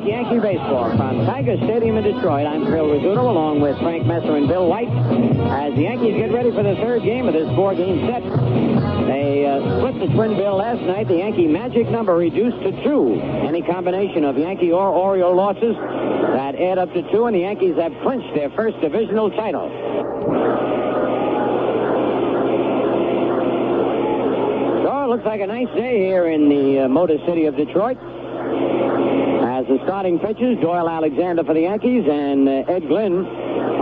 Yankee baseball from Tiger Stadium in Detroit. I'm Phil Rizzuto along with Frank Messer and Bill White as the Yankees get ready for the third game of this four-game set. They split the twin bill last night. The Yankee magic number reduced to 2. Any combination of Yankee or Oriole losses that add up to 2, and the Yankees have clinched their first divisional title. So it looks like a nice day here in the Motor City of Detroit. As the starting pitchers, Doyle Alexander for the Yankees and Ed Glynn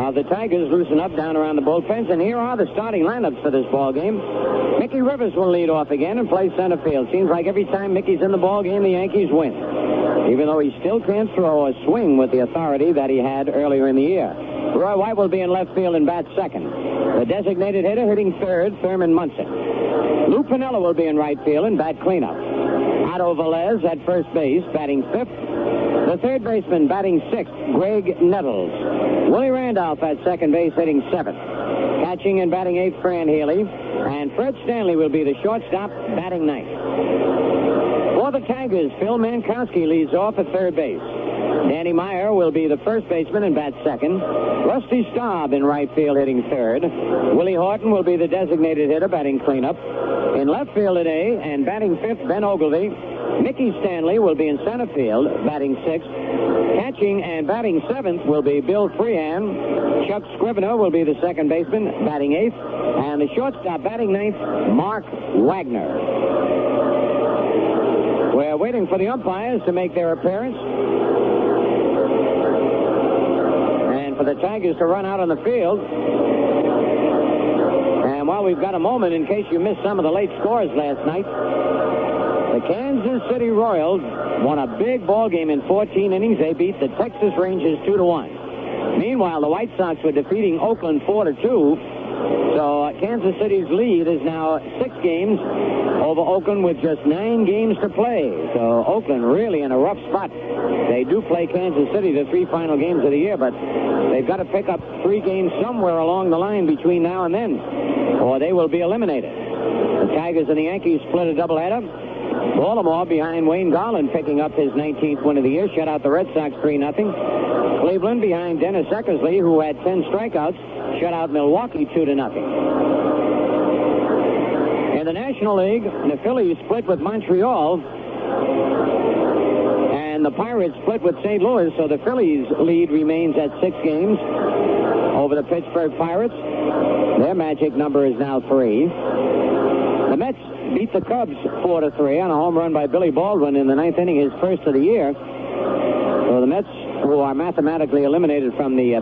of the Tigers loosen up down around the bullpens. And here are the starting lineups for this ball game. Mickey Rivers will lead off again and play center field. Seems like every time Mickey's in the ball game, the Yankees win, even though he still can't throw or swing with the authority that he had earlier in the year. Roy White will be in left field and bat second. The designated hitter hitting third, Thurman Munson. Lou Piniella will be in right field and bat cleanup. Otto Velez at first base, batting fifth. The third baseman batting sixth, Graig Nettles. Willie Randolph at second base hitting seventh. Catching and batting eighth, Fran Healy. And Fred Stanley will be the shortstop, batting ninth. For the Tigers, Phil Mankowski leads off at third base. Dan Meyer will be the first baseman and bat second. Rusty Staub in right field hitting third. Willie Horton will be the designated hitter, batting cleanup. In left field today and batting fifth, Ben Oglivie. Mickey Stanley will be in center field, batting sixth. Catching and batting seventh will be Bill Freehan. Chuck Scrivener will be the second baseman, batting eighth. And the shortstop, batting ninth, Mark Wagner. We're waiting for the umpires to make their appearance. And for the Tigers to run out on the field. And while we've got a moment, in case you missed some of the late scores last night, the Kansas City Royals won a big ball game in 14 innings. They beat the Texas Rangers 2-1. Meanwhile, the White Sox were defeating Oakland 4-2. So Kansas City's lead is now 6 games over Oakland with just 9 games to play. So Oakland really in a rough spot. They do play Kansas City the 3 final games of the year, but they've got to pick up 3 games somewhere along the line between now and then, or they will be eliminated. The Tigers and the Yankees split a doubleheader. Baltimore behind Wayne Garland picking up his 19th win of the year, shut out the Red Sox 3-0. Cleveland behind Dennis Eckersley, who had 10 strikeouts, shut out Milwaukee 2-0. In the National League, the Phillies split with Montreal, and the Pirates split with St. Louis, so the Phillies' lead remains at 6 games over the Pittsburgh Pirates. Their magic number is now 3. The Mets beat the Cubs 4-3 on a home run by Billy Baldwin in the 9th inning, his first of the year. So the Mets, who are mathematically eliminated from the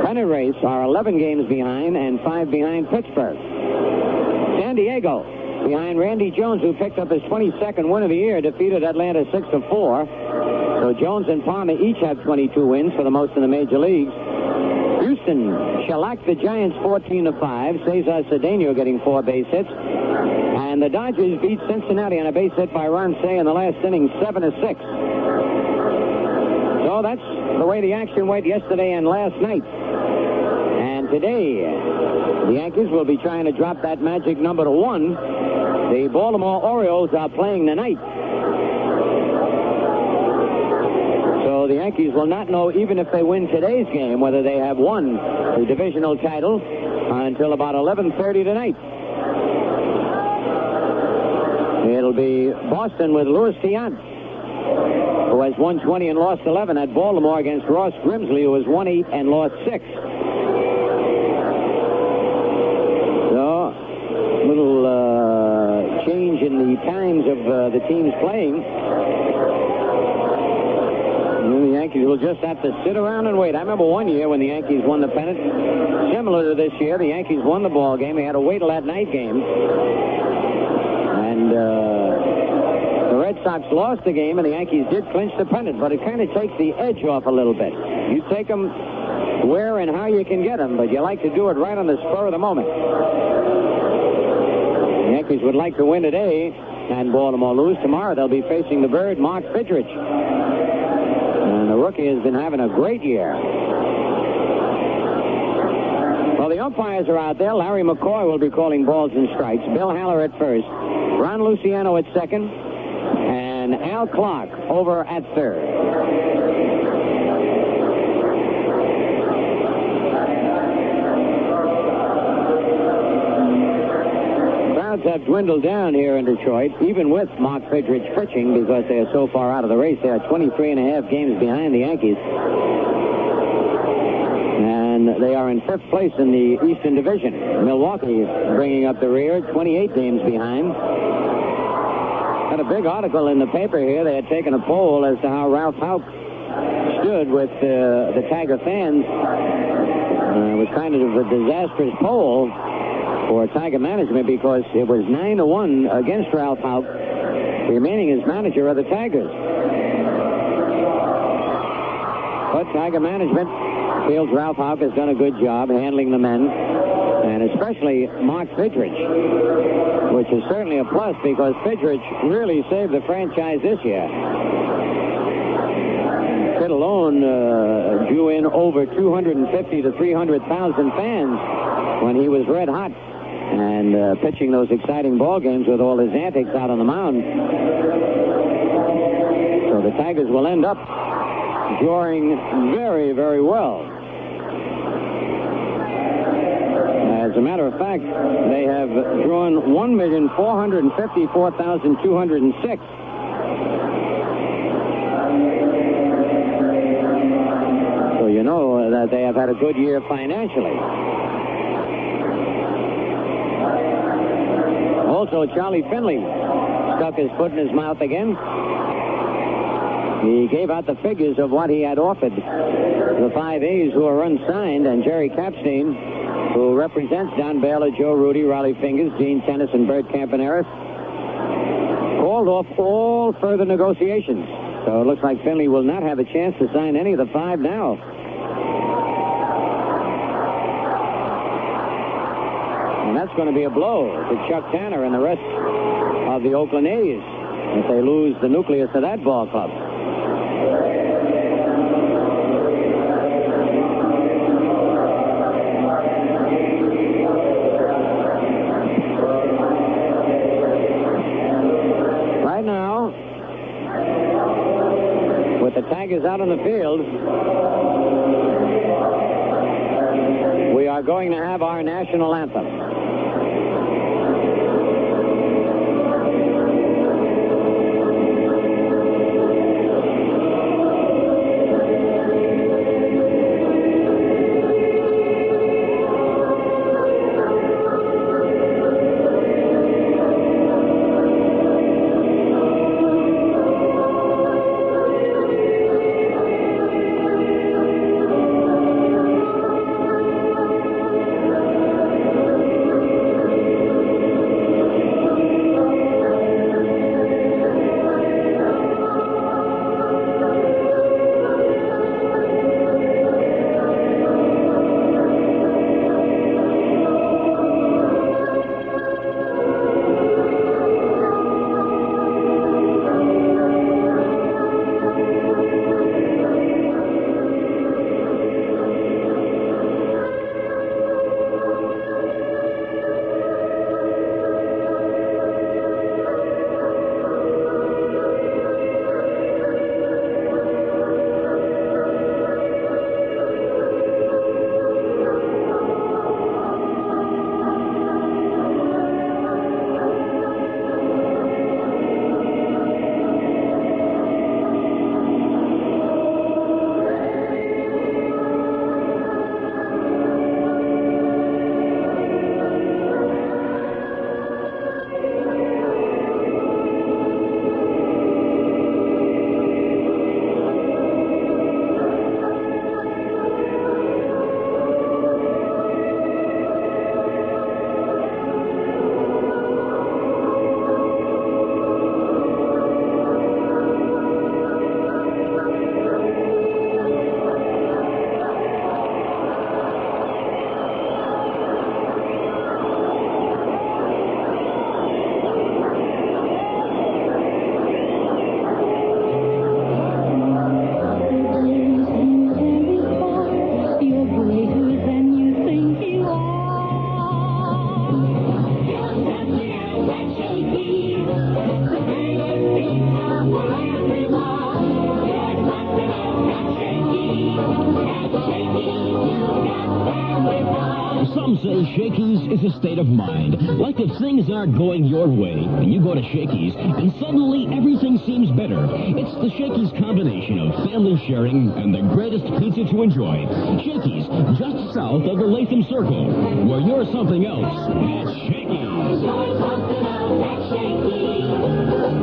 pennant race, are 11 games behind and 5 behind Pittsburgh. San Diego, behind Randy Jones, who picked up his 22nd win of the year, defeated Atlanta 6-4. So Jones and Palmer each have 22 wins, for the most in the major leagues. Houston shellacked the Giants 14-5. Cesar Cedeno getting 4 base hits. And the Dodgers beat Cincinnati on a base hit by Ron Cey in the last inning, 7-6. So that's the way the action went yesterday and last night. And today, the Yankees will be trying to drop that magic number to 1. The Baltimore Orioles are playing tonight. So the Yankees will not know, even if they win today's game, whether they have won the divisional title until about 11:30 tonight. It'll be Boston with Louis Tiant, who has won 20 and lost 11 at Baltimore against Ross Grimsley, who has won 8 and lost 6. So, little change in the times of the teams playing. The Yankees will just have to sit around and wait. I remember one year when the Yankees won the pennant. Similar to this year, the Yankees won the ball game. They had to wait till that night game. And the Red Sox lost the game, and the Yankees did clinch the pennant. But it kind of takes the edge off a little bit. You take them where and how you can get them, but you like to do it right on the spur of the moment. The Yankees would like to win today, and Baltimore lose. Tomorrow they'll be facing the Bird, Mark Fidrich. And the rookie has been having a great year. Well, the umpires are out there. Larry McCoy will be calling balls and strikes. Bill Haller at first. Ron Luciano at second. And Al Clark over at third. Crowds have dwindled down here in Detroit, even with Mark Fidrich pitching, because they are so far out of the race. They are 23.5 games behind the Yankees. And they are in 5th place in the Eastern Division. Milwaukee bringing up the rear, 28 games behind. Had a big article in the paper here. They had taken a poll as to how Ralph Houck stood with the Tiger fans. It was kind of a disastrous poll for Tiger management because it was 9-1 against Ralph Houck, remaining as manager of the Tigers. But Tiger management feels Ralph Houck has done a good job handling the men, and especially Mark Fidrich, which is certainly a plus because Fidrich really saved the franchise this year. Pitt alone drew in over 250 to 300,000 fans when he was red hot and pitching those exciting ball games with all his antics out on the mound. So the Tigers will end up drawing very, very well. As a matter of fact, they have drawn 1,454,206. So you know that they have had a good year financially. Also, Charlie Finley stuck his foot in his mouth again. He gave out the figures of what he had offered the 5 A's who are unsigned, and Jerry Kapstein, who represents Don Baylor, Joe Rudy, Raleigh Fingers, Gene Tennis, and Bert Campaneris, called off all further negotiations. So it looks like Finley will not have a chance to sign any of the 5 now. And that's going to be a blow to Chuck Tanner and the rest of the Oakland A's if they lose the nucleus of that ball club. Right now, with the Tigers out on the field, we are going to have our national anthem. Some say Shakey's is a state of mind. Like if things aren't going your way, and you go to Shakey's, and suddenly everything seems better. It's the Shakey's combination of family sharing and the greatest pizza to enjoy. Shakey's, just south of the Latham Circle, where you're something else at Shakey's. You're something else at Shakey's.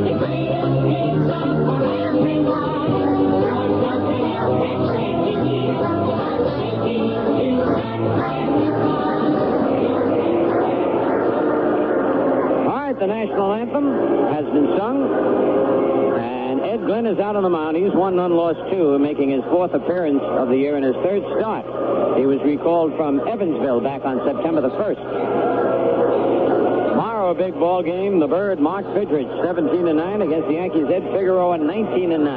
The greatest pizza for everyone. You're something else at Shakey's. Shakey's is that brand fun. All right, the national anthem has been sung. And Ed Glynn is out on the mound. He's 1 none, lost 2, making his 4th appearance of the year and his 3rd start. He was recalled from Evansville back on September the 1st. Tomorrow, a big ball game. The Bird, Mark Fidrich, 17-9 against the Yankees' Ed Figueroa, 19-9.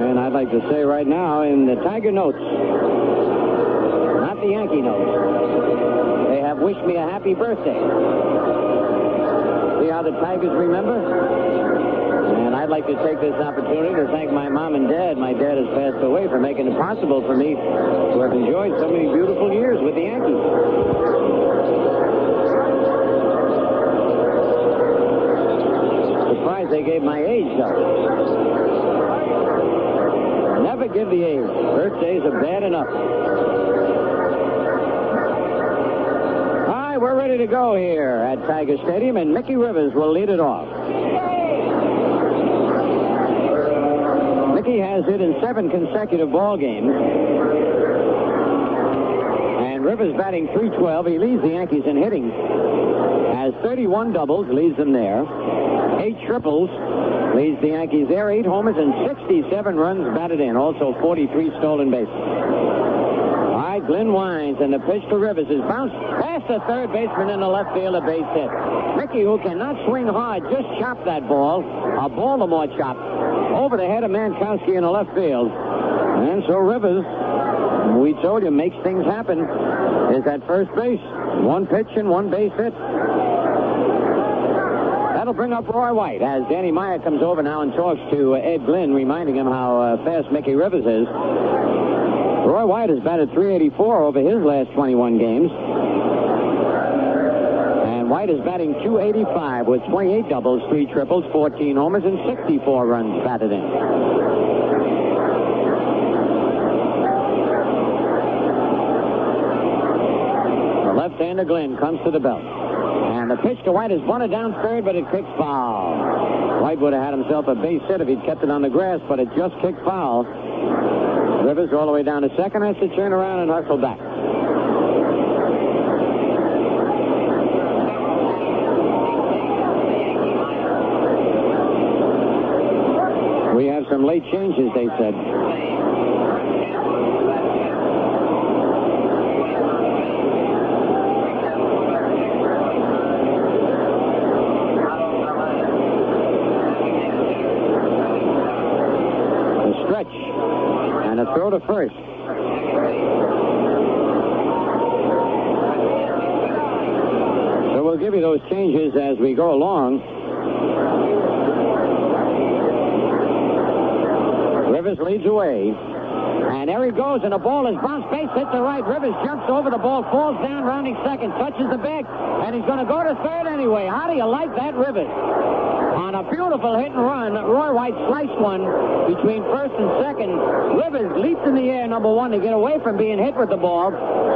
And I'd like to say right now, in the Tiger notes, not the Yankee notes, they have wished me a happy birthday. See how the Tigers remember? And I'd like to take this opportunity to thank my mom and dad. My dad has passed away, for making it possible for me to have enjoyed so many beautiful years with the Yankees. Surprised they gave my age, though. Never give the age. Birthdays are bad enough. We're ready to go here at Tiger Stadium, and Mickey Rivers will lead it off. Mickey has hit in 7 consecutive ball games. And Rivers batting .312. He leads the Yankees in hitting. Has 31 doubles, leads them there. 8 triples, leads the Yankees there. 8 homers and 67 runs batted in. Also 43 stolen bases. Glynn winds, and the pitch to Rivers is bounced past the third baseman in the left field, a base hit. Mickey, who cannot swing hard, just chopped that ball, a Baltimore chop, over the head of Mankowski in the left field. And so Rivers, we told you, makes things happen, is at first base. 1 pitch and 1 base hit. That'll bring up Roy White as Danny Meyer comes over now and talks to Ed Glynn, reminding him how fast Mickey Rivers is. Roy White has batted .384 over his last 21 games. And White is batting .285 with 28 doubles, 3 triples, 14 homers, and 64 runs batted in. The left-hander Glynn comes to the belt. And the pitch to White is bunted down third, but it kicks foul. White would have had himself a base hit if he'd kept it on the grass, but it just kicked foul. Rivers all the way down to second, has to turn around and hustle back. We have some late changes, they said. A stretch. And a throw to first. So we'll give you those changes as we go along. Rivers leads away. And there he goes, and the ball is bounced base, hit to right. Rivers jumps over the ball, falls down, rounding second, touches the bag, and he's going to go to third anyway. How do you like that, Rivers? On a beautiful hit and run, Roy White sliced one between first and second. Rivers leaped in the air, number 1, to get away from being hit with the ball.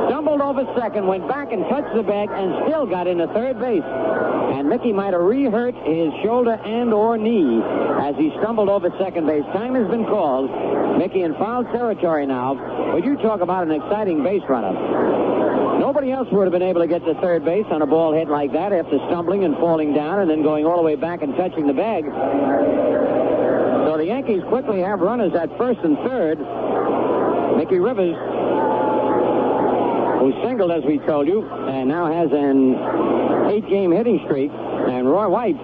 Stumbled over second, went back and touched the bag, and still got into third base. And Mickey might have re-hurt his shoulder and or knee as he stumbled over second base. Time has been called. Mickey in foul territory now. But you talk about an exciting base runner. Nobody else would have been able to get to third base on a ball hit like that after stumbling and falling down and then going all the way back and touching the bag. So the Yankees quickly have runners at first and third. Mickey Rivers, who singled, as we told you, and now has an 8-game hitting streak. And Roy White,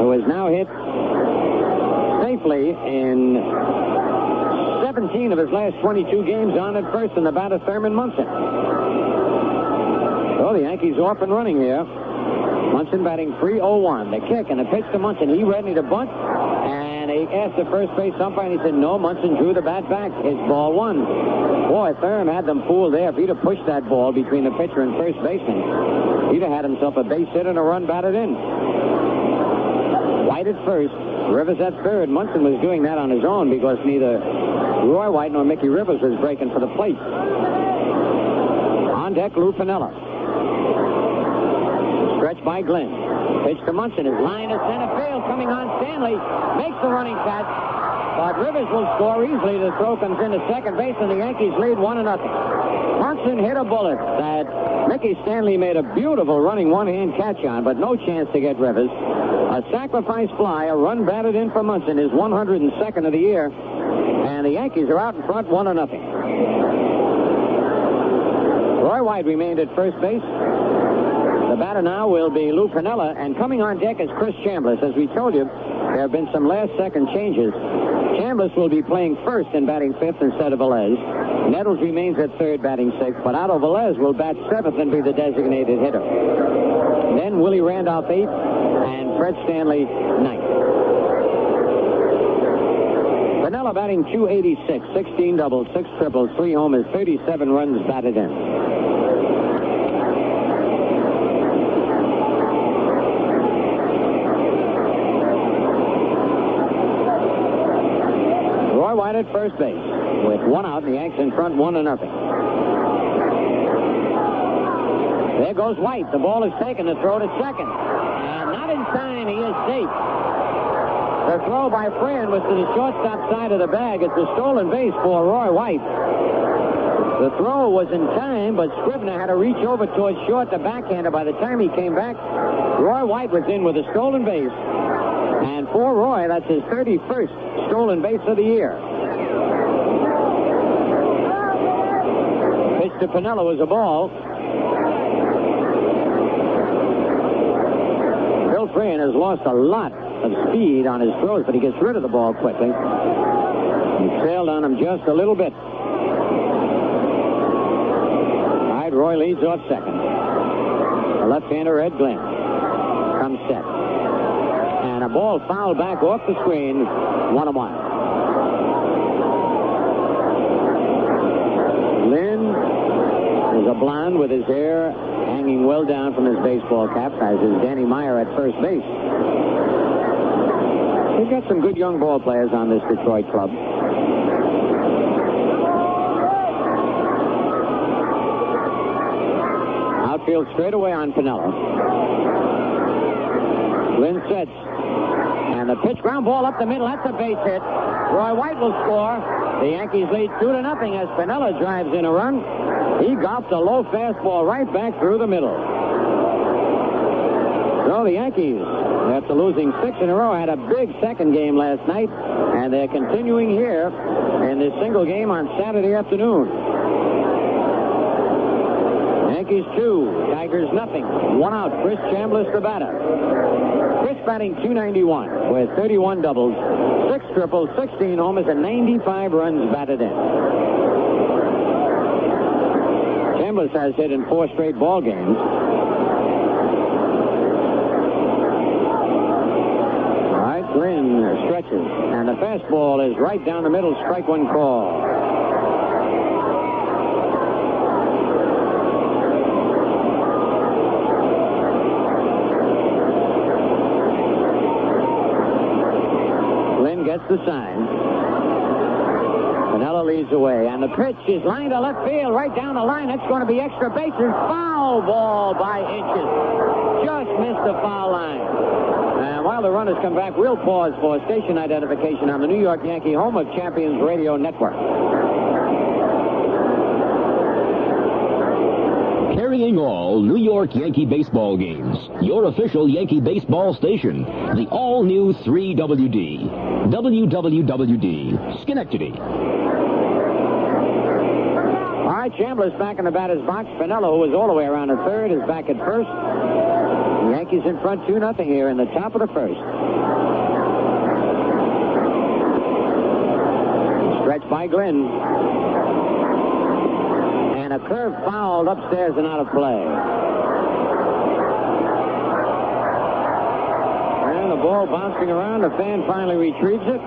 who has now hit safely in 17 of his last 22 games on at first in the bat of Thurman Munson. So the Yankees off and running here. Munson batting .301. The kick and the pitch to Munson. He ready to bunt. And And he asked the first base umpire, and he said, no, Munson drew the bat back. It's ball one. Boy, Thurman had them fooled there. If he'd have pushed that ball between the pitcher and first baseman, he'd have had himself a base hit and a run batted in. White at first, Rivers at third. Munson was doing that on his own because neither Roy White nor Mickey Rivers was breaking for the plate. On deck, Lou Piniella. Stretch by Glynn. Pitch to Munson. His line to center field. Coming on Stanley. Makes the running catch. But Rivers will score easily. The throw comes into second base, and the Yankees lead 1-0. Munson hit a bullet that Mickey Stanley made a beautiful running one-hand catch on, but no chance to get Rivers. A sacrifice fly, a run batted in for Munson, his 102nd of the year, and the Yankees are out in front 1-0. Roy White remained at first base. The batter now will be Lou Piniella, and coming on deck is Chris Chambliss. As we told you, there have been some last-second changes. Chambliss will be playing first and batting fifth instead of Velez. Nettles remains at third, batting sixth, but Otto Velez will bat seventh and be the designated hitter. Then Willie Randolph eighth and Fred Stanley ninth. Piniella batting .286, 16 doubles, 6 triples, 3 homers, 37 runs batted in. Roy White at first base with one out, and the Yanks in front 1-0. There goes White. The ball is taken. The throw to second. And not in time. He is safe. The throw by Freehan was to the shortstop side of the bag. It's a stolen base for Roy White. The throw was in time, but Scrivener had to reach over towards short, the backhander. By the time he came back, Roy White was in with a stolen base. And for Roy, that's his 31st stolen base of the year. Pitch to Piniella was a ball. Bill Freehan has lost a lot of speed on his throws, but he gets rid of the ball quickly. He sailed on him just a little bit. All right, Roy leads off second. The left-hander, Ed Glynn, comes set. And a ball fouled back off the screen, 1-1. Glynn is a blonde with his hair hanging well down from his baseball cap, as is Danny Meyer at first base. They've got some good young ball players on this Detroit club. Outfield straight away on Piniella. Glynn sets. And the pitch, ground ball up the middle. That's a base hit. Roy White will score. The Yankees lead 2-0 as Piniella drives in a run. He golfed a low fastball right back through the middle. So the Yankees, after losing 6 in a row, had a big second game last night, and they're continuing here in this single game on Saturday afternoon. Yankees 2, Tigers nothing. 1 out. Chris Chambliss the batter. Chris batting .291 with 31 doubles, 6 triples, 16 homers, and 95 runs batted in. Chambliss has hit in 4 straight ball games. All right, Glynn stretches, and the fastball is right down the middle, strike one call. Gets the sign. Piniella leads away, and the pitch is lined to left field, right down the line. That's going to be extra bases. Foul ball by inches. Just missed the foul line. And while the runners come back, we'll pause for station identification on the New York Yankee home of Champions Radio Network. Carrying all New York Yankee baseball games. Your official Yankee baseball station. The all-new 3WD. WWWD. Schenectady. All right, Chambliss back in the batter's box. Piniella, who was all the way around the third, is back at first. The Yankees in front 2-0 here in the top of the first. Stretch by Glynn. And a curve fouled upstairs and out of play. And the ball ball bouncing around. The fan finally retrieves it.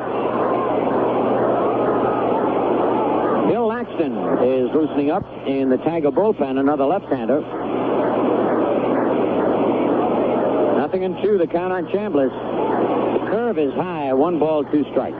Bill Laxton is loosening up in the Tiger bullpen, another left-hander. 0-2, the count on Chambliss. The curve is high, 1 ball, 2 strikes.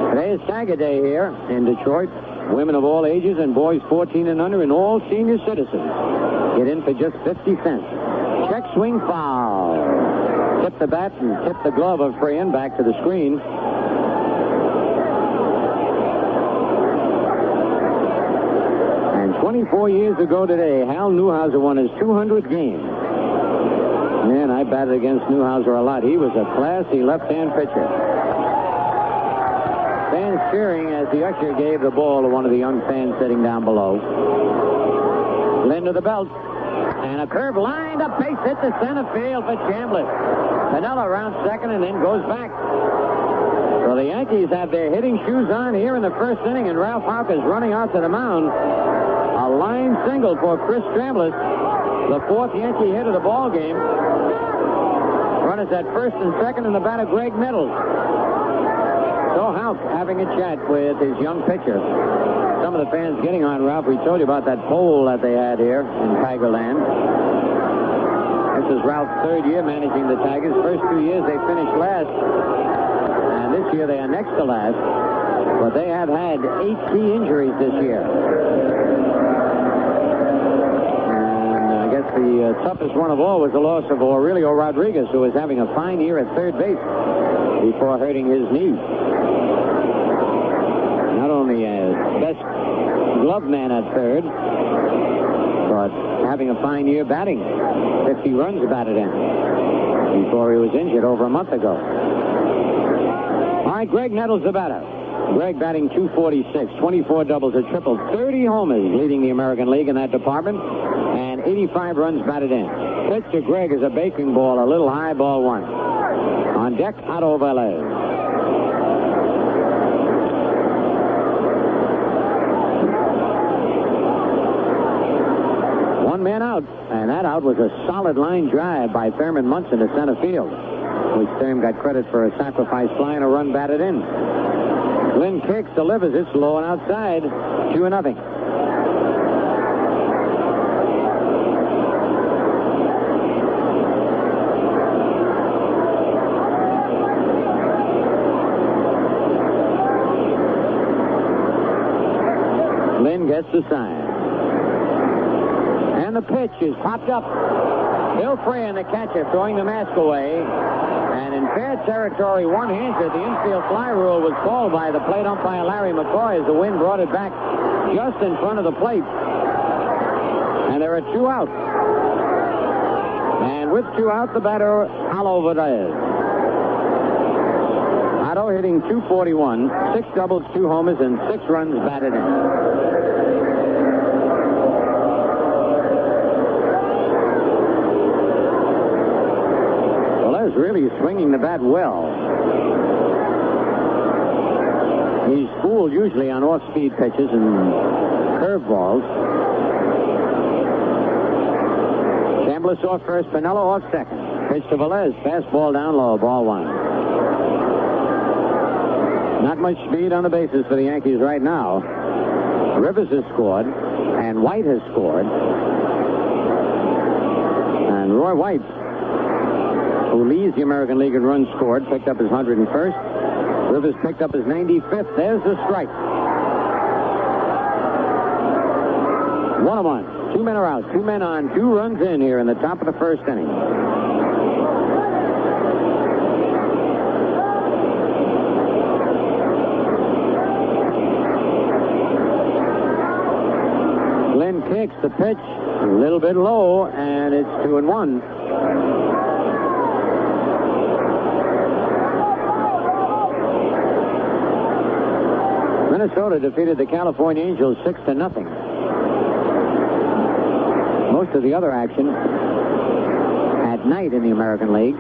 Today is Tiger Day here in Detroit. Women of all ages and boys 14 and under and all senior citizens get in for just 50 cents. Check swing foul. Tip the bat and tip the glove of Freehan back to the screen. And 24 years ago today, Hal Newhouser won his 200th game. Man, I batted against Newhouser a lot. He was a classy left-hand pitcher. Fans cheering as the usher gave the ball to one of the young fans sitting down below. Glynn to the belt. And a curve lined up, base hit to center field for Chambliss. Piniella around second and then goes back. So the Yankees have their hitting shoes on here in the first inning, and Ralph Houck is running out to the mound. A line single for Chris Chambliss, the 4th Yankee hit of the ball game. Runners at first and second, and the batter Graig Nettles. So Houck having a chat with his young pitcher. Some of the fans getting on Ralph. We told you about that poll that they had here in Tigerland. This is Ralph's 3rd year managing the Tigers. First 2 years they finished last. And this year they are next to last. But they have had 8 key injuries this year. And I guess the toughest one of all was the loss of Aurelio Rodriguez, who was having a fine year at third base before hurting his knee. Not only as best glove man at third, but having a fine year batting. 50 runs batted in before he was injured over a month ago. All right, Graig Nettles the batter. Graig batting .246, 24 doubles, a triple, 30 homers, leading the American League in that department, and 85 runs batted in. Pitch to Graig is a baking ball, a little high, ball 1. On deck, Otto Velez. One man out, and that out was a solid line drive by Thurman Munson to center field, which Thurman got credit for a sacrifice fly and a run batted in. Glynn kicks, delivers, it's low and outside, 2-0. Glynn gets the sign. And the pitch is popped up. Bill Freehan, the catcher, throwing the mask away. And in fair territory, one-hander, the infield fly rule was called by the plate umpire Larry McCoy as the wind brought it back just in front of the plate. And there are 2 out. And with 2 out, the batter, Otto Velez. Otto hitting .241, 6 doubles, 2 homers, and 6 runs batted in. Really swinging the bat well. He's fooled usually on off-speed pitches and curveballs. Chambliss off first, Piniella off second. Pitch to Velez, fastball down low, ball 1. Not much speed on the bases for the Yankees right now. Rivers has scored, and White has scored. And Roy White, who leads the American League in runs scored, picked up his 101st. Rivers picked up his 95th. There's the strike. 1-1. 2 men are out. 2 men on. 2 runs in here in the top of the first inning. Glynn kicks the pitch a little bit low, and it's 2-1. Minnesota defeated the California Angels 6-0. Most of the other action at night in the American League.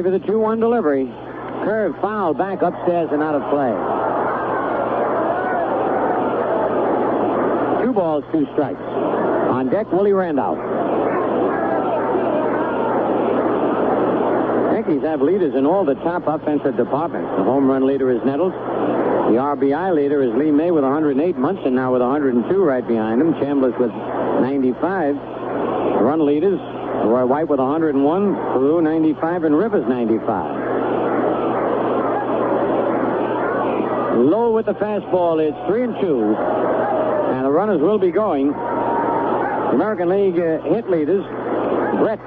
Ready for the 2-1 delivery. Curve foul back upstairs and out of play. 2 balls, 2 strikes. On deck, Willie Randolph. Yankees have leaders in all the top offensive departments. The home run leader is Nettles. The RBI leader is Lee May with 108. Munson now with 102 right behind him. Chambliss with 95. The run leaders, Roy White with 101. Carew 95 and Rivers 95. Low with the fastball. It's 3-2. And the runners will be going. The American League hit leaders, Brett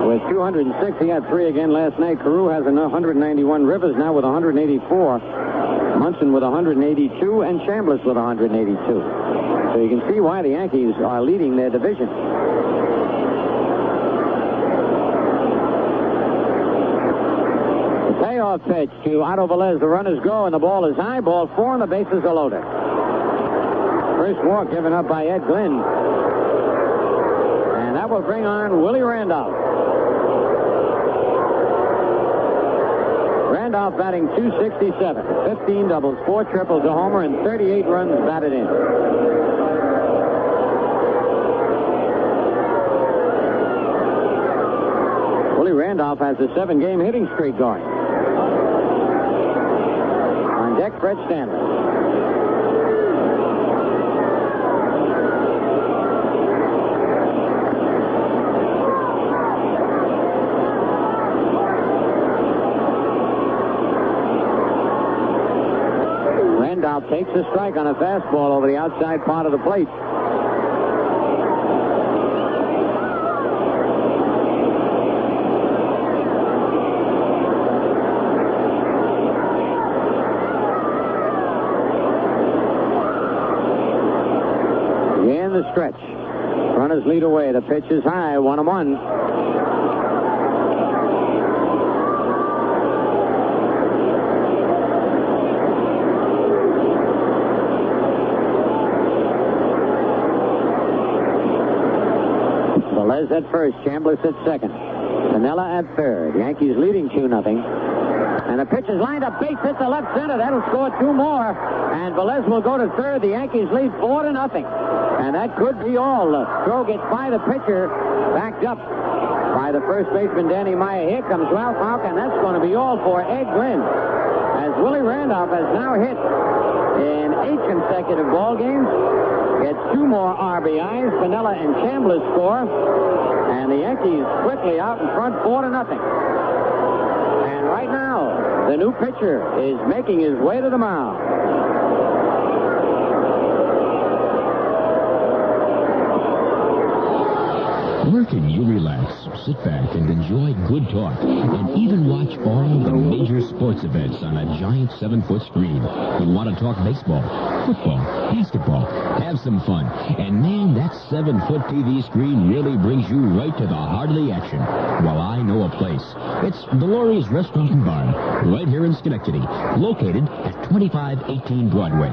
with 206. He had 3 again last night. Carew has 191. Rivers now with 184. Munson with 182. And Chambliss with 182. So you can see why the Yankees are leading their division. The payoff pitch to Otto Velez. The runners go, and the ball is high. Ball 4, and the bases are loaded. First walk given up by Ed Glynn. And that will bring on Willie Randolph. Randolph batting .267. 15 doubles, 4 triples, a homer, and 38 runs batted in. Willie Randolph has a 7-game hitting streak going. On deck, Fred Stanley. Randolph takes a strike on a fastball over the outside part of the plate. Again, the stretch. Runners lead away. The pitch is high, 1-1. Velez at first, Chambliss at second. Piniella at third. Yankees leading 2-0. And the pitch is lined up, base hit to left center. That'll score 2 more. And Velez will go to third. The Yankees lead 4-0. And that could be all. The throw gets by the pitcher, backed up by the first baseman, Danny Meyer. Here comes Ralph Houck, and that's going to be all for Ed Glynn. As Willie Randolph has now hit in 8 consecutive ball games. Gets 2 more RBIs. Piniella and Chambliss score. And the Yankees quickly out in front, 4-0. And right now, the new pitcher is making his way to the mound. Where can you relax, sit back, and enjoy good talk, and even watch all the major sports events on a giant 7-foot screen? You want to talk baseball, football, basketball, have some fun. And man, that 7-foot TV screen really brings you right to the heart of the action. Well, I know a place. It's Delorie's Restaurant and Bar, right here in Schenectady, located at 2518 Broadway.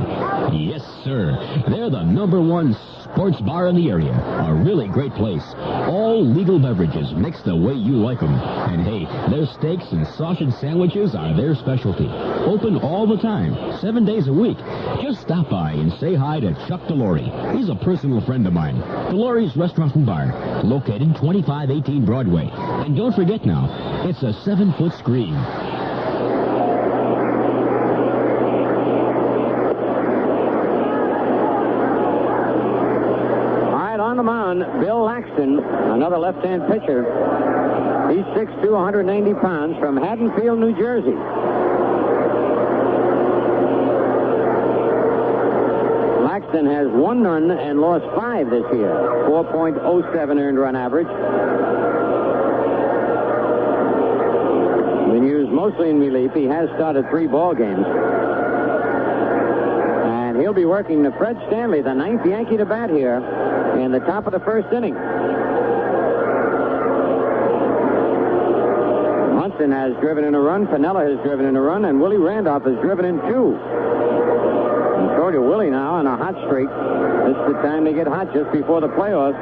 Yes, sir. They're the #1 sports bar in the area. A really great place. All legal beverages mixed the way you like them. And hey, their steaks and sausage sandwiches are their specialty. Open all the time, 7 days a week. Just stop by and say hi to Chuck Delory. He's a personal friend of mine. Delorie's Restaurant and Bar, located 2518 Broadway. And don't forget now, it's a 7-foot screen. On the mound, Bill Laxton, another left-hand pitcher. He's 6'2", 190 pounds, from Haddonfield, New Jersey. Laxton has 1 run and lost 5 this year. 4.07 earned run average. Been used mostly in relief. He has started 3 ball games. And he'll be working to Fred Stanley, the 9th Yankee to bat here in the top of the first inning. Munson has driven in a run, Piniella has driven in a run, and Willie Randolph has driven in 2. And so to Willie now on a hot streak. This is the time they get hot, just before the playoffs.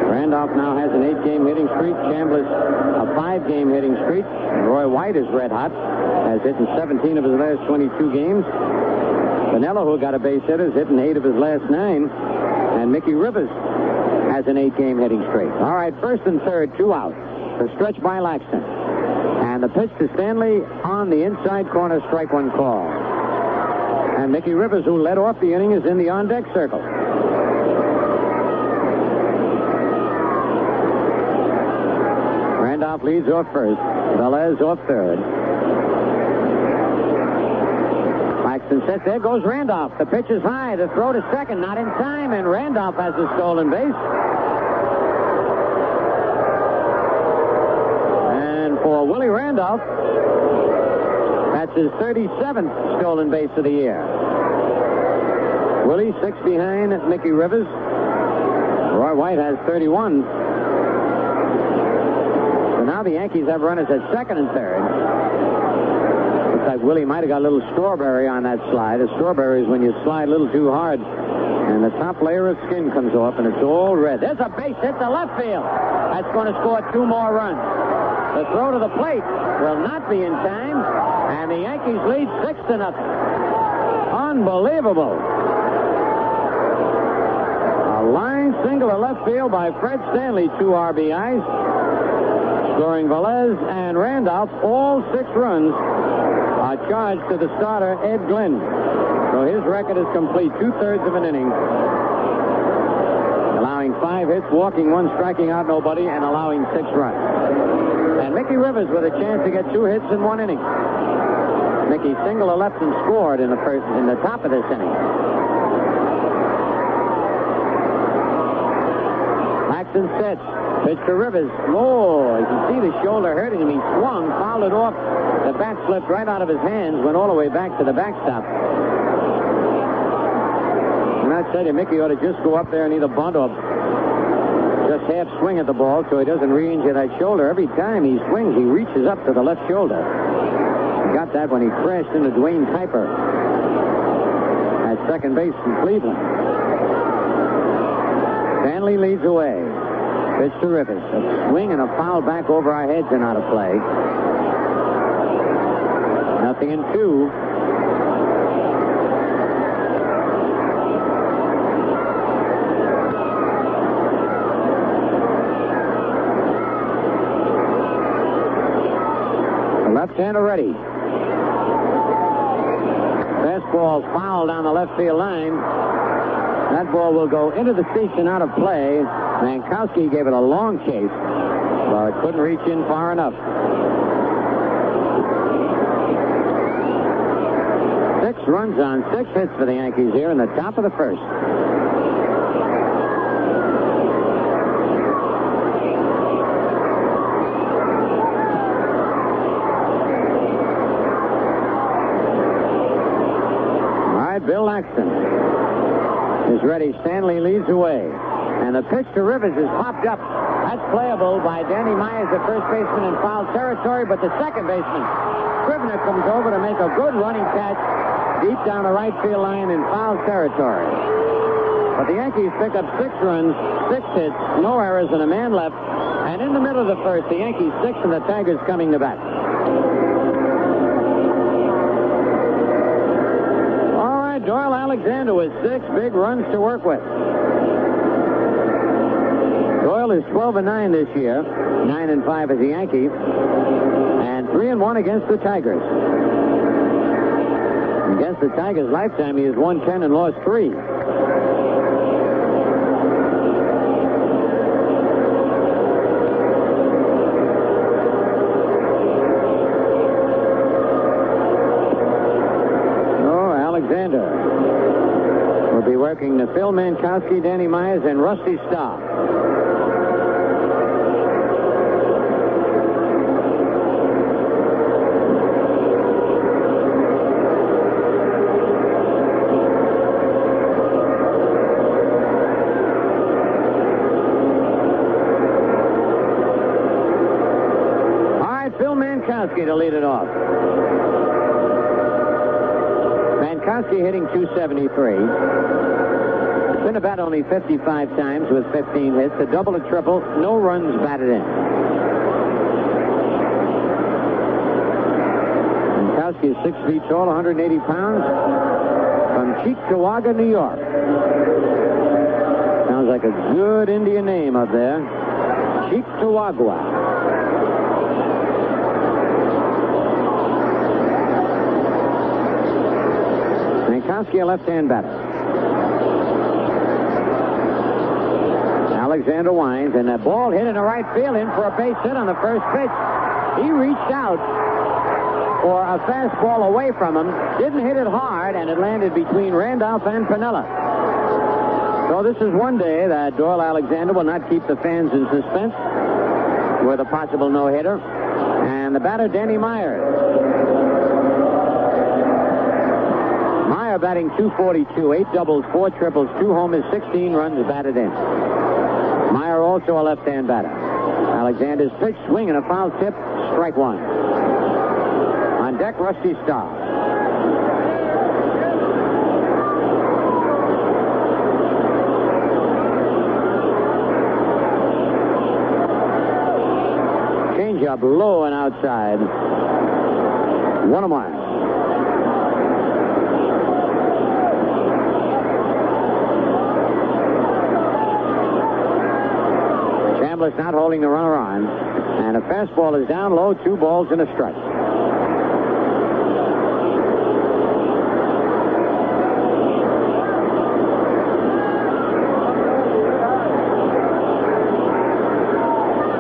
Randolph Randolph now has an 8-game hitting streak. Chambliss a 5-game hitting streak. Roy White is red hot, has hit in 17 of his last 22 games. Piniella, who got a base hit, has hit in 8 of his last 9. And Mickey Rivers has an 8-game hitting streak. All right, first and third, 2 out. The stretch by Laxton. And the pitch to Stanley on the inside corner, strike 1 call. And Mickey Rivers, who led off the inning, is in the on-deck circle. Randolph leads off first. Velez off third. Laxton sets. There goes Randolph. The pitch is high. The throw to second. Not in time. And Randolph has a stolen base. And for Willie Randolph, that's his 37th stolen base of the year. Willie 6 behind Mickey Rivers. Roy White has 31. So now the Yankees have runners at second and third. Looks like Willie might have got a little strawberry on that slide. A strawberry is when you slide a little too hard, and the top layer of skin comes off, and it's all red. There's a base hit to left field. That's going to score 2 more runs. The throw to the plate will not be in time, and the Yankees lead 6-0. Unbelievable. A line single to left field by Fred Stanley, 2 RBIs. Scoring Velez and Randolph, all 6 runs are charged to the starter, Ed Glynn. So his record is complete, 2/3 of an inning. Allowing 5 hits, walking 1, striking out nobody, and allowing 6 runs. And Mickey Rivers with a chance to get 2 hits in 1 inning. Mickey single to left and scored in the top of this inning. Laxton sets. Pitch to Rivers. Oh, you can see the shoulder hurting him. He swung, fouled it off. The bat slipped right out of his hands, went all the way back to the backstop. And I tell you, Mickey ought to just go up there and either bunt or just half swing at the ball so he doesn't re-injure that shoulder. Every time he swings, he reaches up to the left shoulder. He got that when he crashed into Dwayne Kuiper at second base in Cleveland. Stanley leads away. Pitch to Rivers. A swing and a foul back over our heads and out of play. 0-2. The left-hander ready. Fastball foul down the left field line. That ball will go into the seats and out of play. Mankowski gave it a long chase, but couldn't reach in far enough. 6 runs on 6 hits for the Yankees here in the top of the first. All right, Bill Laxton is ready. Stanley leads away. And the pitch to Rivers is popped up. That's playable by Danny Meyer, the first baseman in foul territory, but the second baseman, Scrivener, comes over to make a good running catch deep down the right field line in foul territory. But the Yankees pick up 6 runs, 6 hits, no errors, and a man left. And in the middle of the first, the Yankees 6 and the Tigers coming to bat. All right, Doyle Alexander with 6 big runs to work with. Doyle is 12-9 this year, 9-5 as a Yankee, and 3-1 against the Tigers. Against the Tigers' lifetime, he has won 10 and lost 3. Oh, Alexander will be working to Phil Mankowski, Danny Myers, and Rusty Staub. To lead it off. Mankowski hitting .273. Been about only 55 times with 15 hits, a double, a triple, no runs batted in. Mankowski is 6 feet tall, 180 pounds, from Cheektowaga, New York. Sounds like a good Indian name up there. Cheektowaga. Mankowski, a left-hand batter. Alexander winds, and that ball hit in the right field, in for a base hit on the first pitch. He reached out for a fastball away from him, didn't hit it hard, and it landed between Randolph and Piniella. So this is one day that Doyle Alexander will not keep the fans in suspense with a possible no-hitter. And the batter, Danny Meyer. Meyer batting .242, 8 doubles, 4 triples, 2 homers, 16 runs batted in. Meyer also a left-hand batter. Alexander's pitch, swing, and a foul tip, strike one. On deck, Rusty Staub. Changeup low and outside. 1-1. Chambliss not holding the runner on. And a fastball is down low, 2 balls and a strike.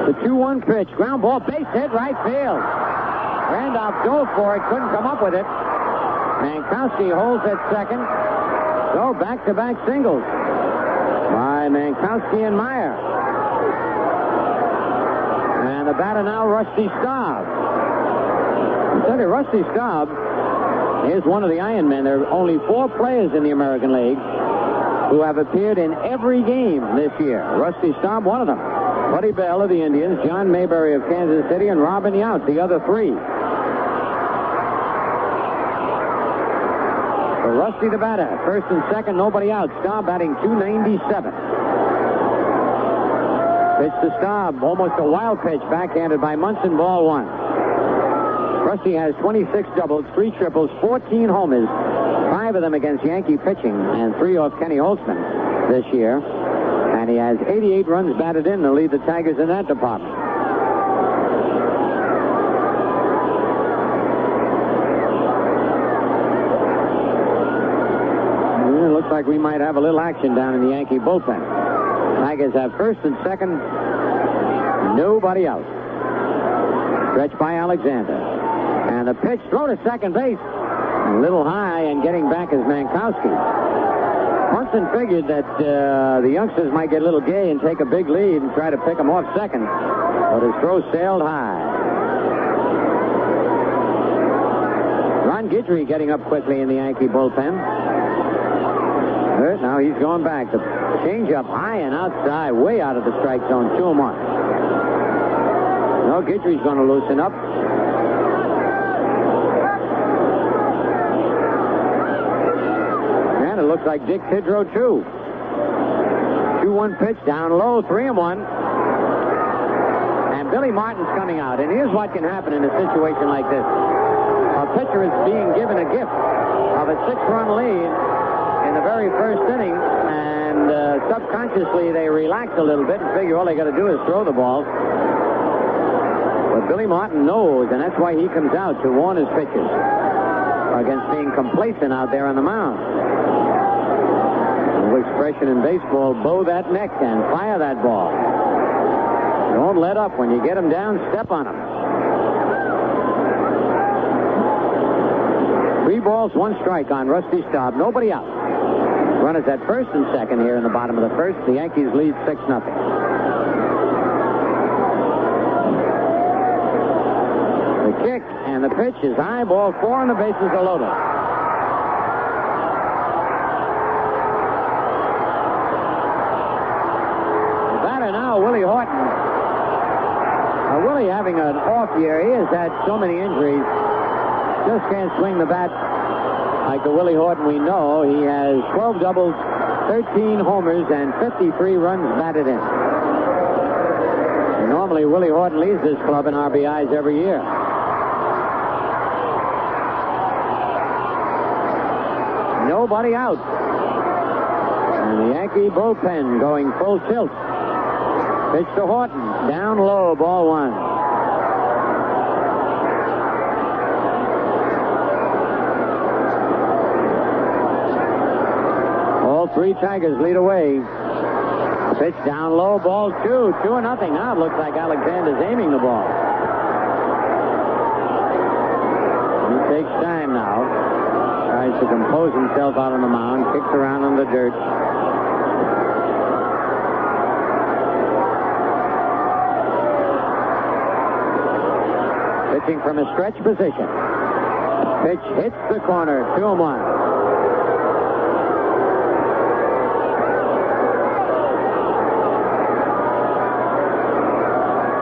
The 2-1 pitch, ground ball, base hit, right field. Randolph dove for it, couldn't come up with it. Mankowski holds at second. So back-to-back singles by Mankowski and Meyer. And the batter now, Rusty Staub. I tell you, Rusty Staub is one of the Iron Men. There are only 4 players in the American League who have appeared in every game this year. Rusty Staub, one of them. Buddy Bell of the Indians, John Mayberry of Kansas City, and Robin Yount, the other 3. For Rusty the batter, first and second, nobody out. Staub batting .297. Pitch to Staub, almost a wild pitch, backhanded by Munson, ball 1. Rusty has 26 doubles, 3 triples, 14 homers, 5 of them against Yankee pitching, and 3 off Kenny Holtzman this year. And he has 88 runs batted in to lead the Tigers in that department. It looks like we might have a little action down in the Yankee bullpen. Tigers have first and second, nobody out. Stretch by Alexander. And the pitch, throw to second base. A little high, and getting back is Mankowski. Munson figured that the youngsters might get a little gay and take a big lead and try to pick him off second, but his throw sailed high. Ron Guidry getting up quickly in the Yankee bullpen. Now he's going back. The changeup high and outside, way out of the strike zone, 2-1. No, Guidry's going to loosen up. Looks like Dick Tidrow, too. 2-1 pitch, down low, 3-1. And Billy Martin's coming out. And here's what can happen in a situation like this. A pitcher is being given a gift of a 6-run lead in the very first inning, and subconsciously they relax a little bit and figure all they got to do is throw the ball. But Billy Martin knows, and that's why he comes out to warn his pitchers against being complacent out there on the mound. Expression in baseball, bow that neck and fire that ball. Don't let up. When you get them down, step on them. 3 balls, 1 strike on Rusty Staub. Nobody out. Runners at first and second here in the bottom of the first. The Yankees lead 6-0. The kick and the pitch is high, ball 4, and the bases are loaded. Willie Horton. Willie having an off year. He has had so many injuries. Just can't swing the bat like the Willie Horton we know. He has 12 doubles, 13 homers and 53 runs batted in. Normally, Willie Horton leads this club in RBIs every year. Nobody out. And the Yankee bullpen going full tilt. Pitch to Horton. Down low, ball one. All three Tigers lead away. Pitch down low, ball two. 2-0. Now it looks like Alexander's aiming the ball. He takes time now. Tries to compose himself out on the mound. Kicks around in the dirt. Pitching from a stretch position. Pitch hits the corner. 2-1.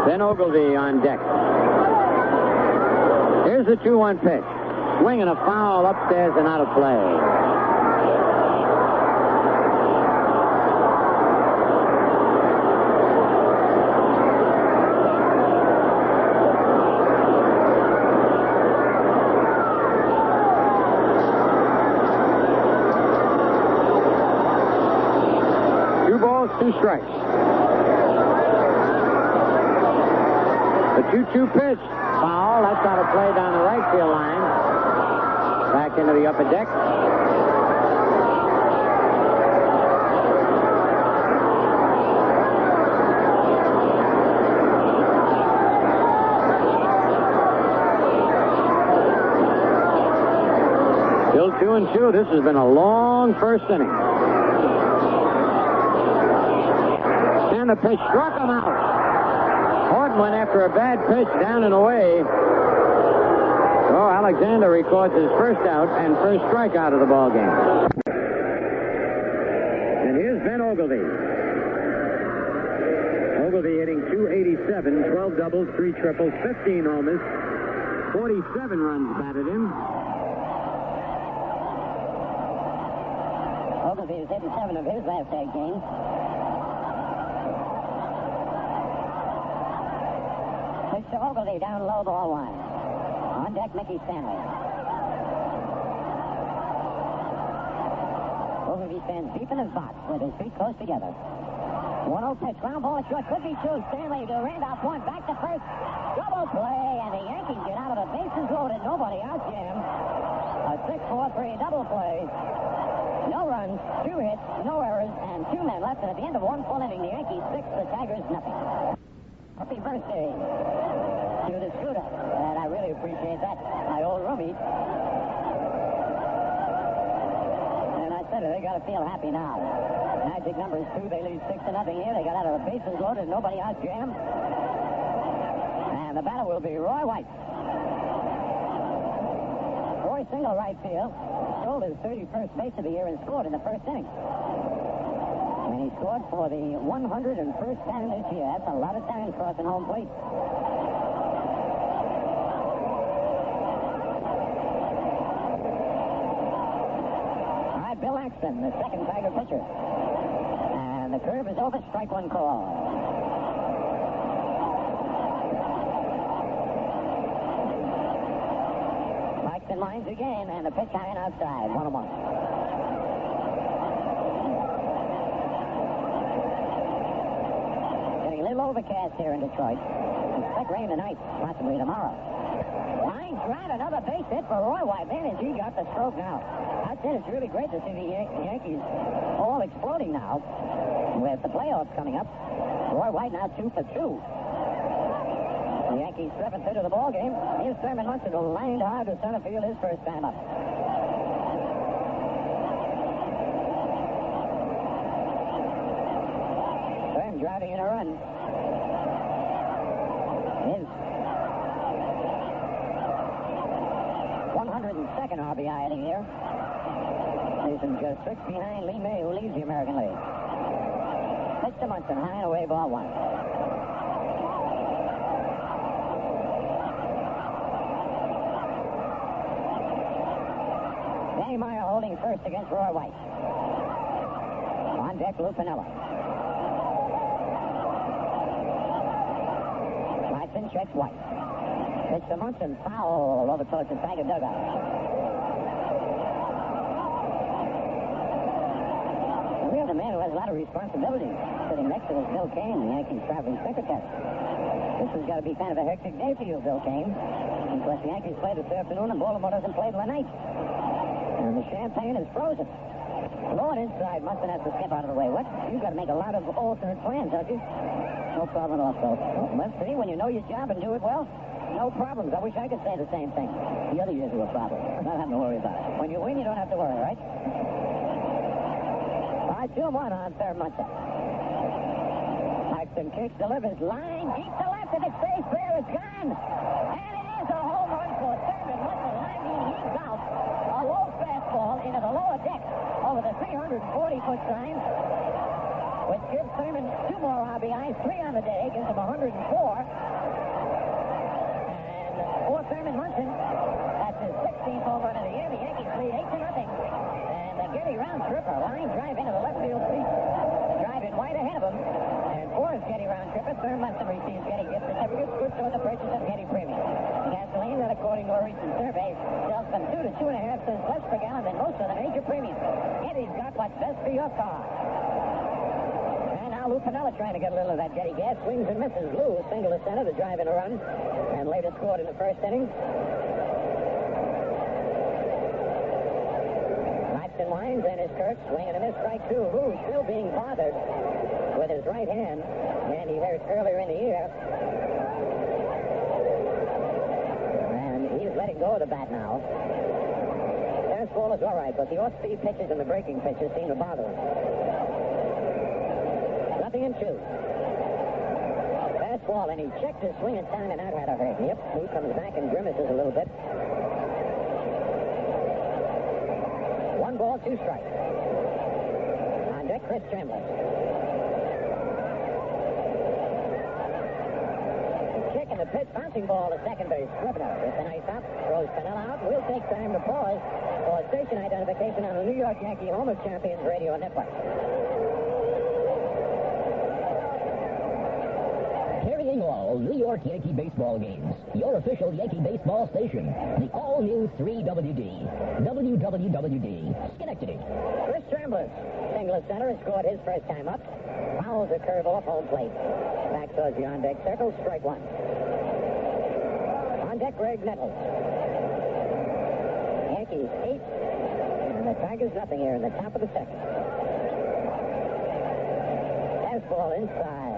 Ben Oglivie on deck. Here's the 2-1 pitch. Swing and a foul upstairs and out of play. Two balls, two strikes. The 2-2 pitch. Foul. That's out of play down the right field line. Back into the upper deck. Still 2-2. This has been a long first inning. And the pitch struck him out. Horton went after a bad pitch down and away. Oh, Alexander records his first out and first strikeout of the ball game. And here's Ben Oglivie. Oglivie hitting .287, 12 doubles, 3 triples, 15 homers, 47 runs batted in. Oglivie has hit 7 of his last 8 games. Pitch to Oglivie, down low, ball one. On deck, Mickey Stanley. Oglivie stands deep in his box with his feet close together. 1-0 pitch, ground ball short, could be two. Stanley to Randolph, one, back to first. Double play, and the Yankees get out of the bases loaded. Nobody out jammed. A 6-4-3 double play. No runs, 2 hits, no errors, and 2 men left. And at the end of 1 full inning, the Yankees 6, the Tigers nothing. Happy birthday to the scooter, and I really appreciate that. My old roomie. And I said it, they got to feel happy now. Magic number is 2. They lead 6-0 here. They got out of the bases loaded, nobody out jammed. And the batter will be Roy White. Roy single right field. Stole his 31st base of the year and scored in the first inning. And he scored for the 101st time this year. That's a lot of times crossing home plate. All right, Bill Axton, the second Tiger pitcher. And the curve is over, strike one call. Axton lines again, and the pitch high and outside, 1-1. Overcast here in Detroit. Expect rain tonight, possibly tomorrow. Line drive, another base hit for Roy White. Man, has he got the stroke now. I said it's really great to see the Yankees all exploding now with the playoffs coming up. Roy White now 2 for 2. The Yankees' 7th hit of the ball game. Here's Thurman Munson, who lined hard to center field his first time up. Thurman driving in a run. His 102nd RBI of the year. Jason just 6 behind Lee May, who leads the American League. Pitch to Munson, high and away, ball one. Dan Meyer holding first against Roy White. On deck, Lou Piniella. Watson checks White. Pitch to Munson, foul over towards the Tiger dugout. We have a man who has a lot of responsibility. Sitting next to us, Bill Kane, the Yankees traveling secretary. This has got to be kind of a hectic day for you, Bill Kane. Because the Yankees play this afternoon and Baltimore doesn't play till the night. And the champagne is frozen. Going inside, Munson has to skip out of the way. What? You've got to make a lot of alternate plans, don't you? No problem at all, Phil. Well, see, when you know your job and do it well, no problems. I wish I could say the same thing. The other years were a problem. Not having to worry about it. When you win, you don't have to worry, right? All right, 2-1 on Thurman Munson. Paxton kicks, delivers, line, deep to left, and it's safe. Fair, it's gone. And it is a home run for Thurman Munson. Line leads out a low fastball into the lower deck over the 340-foot sign, which gives Thurman 2 more RBIs, 3 on the day, gives him 104. And for Thurman Munson, that's his 16th home run of the year. The Yankees lead 8-0. And the Getty round tripper, line drive into the left field seat, driving wide ahead of him. And for his Getty round tripper, Thurman Munson receives Getty gift certificates, good toward the purchase of Getty Premium. Gasoline that, according to a recent survey, sells from 2 to 2.5 cents less per gallon than most of the major premiums. Getty's got what's best for your car. And now Lou Piniella trying to get a little of that Getty gas. Swings and misses. Lou single to center to drive in a run, and later scored in the first inning. Paxton winds and is Kirk swinging a miss, strike 2. Lou still being bothered with his right hand, and he hurt earlier in the year. And he's letting go of the bat now. Fastball is all right, but the off-speed pitches and the breaking pitches seem to bother him. 0-2. Fastball, and he checked his swing and time and out had a hurt. Yep, he comes back and grimaces a little bit. 1 ball, 2 strikes. On deck, Chris Chambliss. Kick in the pitch, bouncing ball to second base. Scrivener with a nice hop, throws Piniella out. We'll take time to pause for station identification on the New York Yankee Home of Champions Radio Network. Carrying all New York Yankee baseball games. Your official Yankee baseball station. The all-new 3WD. WWWD. Schenectady. Chris Chambliss, single center, has scored his first time up. Fouls a curve off home plate. Back towards the on-deck circle, strike 1. On deck, Graig Nettles. Yankees 8, and the Tigers nothing here in the top of the second. Fastball inside.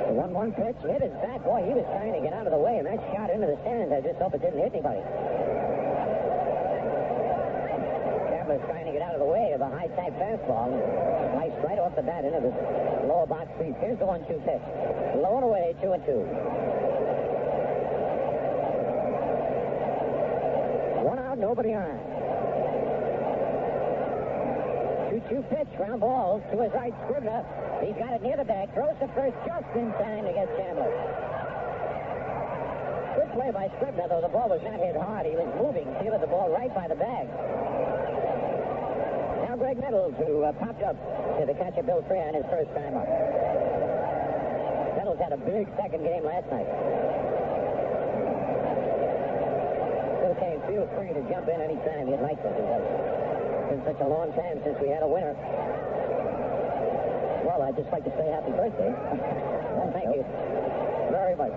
The 1-1 pitch hit his bat. Boy, he was trying to get out of the way, and that shot into the stands. I just hope it didn't hit anybody. Chambliss trying to get out of the way of a high-type fastball. Sliced right off the bat into the lower box seat. Here's the 1-2 pitch. Low and away, 2-2. 1 out, nobody on. 2-2 pitch, ground ball to his right, Scrivener. He's got it near the bag, throws to first just in time to get Chambliss. Good play by Scrivener, though the ball was not hit hard. He was moving, fielded the ball right by the bag. Now Graig Nettles, who popped up to the catcher Bill Freehan his first time up. Nettles had a big second game last night. Bill Kane, feel free to jump in any time you'd like to. It's been such a long time since we had a winner. Well, I'd just like to say happy birthday. Thank you very much.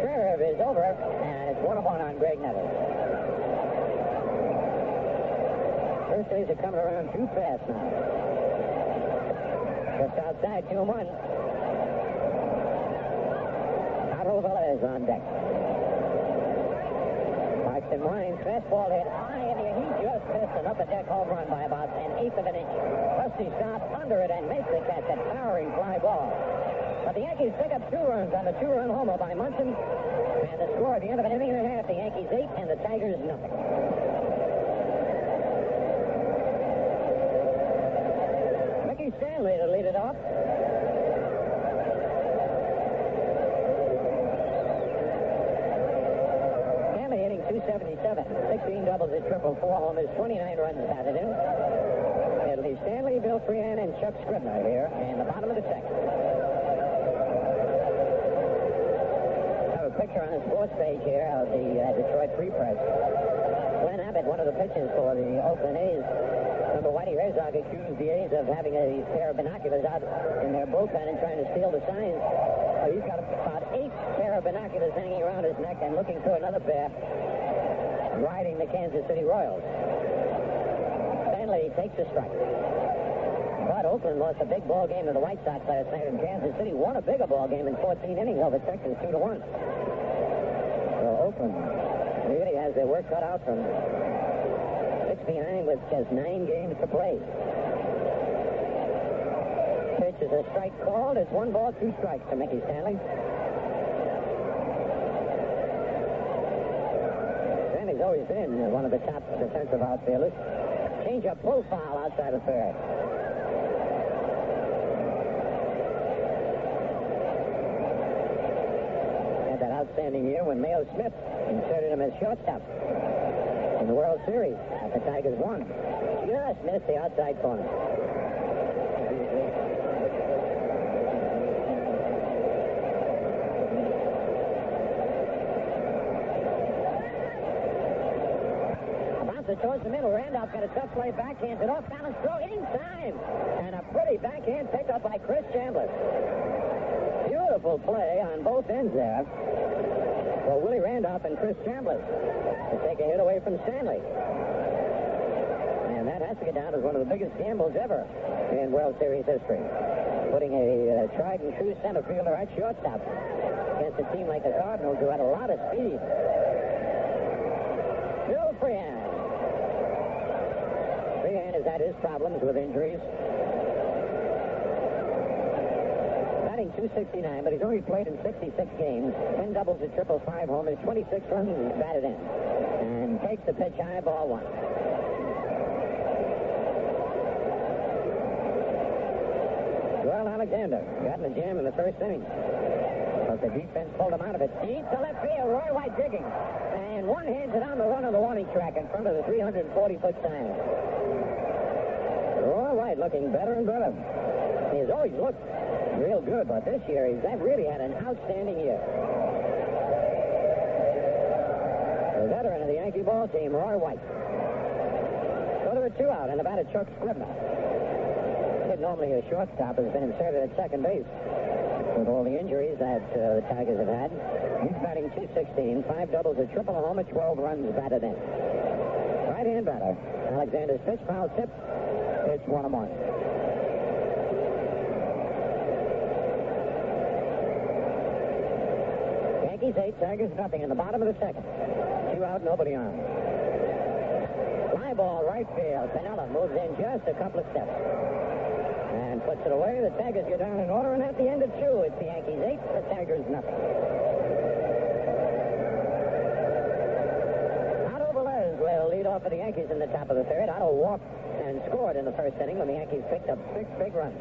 Serve is over, and it's 1-1 on Graig Nettles. Birthdays are coming around too fast now. Just outside, 2-1. Otto Velez on deck. Paxton winds, fastball hit high in the air. He just missed an upper-deck home run by about 1/8 of an inch. Rusty Staub under it and makes the catch, that powering fly ball. But the Yankees pick up 2 runs on the 2-run homer by Munson. And the score at the end of an inning and a half, the Yankees 8 and the Tigers nothing. Mickey Stanley to lead it off. Stanley hitting 277. 16 doubles, a triple, 4 homers, 29 runs batted in. It'll be Stanley, Bill Freehan, and Chuck Scrivener here in the bottom of the second. I have a picture on the sports page here of the Detroit Free Press. Glenn Abbott, one of the pitchers for the Oakland A's. Remember, Whitey Herzog accused the A's of having a pair of binoculars out in their bullpen and trying to steal the signs. Well, he's got about 8 pair of binoculars hanging around his neck and looking through another pair, riding the Kansas City Royals. Stanley takes a strike. But Oakland lost a big ball game to the White Sox last night, and Kansas City won a bigger ball game in 14 innings over Texas, 2-1. So Oakland really has their work cut out from 6 behind with just 9 games to play. Pitch is a strike called. It's 1 ball, 2 strikes to Mickey Stanley. Stanley's always been one of the top defensive outfielders. Change up profile outside of third. Had that outstanding year when Mayo Smith inserted him as shortstop in the World Series that the Tigers won. Just missed the outside corner. Bouncer towards the middle. Randolph got a tough play, backhands it off, balance throw in time. And a pretty backhand pick up by Chris Chambliss. Beautiful play on both ends there for Willie Randolph and Chris Chambliss to take a hit away from Stanley. And that has to get down as one of the biggest gambles ever in World Series history. Putting a tried and true center fielder at shortstop against a team like the Cardinals who had a lot of speed. Bill Freehan. Freehan has had his problems with injuries. Batting .269, but he's only played in 66 games. 10 doubles, a triple, 5 homers, 26 runs, and he's batted in. And takes the pitch high, ball 1. Doyle Alexander got in the jam in the first inning. But the defense pulled him out of it. Deep to left field, Roy White digging. And one hands it on the run of the warning track in front of the 340-foot sign. Roy White looking better and better. He's always looked real good, but this year he's really had an outstanding year. The veteran of the Yankee ball team, Roy White. So there are 2 out, and the batter, Chuck Scrivener. Kid, normally a shortstop, has been inserted at second base with all the injuries that the Tigers have had. He's batting .216, 5 doubles, a triple, a homer, 12 runs batted in. Right-hand batter. Alexander's pitch, foul tip. It's 1-1. Yankees 8, Tigers nothing in the bottom of the second. 2 out, nobody on. Fly ball, right field. Piniella moves in just a couple of steps. And puts it away. The Tigers get down in order, and at the end of 2, it's the Yankees 8, the Tigers nothing. Otto Velez will lead off for the Yankees in the top of the third. Otto walked and scored in the first inning when the Yankees picked up 6 big runs.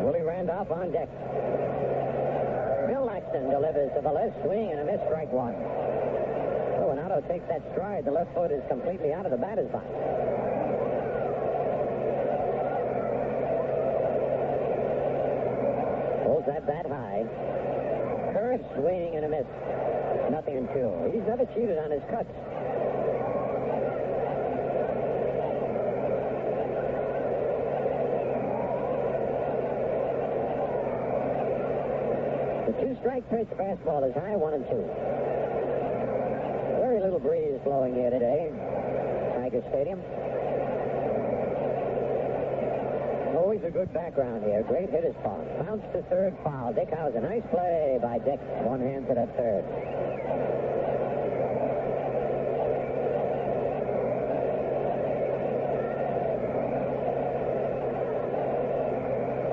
Willie Randolph on deck. Delivers to Velez, swing and a miss, strike 1. Oh, when Otto takes that stride, the left foot is completely out of the batter's box. Holds that bat high. Curve, swing and a miss. Nothing in 2. He's never cheated on his cuts. Two-strike pitch, fastball is high, 1-2. Very little breeze blowing here today, Tiger Stadium. Always a good background here. Great hitter's ball. Bounce to third, foul. Dick Hauser. Nice play by Dick. One hand to that third.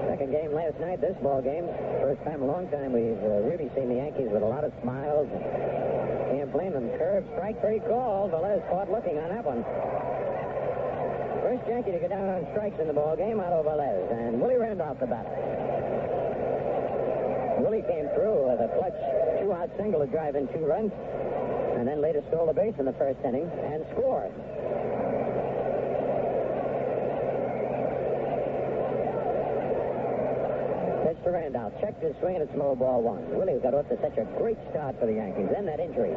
Second game last night, this ball game. First time in a long time we've really seen the Yankees with a lot of smiles. Can't blame them. Curve, strike 3 called. Velez caught looking on that one. First Yankee to get down on strikes in the ball game, Otto Velez, and Willie Randolph the batter. Willie came through with a clutch 2-out single to drive in 2 runs, and then later stole the base in the first inning and scored. Pitch to Randolph. Checked his swing, and it's low, ball 1. Willie got off to such a great start for the Yankees. Then that injury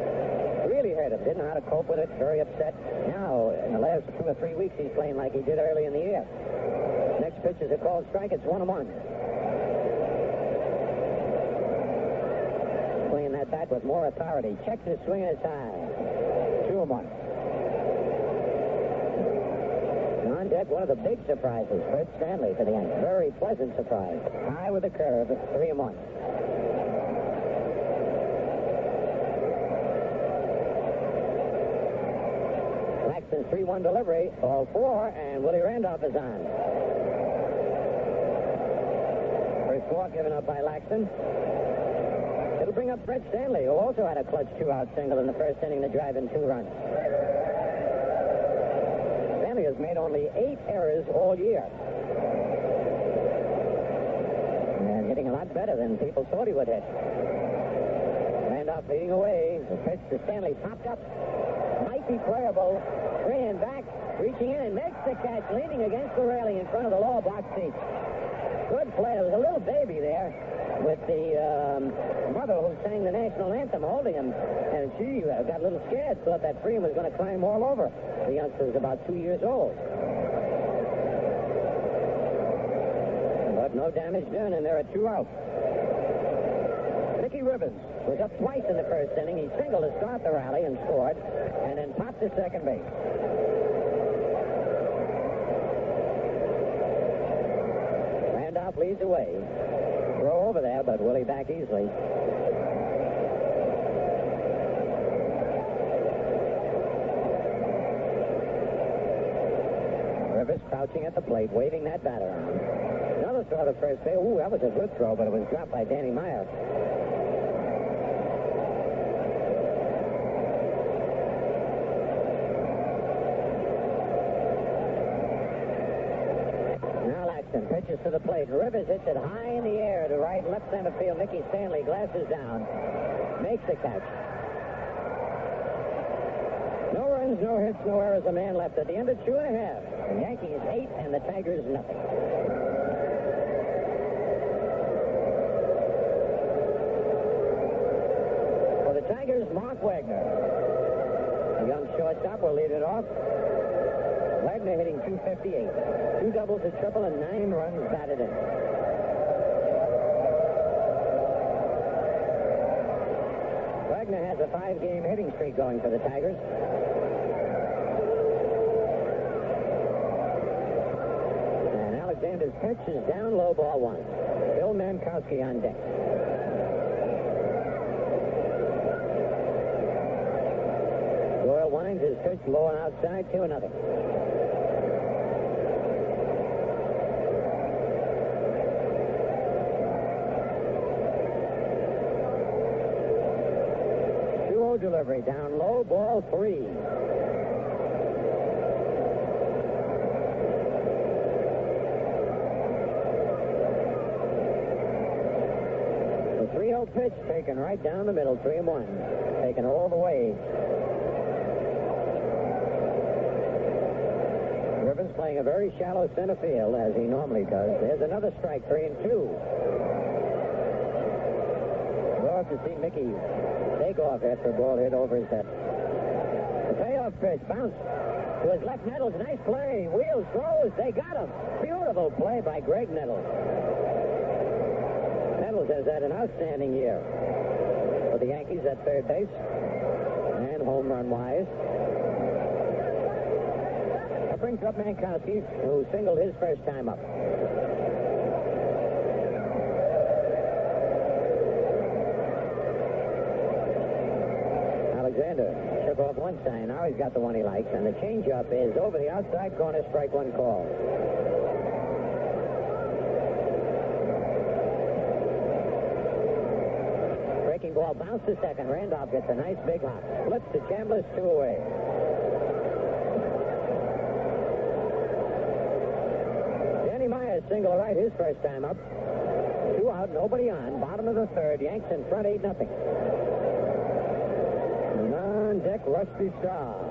really hurt him. Didn't know how to cope with it. Very upset. Now, in the last 2 or 3 weeks, he's playing like he did early in the year. Next pitch is a called strike. It's 1-1. Playing that bat with more authority. Checks his swing, and it's high. 2-1. On deck, one of the big surprises, Fred Stanley for the Yankees. Very pleasant surprise. High with a curve, 3-1. Laxton's 3-1 delivery, ball 4, and Willie Randolph is on. First walk given up by Laxton. It'll bring up Fred Stanley, who also had a clutch 2-out single in the first inning to drive in 2 runs. Has made only 8 errors all year. And hitting a lot better than people thought he would hit. Randolph leading away. The pitch to Stanley popped up. Might be playable. Freehan back, reaching in and makes the catch, leaning against the railing in front of the lower box seat. Good play. There was a little baby there with the mother who sang the national anthem holding him, and she got a little scared, thought that Freehan was going to climb all over. The youngster was about 2 years old. But no damage done, and there are 2 outs. Mickey Ribbons was up twice in the first inning. He singled to start the rally and scored, and then popped to second base. Randolph leads away. Throw over there, but Willie back easily. Rivers crouching at the plate, waving that bat around. Another throw to first base. Ooh, that was a good throw, but it was dropped by Danny Meyer. Pitches to the plate. Rivers hits it high in the air to right and left center field. Mickey Stanley glasses down. Makes the catch. No runs, no hits, no errors. A man left at the end of 2.5. The Yankees 8 and the Tigers nothing. For the Tigers, Mark Wagner. The young shortstop will lead it off. Wagner hitting .258. 2 doubles, a triple, and 9 runs batted in. Wagner has a 5-game hitting streak going for the Tigers. And Alexander's pitch is down low, ball 1. Phil Mankowski on deck. Doyle winds his pitch low and outside, 2-0. Delivery down low, ball 3. The 3-0 pitch taken right down the middle, 3-1. Taken all the way. Rivers playing a very shallow center field, as he normally does. There's another strike, 3-2. We'll have to see Mickey take off after a ball hit over his head. The payoff pitch bounced to his left. Nettles, nice play. Wheels, throws, they got him. Beautiful play by Graig Nettles. Nettles has had an outstanding year for the Yankees at third base and home run wise. That brings up Mankowski, who singled his first time up. Alexander took off one sign. Now he's got the one he likes, and the changeup is over the outside corner, strike 1 call. Breaking ball bounced to second. Randolph gets a nice big hop. Flips to Chambliss, 2 away. single right his first time up. 2 out, nobody on. Bottom of the third. Yanks in front, 8-0. On deck, Rusty Staub.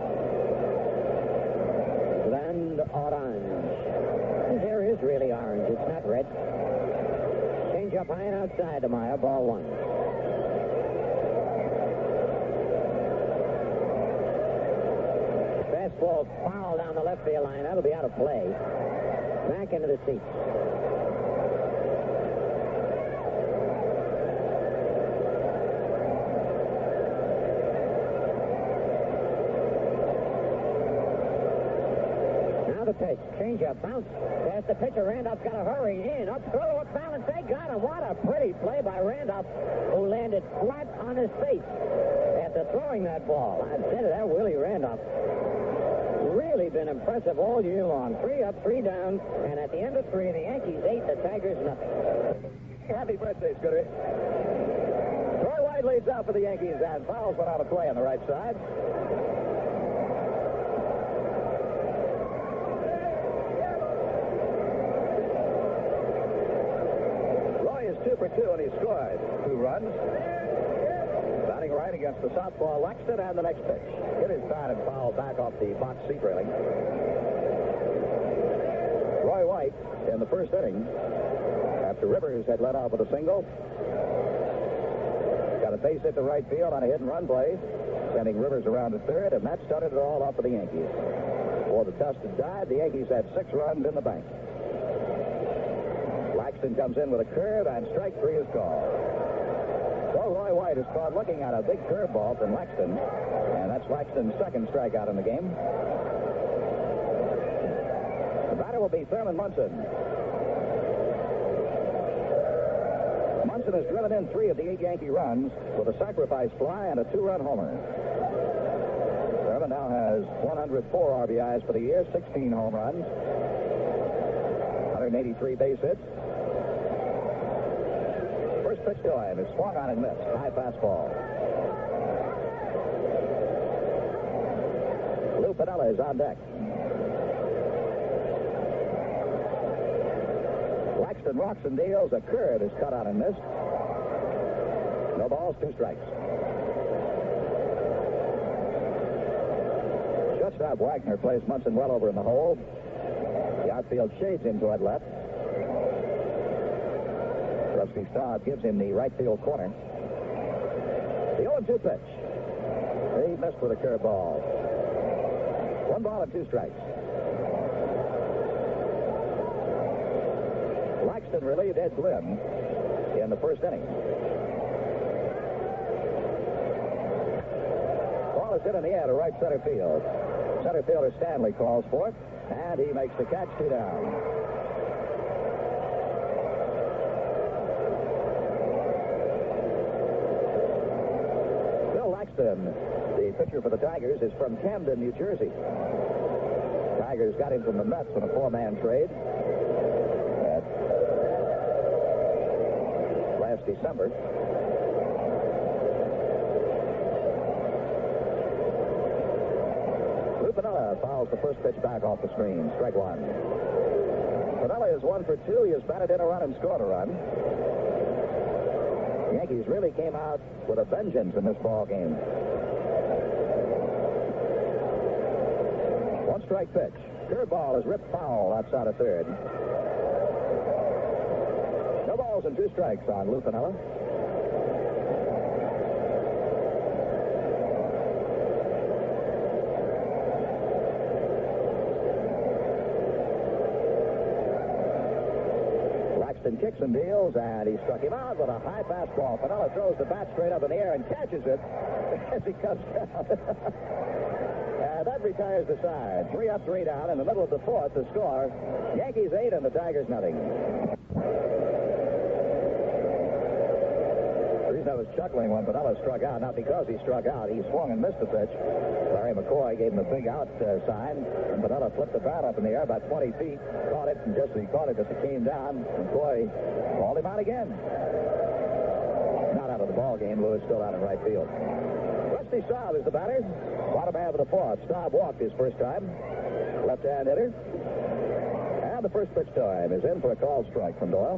Blend orange. His hair is really orange. It's not red. Change up high and outside to Meyer. Ball 1. Fastball foul down the left field line. That'll be out of play. Back into the seats. The pitch. Change up. Bounce. Past the pitcher. Randolph's got to hurry in. Up throw. Up balance. They got him. What a pretty play by Randolph, who landed flat on his face after throwing that ball. I said it, that Willie Randolph. Really been impressive all year long. 3 up, 3 down, and at the end of 3, the Yankees 8, the Tigers nothing. Happy birthday, Scooter. Troy White leads out for the Yankees, and fouls went out of play on the right side. For 2, and he scored 2 runs. Batting right against the southpaw Laxton, and the next pitch. Hit his bat and foul back off the box seat railing. Roy White in the first inning, after Rivers had led off with a single, got a base hit to right field on a hit and run play, sending Rivers around to third, and that started it all off for the Yankees. Before the dust had died, the Yankees had 6 runs in the bank. Laxton comes in with a curve, and strike 3 is called. So Roy White is caught looking at a big curveball from Laxton, and that's Laxton's second strikeout in the game. The batter will be Thurman Munson. Munson has driven in 3 of the 8 Yankee runs with a sacrifice fly and a 2-run homer. Thurman now has 104 RBIs for the year, 16 home runs, 183 base hits. First pitch to him is swung on and missed. High fastball. Lou Piniella is on deck. Laxton rocks and deals. A curve is cut out and missed. No balls, 2 strikes. Shortstop Wagner plays Munson well over in the hole. The outfield shades him toward left. Rusty Staub gives him the right field corner. The 0-2 pitch. He missed with a curveball. 1 ball and 2 strikes. Laxton relieved Ed Glynn in the first inning. Ball is hit in the air to right center field. Center fielder Stanley calls for it, and he makes the catch, 2 down. The pitcher for the Tigers is from Camden, New Jersey. Tigers got him from the Mets on a 4-man trade last December. Lou Piniella fouls the first pitch back off the screen. Strike 1. Piniella is 1 for 2. He has batted in a run and scored a run. The Yankees really came out with a vengeance in this ball game. 1-strike pitch. Curveball is ripped foul outside of third. No balls and 2 strikes on Lou Piniella. Kicks and deals, and he struck him out with a high fastball. Piniella throws the bat straight up in the air and catches it as he comes down. And that retires the side. 3 up, 3 down. In the middle of the 4th, the score, Yankees 8 and the Tigers nothing. The reason I was chuckling when Piniella struck out, not because he struck out, he swung and missed the pitch. Larry McCoy gave him a big out sign, and Piniella flipped the bat up in the air about 20 feet, caught it, and just as he caught it, as it came down, McCoy called him out again. Not out of the ball game. Lou is still out in right field. Rusty Staub is the batter. Bottom half of the 4th. Staub walked his first time. Left-hand hitter. And the first pitch time is in for a called strike from Doyle.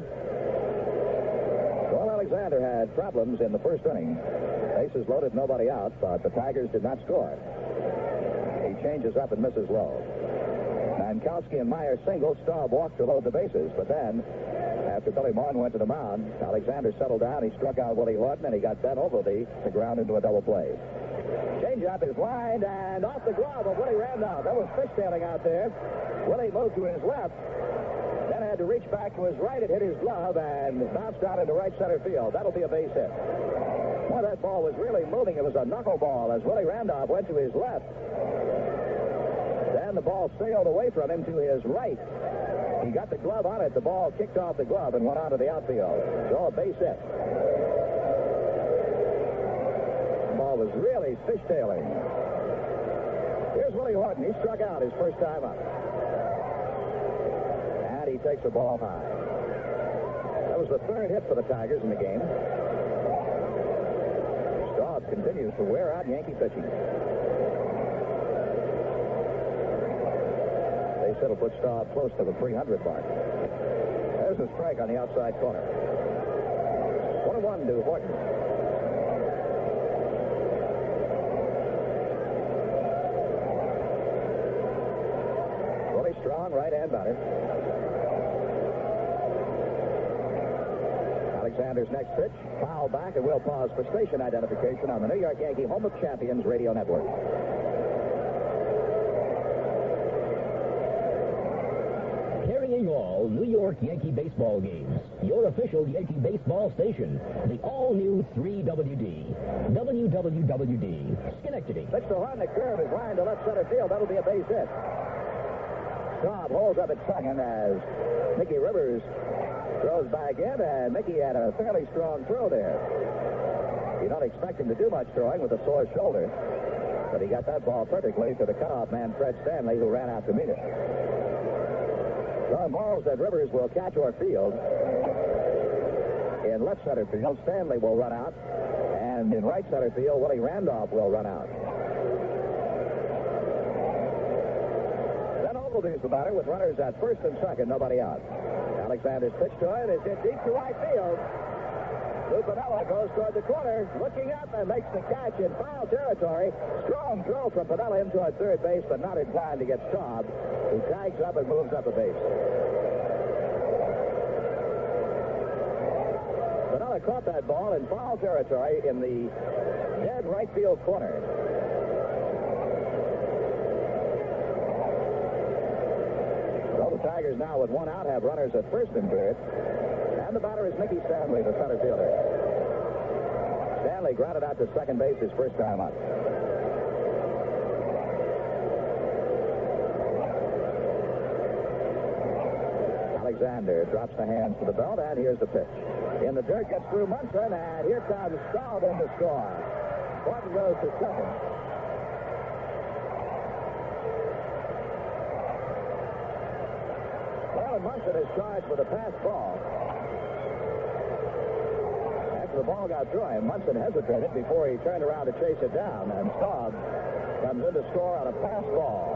Doyle Alexander had problems in the first inning. Bases loaded, nobody out, but the Tigers did not score. He changes up and misses low. Mankowski and Meyer singled. Staub walked to load the bases, but then, after Billy Martin went to the mound, Alexander settled down. He struck out Willie Horton, and he got Ben Oglivie to ground into a double play. Changeup is lined and off the glove of Willie Randolph. That was fishtailing out there. Willie moved to his left, then had to reach back to his right. It hit his glove and bounced out into right center field. That'll be a base hit. Well, that ball was really moving. It was a knuckleball as Willie Randolph went to his left. Then the ball sailed away from him to his right. He got the glove on it. The ball kicked off the glove and went out of the outfield. So a base hit. The ball was really fishtailing. Here's Willie Horton. He struck out his first time up. And he takes the ball high. That was the third hit for the Tigers in the game. Staub continues to wear out Yankee pitching. They said it'll put Staub close to the 300 mark. There's a strike on the outside corner. 1-1 to Horton. Really strong right-hand batter. Alexander's next pitch, foul back, and we'll pause for station identification on the New York Yankee Home of Champions radio network. Carrying all New York Yankee baseball games, your official Yankee baseball station, the all-new 3WD. WWWD, Schenectady. Pitch to Horton, the curve is lined to left center field. That'll be a base hit. Staub holds up at second as Mickey Rivers throws back in, and Mickey had a fairly strong throw there. You don't expect him to do much throwing with a sore shoulder, but he got that ball perfectly to the cutoff man, Fred Stanley, who ran out to meet it. So balls that Rivers will catch or field. In left center field, Stanley will run out, and in right center field, Willie Randolph will run out. Then Oglivie's the batter with runners at first and second, nobody out. Alexander's pitch to it is hit deep to right field. Lou Piniella goes toward the corner, looking up and makes the catch in foul territory. Strong throw from Piniella in toward third base, but not in time to get Staub, who tags up and moves up a base. Piniella caught that ball in foul territory in the dead right field corner. The Tigers now with one out have runners at first and third. And the batter is Mickey Stanley, the center fielder. Stanley grounded out to second base his first time up. Alexander drops the hands to the belt, and here's the pitch. In the dirt, gets through Munson, and here comes Staub in to score. Horton goes to second. Munson is charged with a pass ball. After the ball got through him, Munson hesitated before he turned around to chase it down, and Staub comes in to score on a pass ball.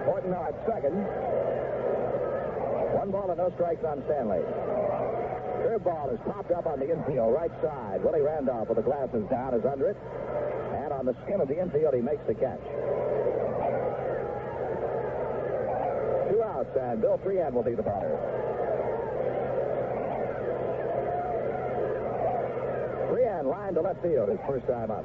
Horton now at second. 1 ball and no strikes on Stanley. Third ball is popped up on the infield right side. Willie Randolph with the glasses down is under it, and on the skin of the infield he makes the catch. 2 outs, and Bill Freehan will be the batter. Freehan lined to left field his first time up.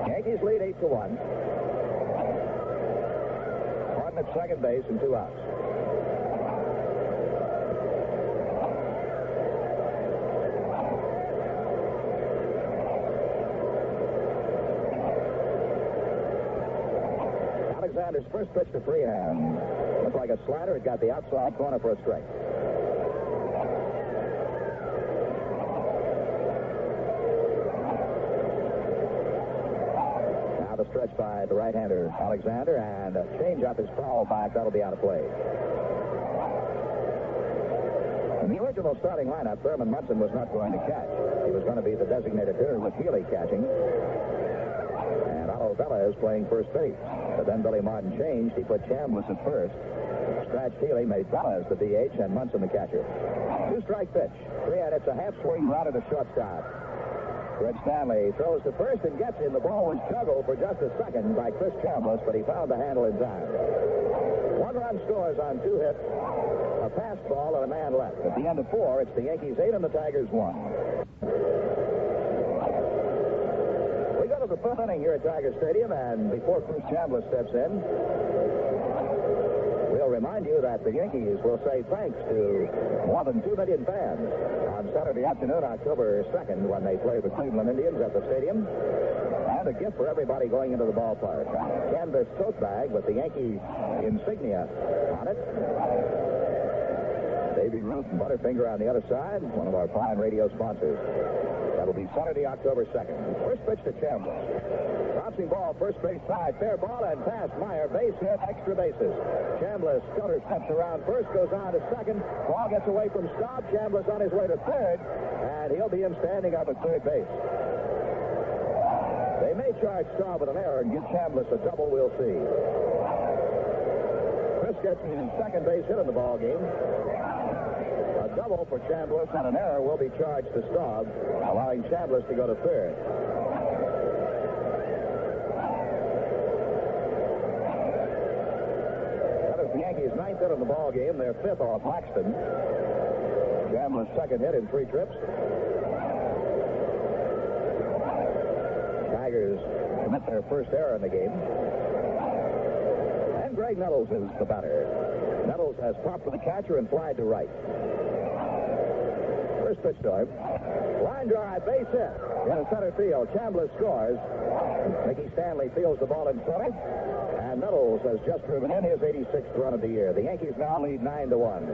Yankees lead 8-1. Horton at second base and 2 outs. Alexander's first pitch to Freehan. Looked like a slider. It got the outside corner for a strike. Now the stretch by the right-hander, Alexander, and a changeup is foul back. That'll be out of play. And the original starting lineup, Thurman Munson was not going to catch. He was going to be the designated hitter with Healy catching. And Otto Velez playing first base. But then Billy Martin changed. He put Chambliss at first. Scratched Healy, made Velez the DH, and Munson the catcher. 2-strike pitch. 3, and it's a half-swing ground to shortstop. Fred Stanley throws to first and gets in. The ball was juggled for just a second by Chris Chambliss, but he found the handle in time. 1 run scores on 2 hits, a fastball, and a man left. At the end of 4, it's the Yankees 8 and the Tigers 1. We go to the 5th inning here at Tiger Stadium, and before Chris Chambliss steps in, we'll remind you that the Yankees will say thanks to more than 2 million fans on Saturday afternoon, October 2nd, when they play the Cleveland Indians at the stadium. And a gift for everybody going into the ballpark. A canvas tote bag with the Yankee insignia on it. Davy Ruth and Butterfinger on the other side, one of our fine radio sponsors. That'll be Saturday, October 2nd. First pitch to Chambliss. Bouncing ball, first base side, fair ball, and past Meyer. Base hit, extra bases. Chambliss stutter steps around first, goes on to second. Ball gets away from Staub. Chambliss on his way to third, and he'll be in standing up at third base. They may charge Staub with an error and give Chambliss a double. We'll see. Chris gets his second base hit in the ball game. A double for Chambliss, and an error will be charged to Staub, allowing Chambliss to go to third. That is the Yankees' 9th hit in the ball game. Their 5th off Laxton. Chambliss' second hit in 3 trips. Tigers commit their first error in the game. And Graig Nettles is the batter. Nettles has popped for the catcher and flied to right. First pitch to him. Line drive, base hit. In center field, Chambliss scores. Mickey Stanley fields the ball in center. And Nettles has just driven in his 86th run of the year. The Yankees now lead 9-1.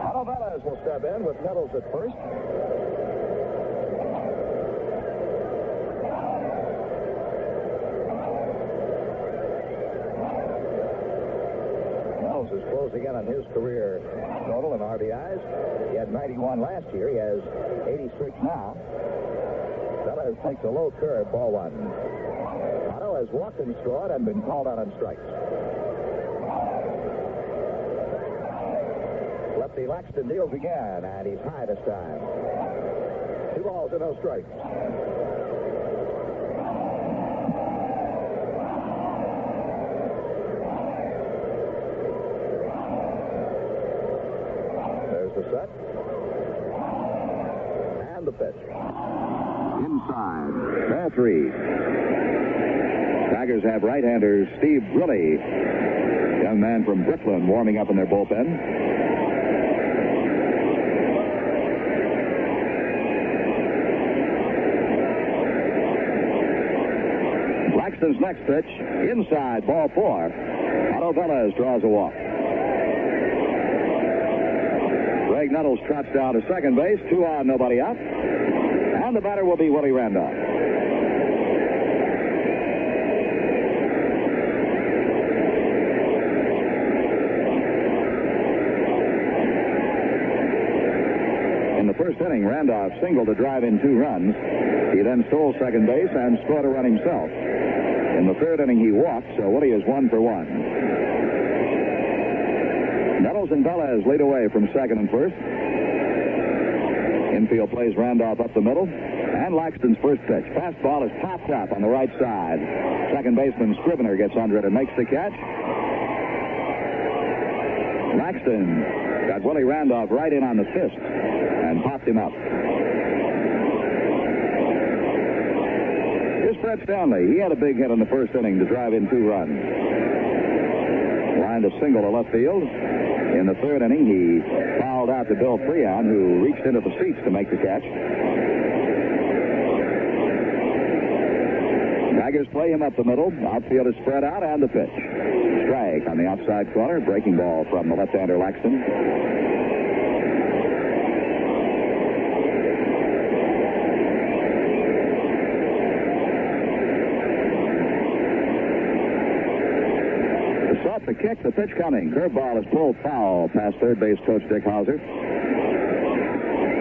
Otto Velez will step in with Nettles at first. Nettles is closing in on his career total in RBIs. He had 91 last year. He has 86 now. Velez takes a low curve, ball 1. Otto has walked and scored and been called out on strikes. Lefty Laxton deals again, and he's high this time. 2 balls and no strikes. There's the set. And the pitch. Inside. Ball 3. Tigers have right-hander Steve Grilly, young man from Brooklyn, warming up in their bullpen. Laxton's next pitch, inside, ball 4. Otto Velez draws a walk. Graig Nettles trots down to second base, 2 on, nobody out. And the batter will be Willie Randolph. In the first inning, Randolph singled to drive in 2 runs. He then stole second base and scored a run himself. In the third inning, he walked, so Willie is 1 for 1. Nettles and Velez lead away from second and first. Infield plays Randolph up the middle. And Laxton's first pitch. Fastball is popped up on the right side. Second baseman Scrivener gets under it and makes the catch. Laxton got Willie Randolph right in on the fist and popped him up. Here's Fred Stanley. He had a big hit in the first inning to drive in 2 runs. Lined a single to left field. In the third inning, he fouled out to Bill Freehan, who reached into the seats to make the catch. Tigers play him up the middle. Outfield is spread out, and the pitch. Strike on the outside corner. Breaking ball from the left-hander Laxton. off the kick. The pitch coming. Curveball is pulled foul past third base coach Dick Hauser.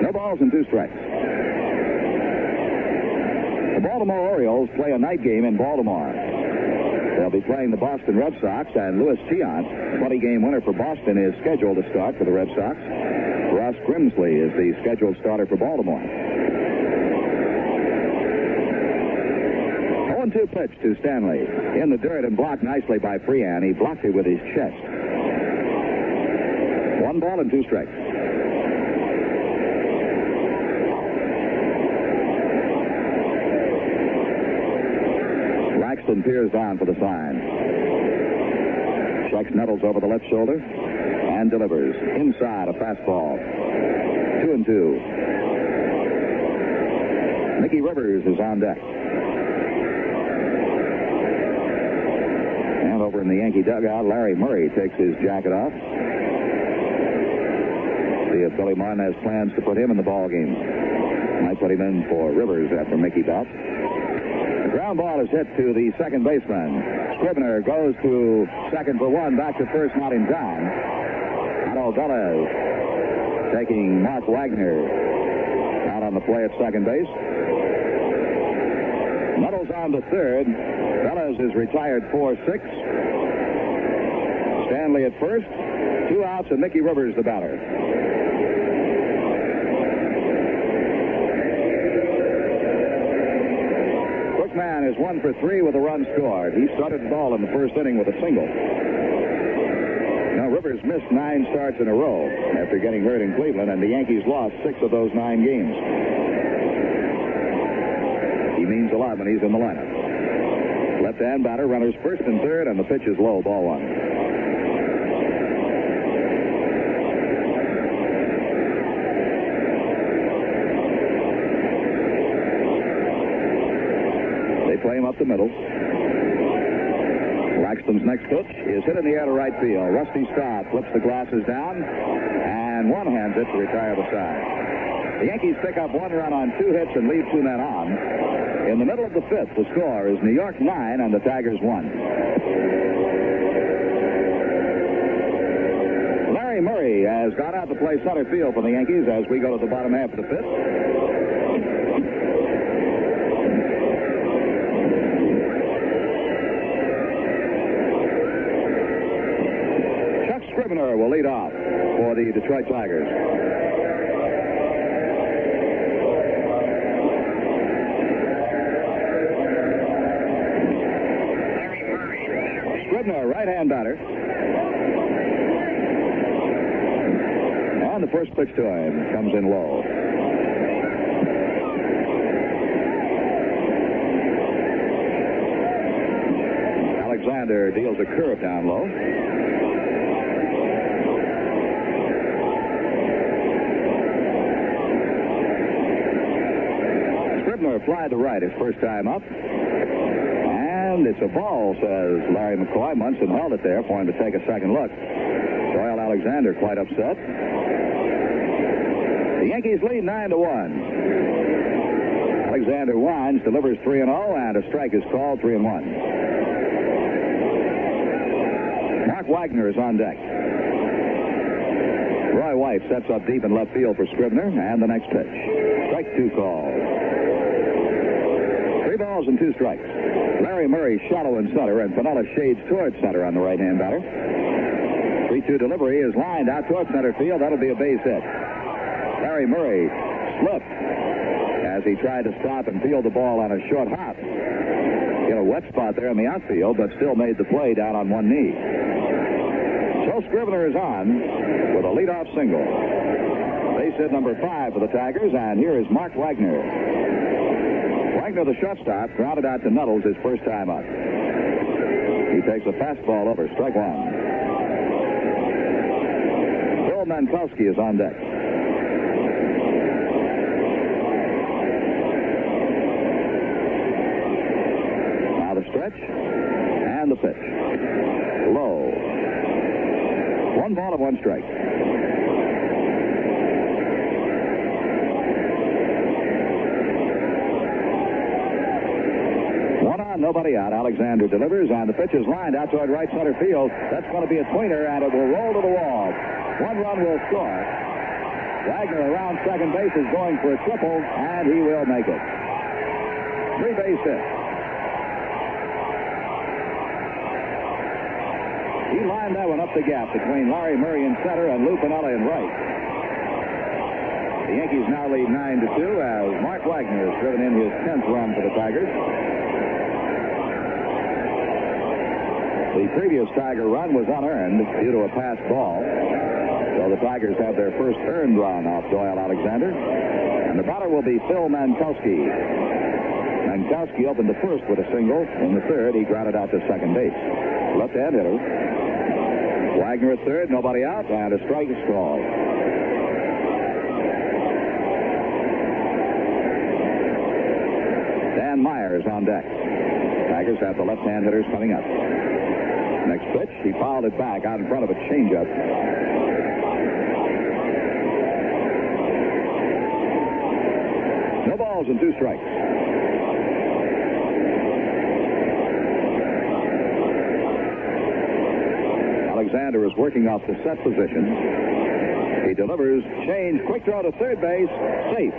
No balls and 2 strikes. The Baltimore Orioles play a night game in Baltimore. They'll be playing the Boston Red Sox, and Louis Tiant, 20-game winner for Boston, is scheduled to start for the Red Sox. Ross Grimsley is the scheduled starter for Baltimore. 0-2 pitch to Stanley. In the dirt and blocked nicely by Freehan. He blocked it with his chest. 1 ball and 2 strikes. Laxton peers down for the sign. Checks Nettles over the left shoulder and delivers. Inside a fastball. 2-2. Mickey Rivers is on deck. And over in the Yankee dugout, Larry Murray takes his jacket off. See if Billy Martin has plans to put him in the ball game. Might put him in for Rivers after Mickey bats. The ground ball is hit to the second baseman. Scrivener goes to second for 1, back to first, not in time. Otto Velez taking Mark Wagner out on the play at second base. Nettles on to third. Velez is retired 4-6. Stanley at first. 2 outs, and Mickey Rivers the batter. Man is 1 for 3 with a run scored. He started the ball in the first inning with a single. Now, Rivers missed 9 starts in a row after getting hurt in Cleveland, and the Yankees lost 6 of those 9 games. He means a lot when he's in the lineup. Left-hand batter, runners first and third, and the pitch is low, ball 1. Play him up the middle. Laxton's next pitch is hit in the air to right field. Rusty Staub flips the glasses down and one-hands it to retire the side. The Yankees pick up 1 run on 2 hits and leave 2 men on. In the middle of the 5th, the score is New York 9 and the Tigers 1. Larry Murray has gone out to play center field for the Yankees as we go to the bottom half of the 5th. Scrivener will lead off for the Detroit Tigers. Scrivener, right-hand batter. And the first pitch to him comes in low. Alexander deals a curve down low. Fly to right his first time up. And it's a ball, says Larry McCoy. Munson held it there for him to take a second look. Doyle Alexander quite upset. The Yankees lead 9-1. Alexander winds, delivers 3-0, and a strike is called, 3-1. Mark Wagner is on deck. Roy White sets up deep in left field for Scrivener, and the next pitch. Strike 2 called. 3 balls and 2 strikes. Larry Murray shallow in center, and Piniella shades towards center on the right-hand batter. 3-2 delivery is lined out towards center field. That'll be a base hit. Larry Murray slipped as he tried to stop and field the ball on a short hop. In a wet spot there in the outfield, but still made the play down on one knee. So Scrivener is on with a leadoff single. Base hit number 5 for the Tigers, and here is Mark Wagner. Wagner, the shortstop, grounded out to Nettles his first time up. He takes a fastball over, strike 1. Phil Mankowski is on deck. Now the stretch and the pitch. Low. 1 ball and 1 strike. on, nobody out. Alexander delivers, and the pitch is lined out toward right center field. That's going to be a tweener, and it will roll to the wall. 1 run will score. Wagner around second base is going for a triple, and he will make it. 3 base hit. He lined that one up the gap between Larry Murray in center and Lou Piniella in right. The Yankees now lead 9-2 as Mark Wagner has driven in his 10th run for the Tigers. The previous Tiger run was unearned due to a passed ball. So the Tigers have their first earned run off Doyle Alexander. And the batter will be Phil Mankowski. Mankowski opened the first with a single. In the third, he grounded out to second base. Left-hand hitter. Wagner at third, nobody out, and a strike is called. Dan Meyer is on deck. Tigers have the left-hand hitters coming up. Next pitch, he fouled it back out in front of a changeup. No balls and 2 strikes. Alexander is working off the set position. He delivers, change, quick throw to third base, safe.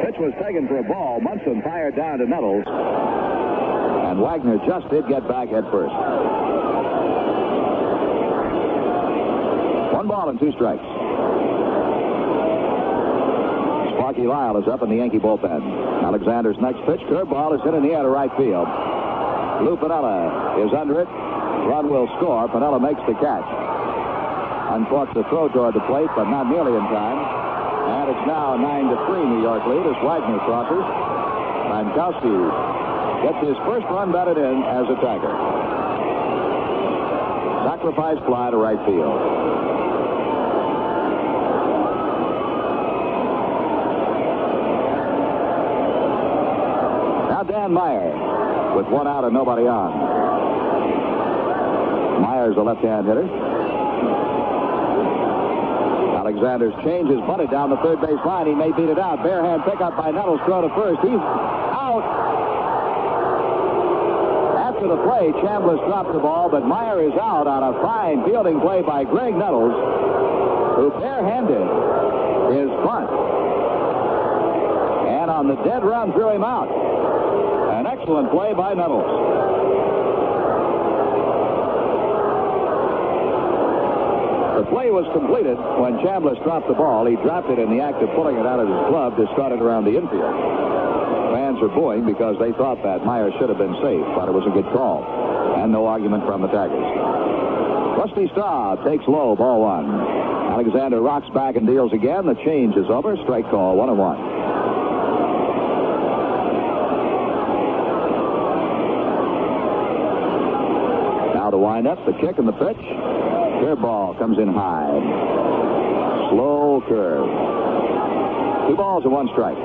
Pitch was taken for a ball. Munson fired down to Nettles. And Wagner just did get back at first. 1 ball and 2 strikes. Sparky Lyle is up in the Yankee bullpen. Alexander's next pitch, curveball, is hit in the air to right field. Lou Piniella is under it. Run will score. Piniella makes the catch. Uncorks the throw toward the plate, but not nearly in time. And it's now a 9-3 New York lead as Wagner crosses. Mankowski gets his first run batted in as a Tiger. Sacrifice fly to right field. Now Dan Meyer with 1 out and nobody on. Meyer's a left-hand hitter. Alexander's change is bunted down the third base line. He may beat it out. Barehand pickup by Nettles. Throw to first. He's out. After the play, Chambliss dropped the ball, but Meyer is out on a fine fielding play by Graig Nettles, who barehanded his bunt. And on the dead run, threw him out. An excellent play by Nettles. The play was completed when Chambliss dropped the ball. He dropped it in the act of pulling it out of his glove to start it around the infield. Fans are booing because they thought that Meyer should have been safe, but it was a good call. And no argument from the Tigers. Rusty Staub takes low, ball 1. Alexander rocks back and deals again. The change is over. Strike call, 1-1. Now the windup, the kick and the pitch. Curveball comes in high. Slow curve. 2 balls and 1 strike.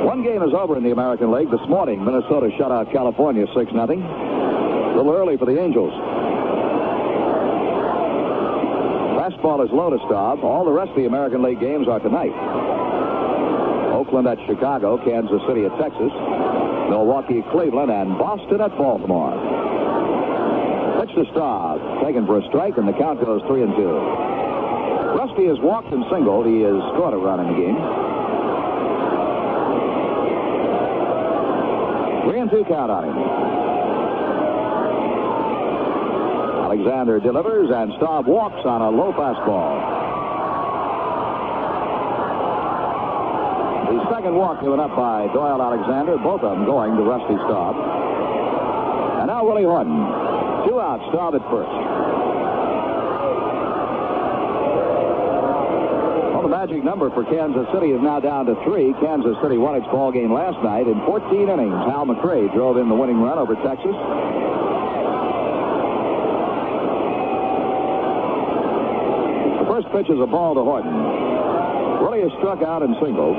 1 game is over in the American League. This morning, Minnesota shut out California 6-0. A little early for the Angels. Fastball is low to Staub. All the rest of the American League games are tonight. Oakland at Chicago, Kansas City at Texas, Milwaukee, Cleveland, and Boston at Baltimore. Pitch to Staub, taken for a strike, and the count goes 3-2. Rusty has walked and singled. He has scored a run in the game. 3-2 count on him. Alexander delivers, and Staub walks on a low fastball. The second walk given up by Doyle Alexander, both of them going to Rusty Staub. And now Willie Horton. 2 out, Staub at first. Well, the magic number for Kansas City is now down to 3. Kansas City won its ball game last night in 14 innings. Hal McRae drove in the winning run over Texas. The first pitch is a ball to Horton. Willie has struck out and singled.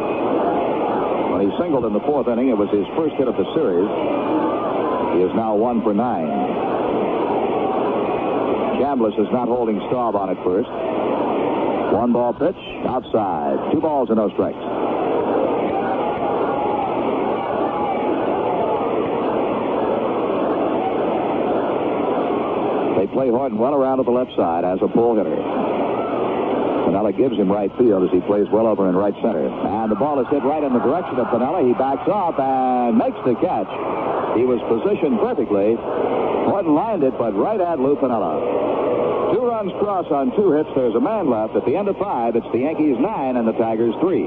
When he singled in the 4th inning, it was his first hit of the series. He is now 1 for 9. Chambliss is not holding Staub on at first. 1 ball pitch, outside. 2 balls and no strikes. They play Horton well around to the left side as a pull hitter. Pinella gives him right field as he plays well over in right center. And the ball is hit right in the direction of Pinella. He backs off and makes the catch. He was positioned perfectly. Horton lined it, but right at Lou Piniella. 2 runs cross on 2 hits. There's a man left. At the end of 5, it's the Yankees 9 and the Tigers 3.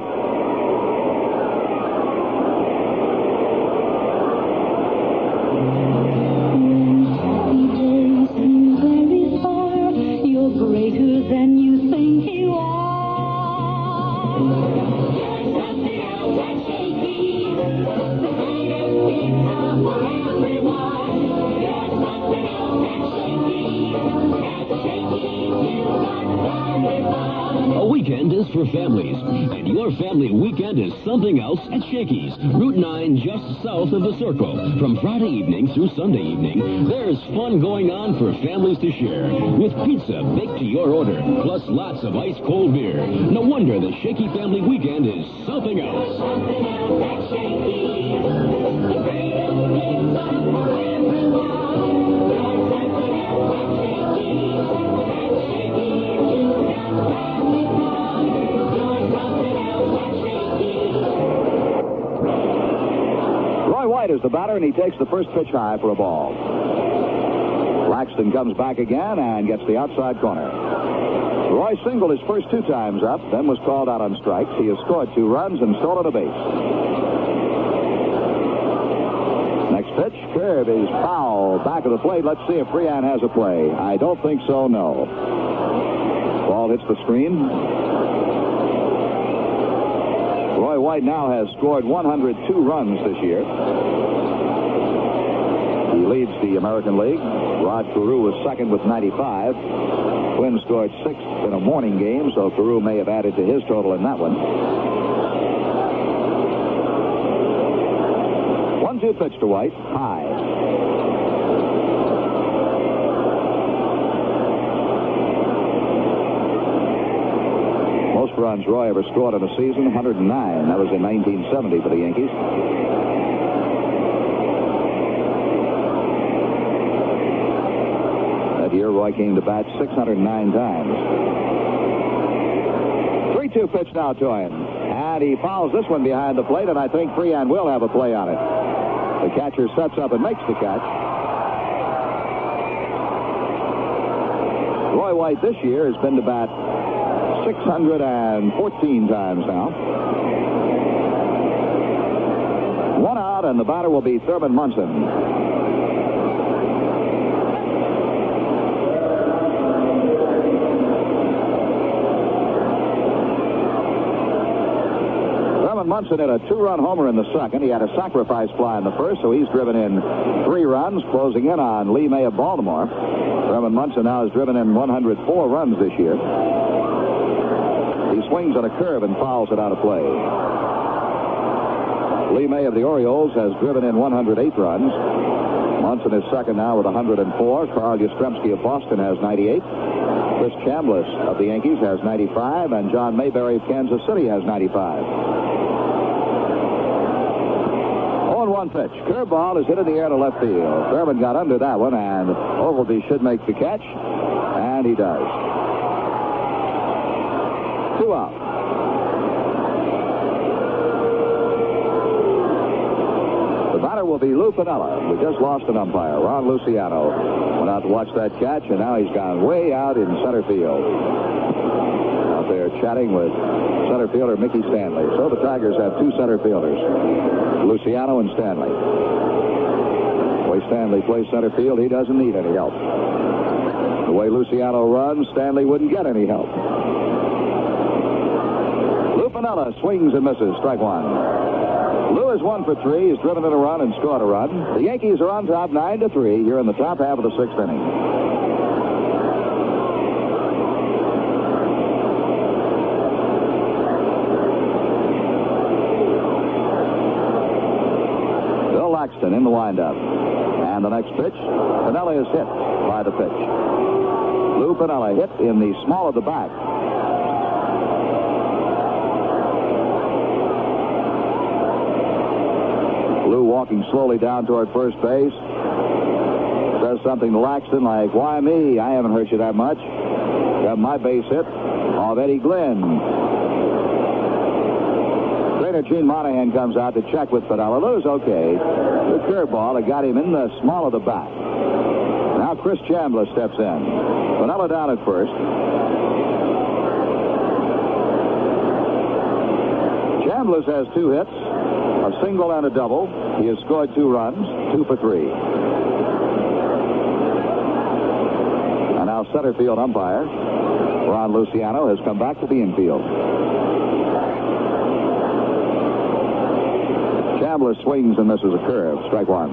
For families, and your family weekend is something else at Shakey's, Route 9 just south of the Circle. From Friday evening through Sunday evening, there's fun going on for families to share, with pizza baked to your order, plus lots of ice-cold beer. No wonder the Shakey family weekend is something else. Something else at Shakey's. The greatest pizza for everyone. There's something else at Shakey's. At Shakey's, you got family fun. Roy White is the batter, and he takes the first pitch high for a ball. Laxton comes back again and gets the outside corner. Roy singled his first 2 times up, then was called out on strikes. He has scored 2 runs and stolen a base. Next pitch, curve is foul. Back of the plate. Let's see if Freehan has a play. I don't think so, no. Ball hits the screen. Roy White now has scored 102 runs this year. He leads the American League. Rod Carew was second with 95. Quinn scored 6th in a morning game, so Carew may have added to his total in that one. 1-2 pitch to White. High. Most runs Roy ever scored in a season, 109. That was in 1970 for the Yankees. That year, Roy came to bat 609 times. 3-2 pitch now to him. And he fouls this one behind the plate, and I think Freehan will have a play on it. The catcher sets up and makes the catch. Roy White this year has been to bat 614 times now. 1 out, and the batter will be Thurman Munson. Thurman Munson hit a 2-run homer in the second. He had a sacrifice fly in the first, so he's driven in 3 runs, closing in on Lee May of Baltimore. Thurman Munson now has driven in 104 runs this year. He swings on a curve and fouls it out of play. Lee May of the Orioles has driven in 108 runs. Munson is second now with 104. Carl Yastrzemski of Boston has 98. Chris Chambliss of the Yankees has 95. And John Mayberry of Kansas City has 95. 0-1 pitch. Curveball is hit in the air to left field. Thurman got under that one, and Oglivie should make the catch. And he does. 2 out. The batter will be Lou Piniella. We just lost an umpire. Ron Luciano went out to watch that catch, and now he's gone way out in center field. Out there chatting with center fielder Mickey Stanley. So the Tigers have 2 center fielders, Luciano and Stanley. The way Stanley plays center field, he doesn't need any help. The way Luciano runs, Stanley wouldn't get any help. Piniella swings and misses. Strike 1. Lou is 1 for 3. He's driven in a run and scored a run. The Yankees are on top 9-3 here in the top half of the 6th inning. Bill Laxton in the windup. And the next pitch, Piniella is hit by the pitch. Lou Piniella hit in the small of the back. Lou walking slowly down toward first base. Says something to Laxton like, "Why me? I haven't hurt you that much." Got my base hit of Eddie Glynn. Trainer Gene Monahan comes out to check with Piniella. Lou's okay. The curveball that got him in the small of the bat. Now Chris Chambliss steps in. Piniella down at first. Chambliss has 2 hits, a single and a double. He has scored 2 runs, 2 for 3. And now center field umpire Ron Luciano has come back to the infield. Chambliss swings and misses a curve. Strike 1.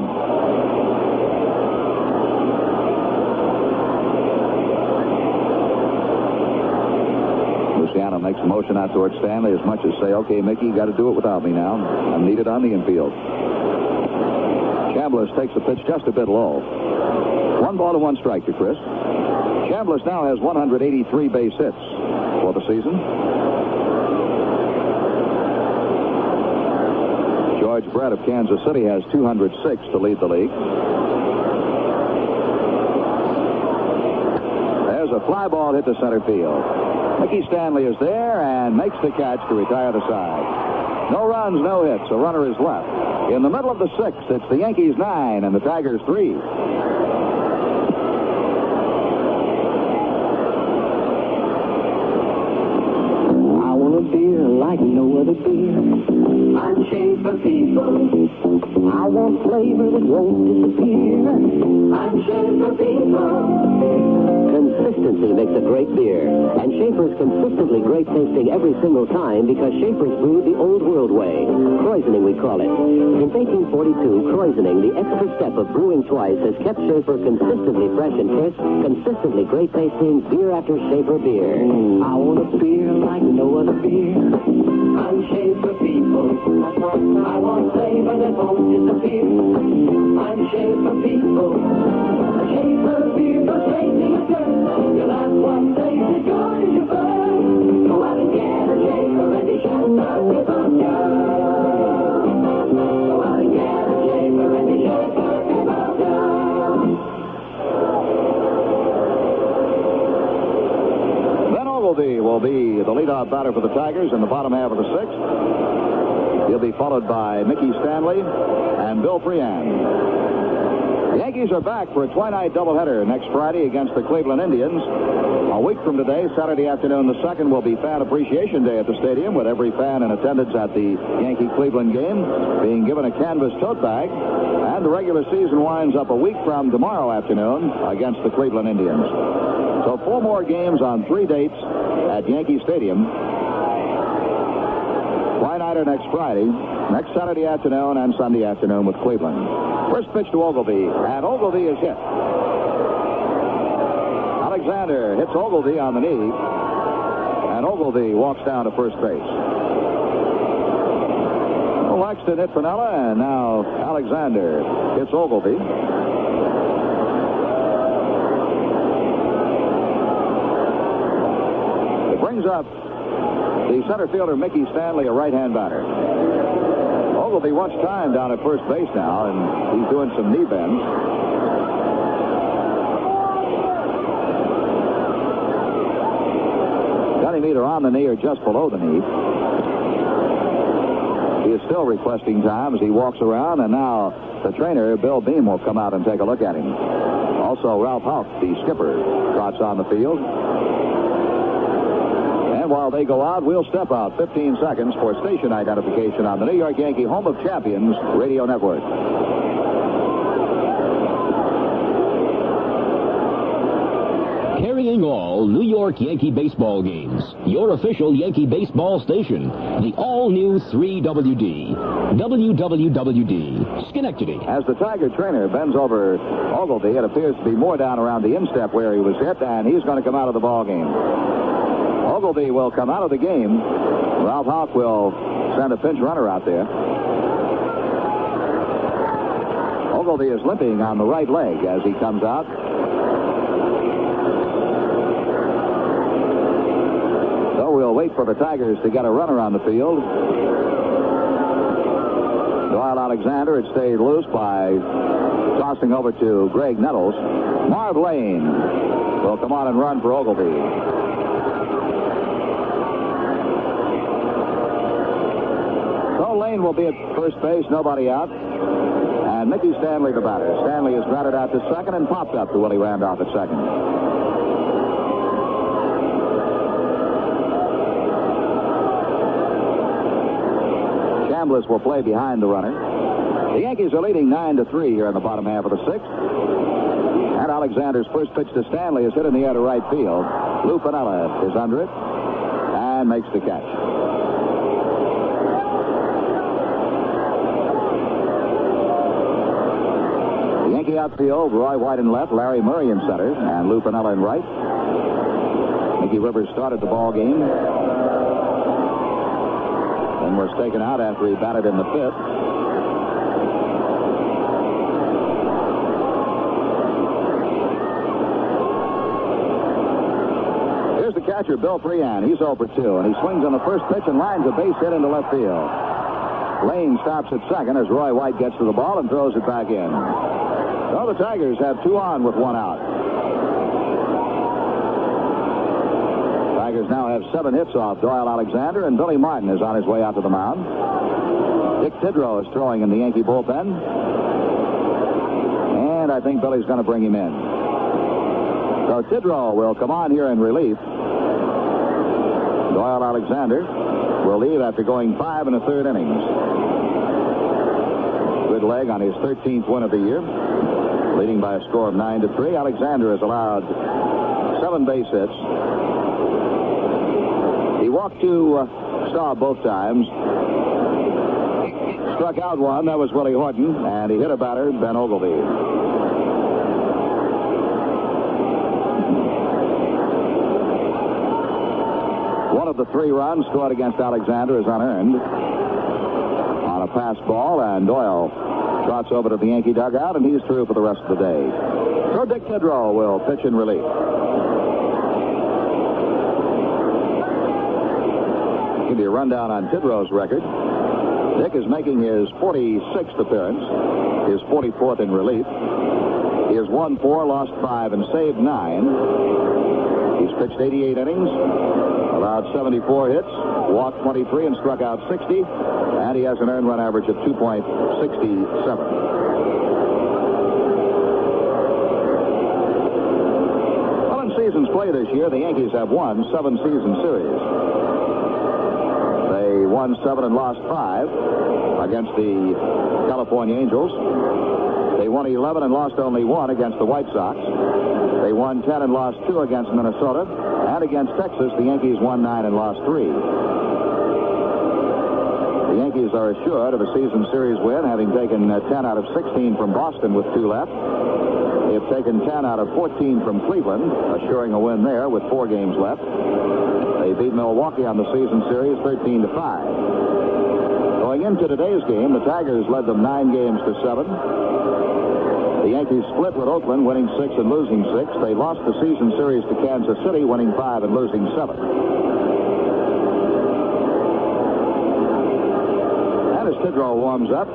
Luciano makes a motion out towards Stanley as much as say, "Okay, Mickey, you got to do it without me now. I'm needed on the infield." Chambliss takes the pitch just a bit low. 1 ball to 1 strike to Chris. Chambliss now has 183 base hits for the season. George Brett of Kansas City has 206 to lead the league. There's a fly ball hit to center field. Mickey Stanley is there and makes the catch to retire the side. No runs, no hits. A runner is left. In the middle of the 6th, it's the Yankees 9 and the Tigers 3. I want a beer like no other beer. I'm shaped for people. I want flavor that won't disappear. I'm shaped for people. Consistency makes a great beer, and Schaefer's consistently great tasting every single time because Schaefer's brewed the old world way. Kreuzening, we call it. Since 1842, Kreuzening, the extra step of brewing twice, has kept Schaefer consistently fresh and crisp, consistently great tasting beer after Schaefer beer. I want a beer like no other beer. I'm shaped for people. I want flavor that won't disappear. I'm shaped for people. A Schaefer beer for tasting a turn. Your last one tastes as good as your first. Go out and get a Schaefer and he shall serve with on you. Go out and get a Schaefer and he shall serve with on you. Ben Oglivie will be the leadoff batter for the Tigers in the bottom half of the 6th. He'll be followed by Mickey Stanley and Bill Freehan. The Yankees are back for a twilight doubleheader next Friday against the Cleveland Indians. A week from today, Saturday afternoon, the 2nd, will be Fan Appreciation Day at the stadium, with every fan in attendance at the Yankee-Cleveland game being given a canvas tote bag. And the regular season winds up a week from tomorrow afternoon against the Cleveland Indians. So 4 more games on 3 dates at Yankee Stadium. Twilighter next Friday, next Saturday afternoon, and Sunday afternoon with Cleveland. First pitch to Oglivie, and Oglivie is hit. Alexander hits Oglivie on the knee, and Oglivie walks down to first base. Laxton hit Piniella, and now Alexander hits Oglivie. It brings up the center fielder, Mickey Stanley, a right-hand batter. Oglivie wants time down at first base now, and he's doing some knee bends. Got him either on the knee or just below the knee. He is still requesting time as he walks around, and now the trainer, Bill Beam, will come out and take a look at him. Also, Ralph Houck, the skipper, trots on the field. And while they go out, we'll step out 15 seconds for station identification on the New York Yankee Home of Champions radio network. Carrying all New York Yankee baseball games. Your official Yankee baseball station. The all-new 3WD. WWWD. Schenectady. As the Tiger trainer bends over Oglivie, it appears to be more down around the instep where he was hit, and he's going to come out of the ball game. Oglivie will come out of the game. Ralph Houck will send a pinch runner out there. Oglivie is limping on the right leg as he comes out. So we'll wait for the Tigers to get a runner on the field. Doyle Alexander had stayed loose by tossing over to Graig Nettles. Marv Lane will come on and run for Oglivie. So Lane will be at first base, nobody out. And Mickey Stanley, the batter. Stanley is grounded out to second and popped up to Willie Randolph at second. Chambliss will play behind the runner. The Yankees are leading 9-3 here in the bottom half of the sixth. And Alexander's first pitch to Stanley is hit in the air to right field. Lou Piniella is under it and makes the catch. The Yankee outfield, Roy White in left, Larry Murray in center, and Lou Piniella in right. Mickey Rivers started the ball game and was taken out after he batted in the fifth. Here's the catcher, Bill Freehan. He's 0 for 2, and he swings on the first pitch and lines a base hit into left field. Lane stops at second as Roy White gets to the ball and throws it back in. So the Tigers have 2 on with 1 out. Tigers now have 7 hits off Doyle Alexander, and Billy Martin is on his way out to the mound. Dick Tidrow is throwing in the Yankee bullpen. And I think Billy's going to bring him in. So Tidrow will come on here in relief. Doyle Alexander will leave after going 5 1/3 innings. Good leg on his 13th win of the year. Leading by a score of 9-3. Alexander has allowed 7 base hits. He walked to Staub both times. Struck out one. That was Willie Horton. And he hit a batter, Ben Oglivie. One of the 3 runs scored against Alexander is unearned on a pass ball, and Doyle trots over to the Yankee dugout, and he's through for the rest of the day. So Dick Tidrow will pitch in relief. Give you a rundown on Tidrow's record. Dick is making his 46th appearance, his 44th in relief. He has won 4, lost 5, and saved 9. He's pitched 88 innings, allowed 74 hits, walked 23, and struck out 60. And he has an earned run average of 2.67. Well, in seasons play this year, the Yankees have won 7 season series. They won 7 and lost 5 against the California Angels. They won 11 and lost only 1 against the White Sox. They won 10 and lost 2 against Minnesota. And against Texas, the Yankees won 9 and lost 3. The Yankees are assured of a season series win, having taken 10 out of 16 from Boston with 2 left. They have taken 10 out of 14 from Cleveland, assuring a win there with 4 games left. They beat Milwaukee on the season series 13-5. Going into today's game, the Tigers led them 9 games to 7. The Yankees split with Oakland, winning 6 and losing 6. They lost the season series to Kansas City, winning 5 and losing 7. And as Tidrow warms up,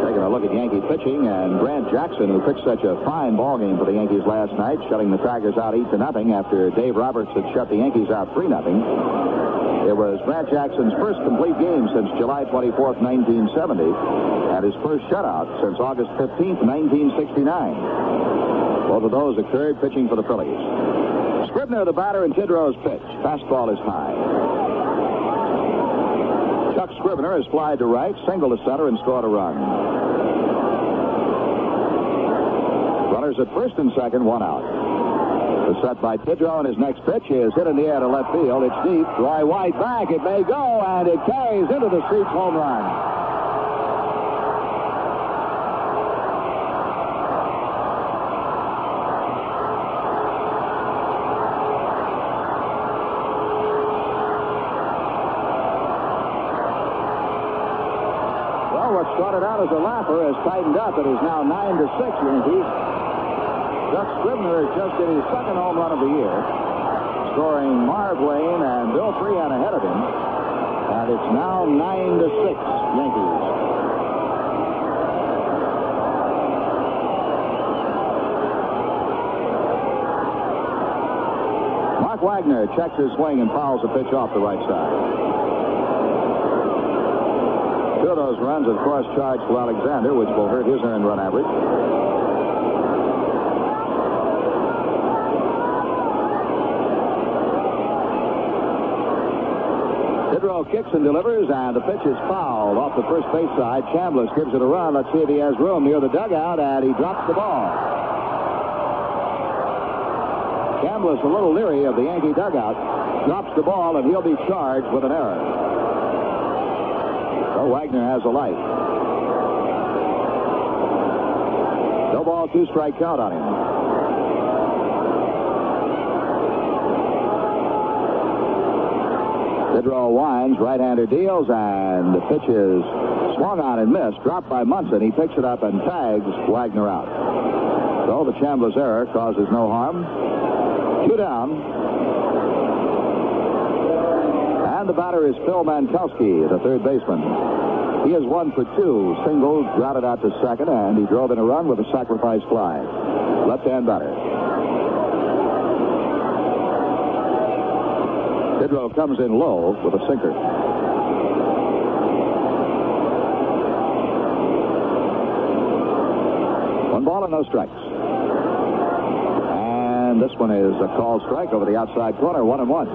taking a look at Yankee pitching, and Grant Jackson, who pitched such a fine ball game for the Yankees last night, shutting the Tigers out 8-0 after Dave Roberts had shut the Yankees out 3-0. It was Grant Jackson's first complete game since July 24th, 1970, and his first shutout since August 15th, 1969. Both of those occurred pitching for the Phillies. Scrivener, the batter, in Tidrow's pitch. Fastball is high. Chuck Scrivener has flied to right, singled to center, and scored a run. Runners at first and second, 1 out. The set by Tidrow, and his next pitch is hit in the air to left field. It's deep. Roy White back. It may go, and it carries into the streets, home run. Well, what started out as a laugher has tightened up. It is now 9-6 Yankees. Chuck Scrivener has just hit his second home run of the year, scoring Marv Lane and Bill Freehan ahead of him. And it's now 9-6 Yankees. Mark Wagner checks his swing and fouls a pitch off the right side. Two of those runs, of course, charged to Alexander, which will hurt his earned run average. Hidro kicks and delivers, and the pitch is fouled off the first base side. Chambliss gives it a run. Let's see if he has room near the dugout, and he drops the ball. Chambliss, a little leery of the Yankee dugout, drops the ball, and he'll be charged with an error. So Wagner has a light. No ball, 2-strike count on him. Hidro winds, right-hander deals, and the pitch is swung on and missed. Dropped by Munson. He picks it up and tags Wagner out. So the Chambliss error causes no harm. 2 down. And the batter is Phil Mankowski, the third baseman. He is 1 for 2. Single, grounded out to second, and he drove in a run with a sacrifice fly. Left-hand batter. Hidro comes in low with a sinker. One ball and no strikes. And this one is a called strike over the outside corner, 1-1.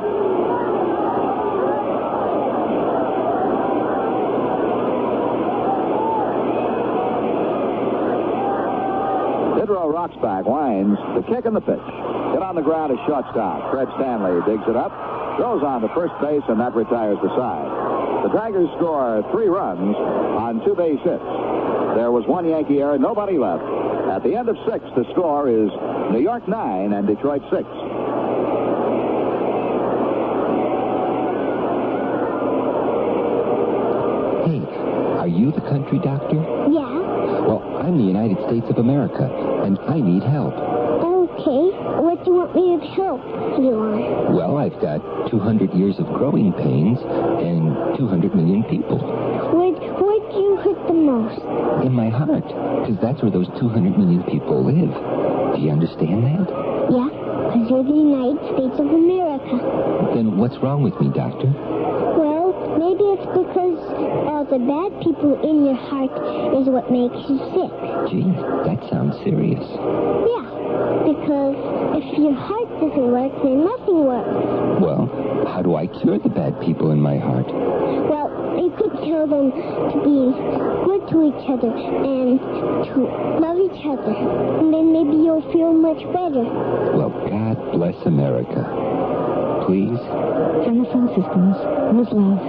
Hidro rocks back, winds, the kick and the pitch. Hit on the ground is shortstop. Fred Stanley digs it up, throws on to first base, and that retires the side. The Tigers score 3 runs on 2 base hits. There was 1 Yankee error, nobody left. At the end of 6, the score is New York 9 and Detroit 6. Hey, are you the country doctor? Yeah. Well, I'm the United States of America, and I need help. Okay. What do you want me to help you on? Well, I've got 200 years of growing pains and 200 million people. Where do you hurt the most? In my heart, because that's where those 200 million people live. Do you understand that? Yeah, because you're the United States of America. Then what's wrong with me, doctor? Well, maybe it's because all the bad people in your heart is what makes you sick. Gee, that sounds serious. Yeah, because if your heart doesn't work, then nothing works. Well, how do I cure the bad people in my heart? Well, you could tell them to be good to each other and to love each other. And then maybe you'll feel much better. Well, God bless America. Please? From the phone systems, with love.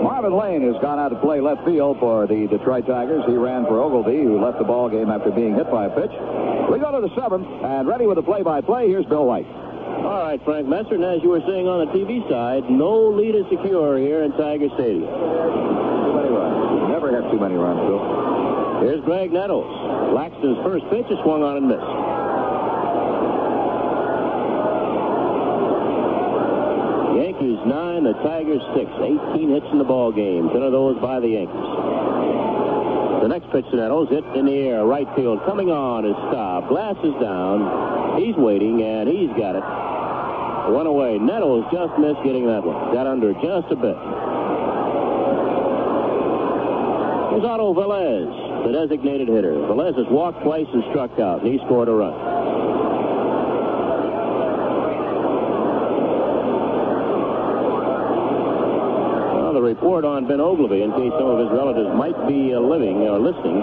Marvin Lane has gone out to play left field for the Detroit Tigers. He ran for Oglivie, who left the ball game after being hit by a pitch. We go to the 7th, and ready with the play-by-play, here's Bill White. All right, Frank Messer, and as you were saying on the TV side, no lead is secure here in Tiger Stadium. Too many runs. Never have too many runs, Bill. Here's Graig Nettles. Laxton's first pitch is swung on and missed. Yankees 9, the Tigers 6. 18 hits in the ball game. 10 of those by the Yankees. The next pitch to Nettles, hit in the air, right field. Coming on is Staub. Glasses down. He's waiting, and he's got it. One away. Nettles just missed getting that one. Got under just a bit. Here's Otto Velez, the designated hitter. Velez has walked twice and struck out, and he scored a run. The report on Ben Oglivie, in case some of his relatives might be living or listening.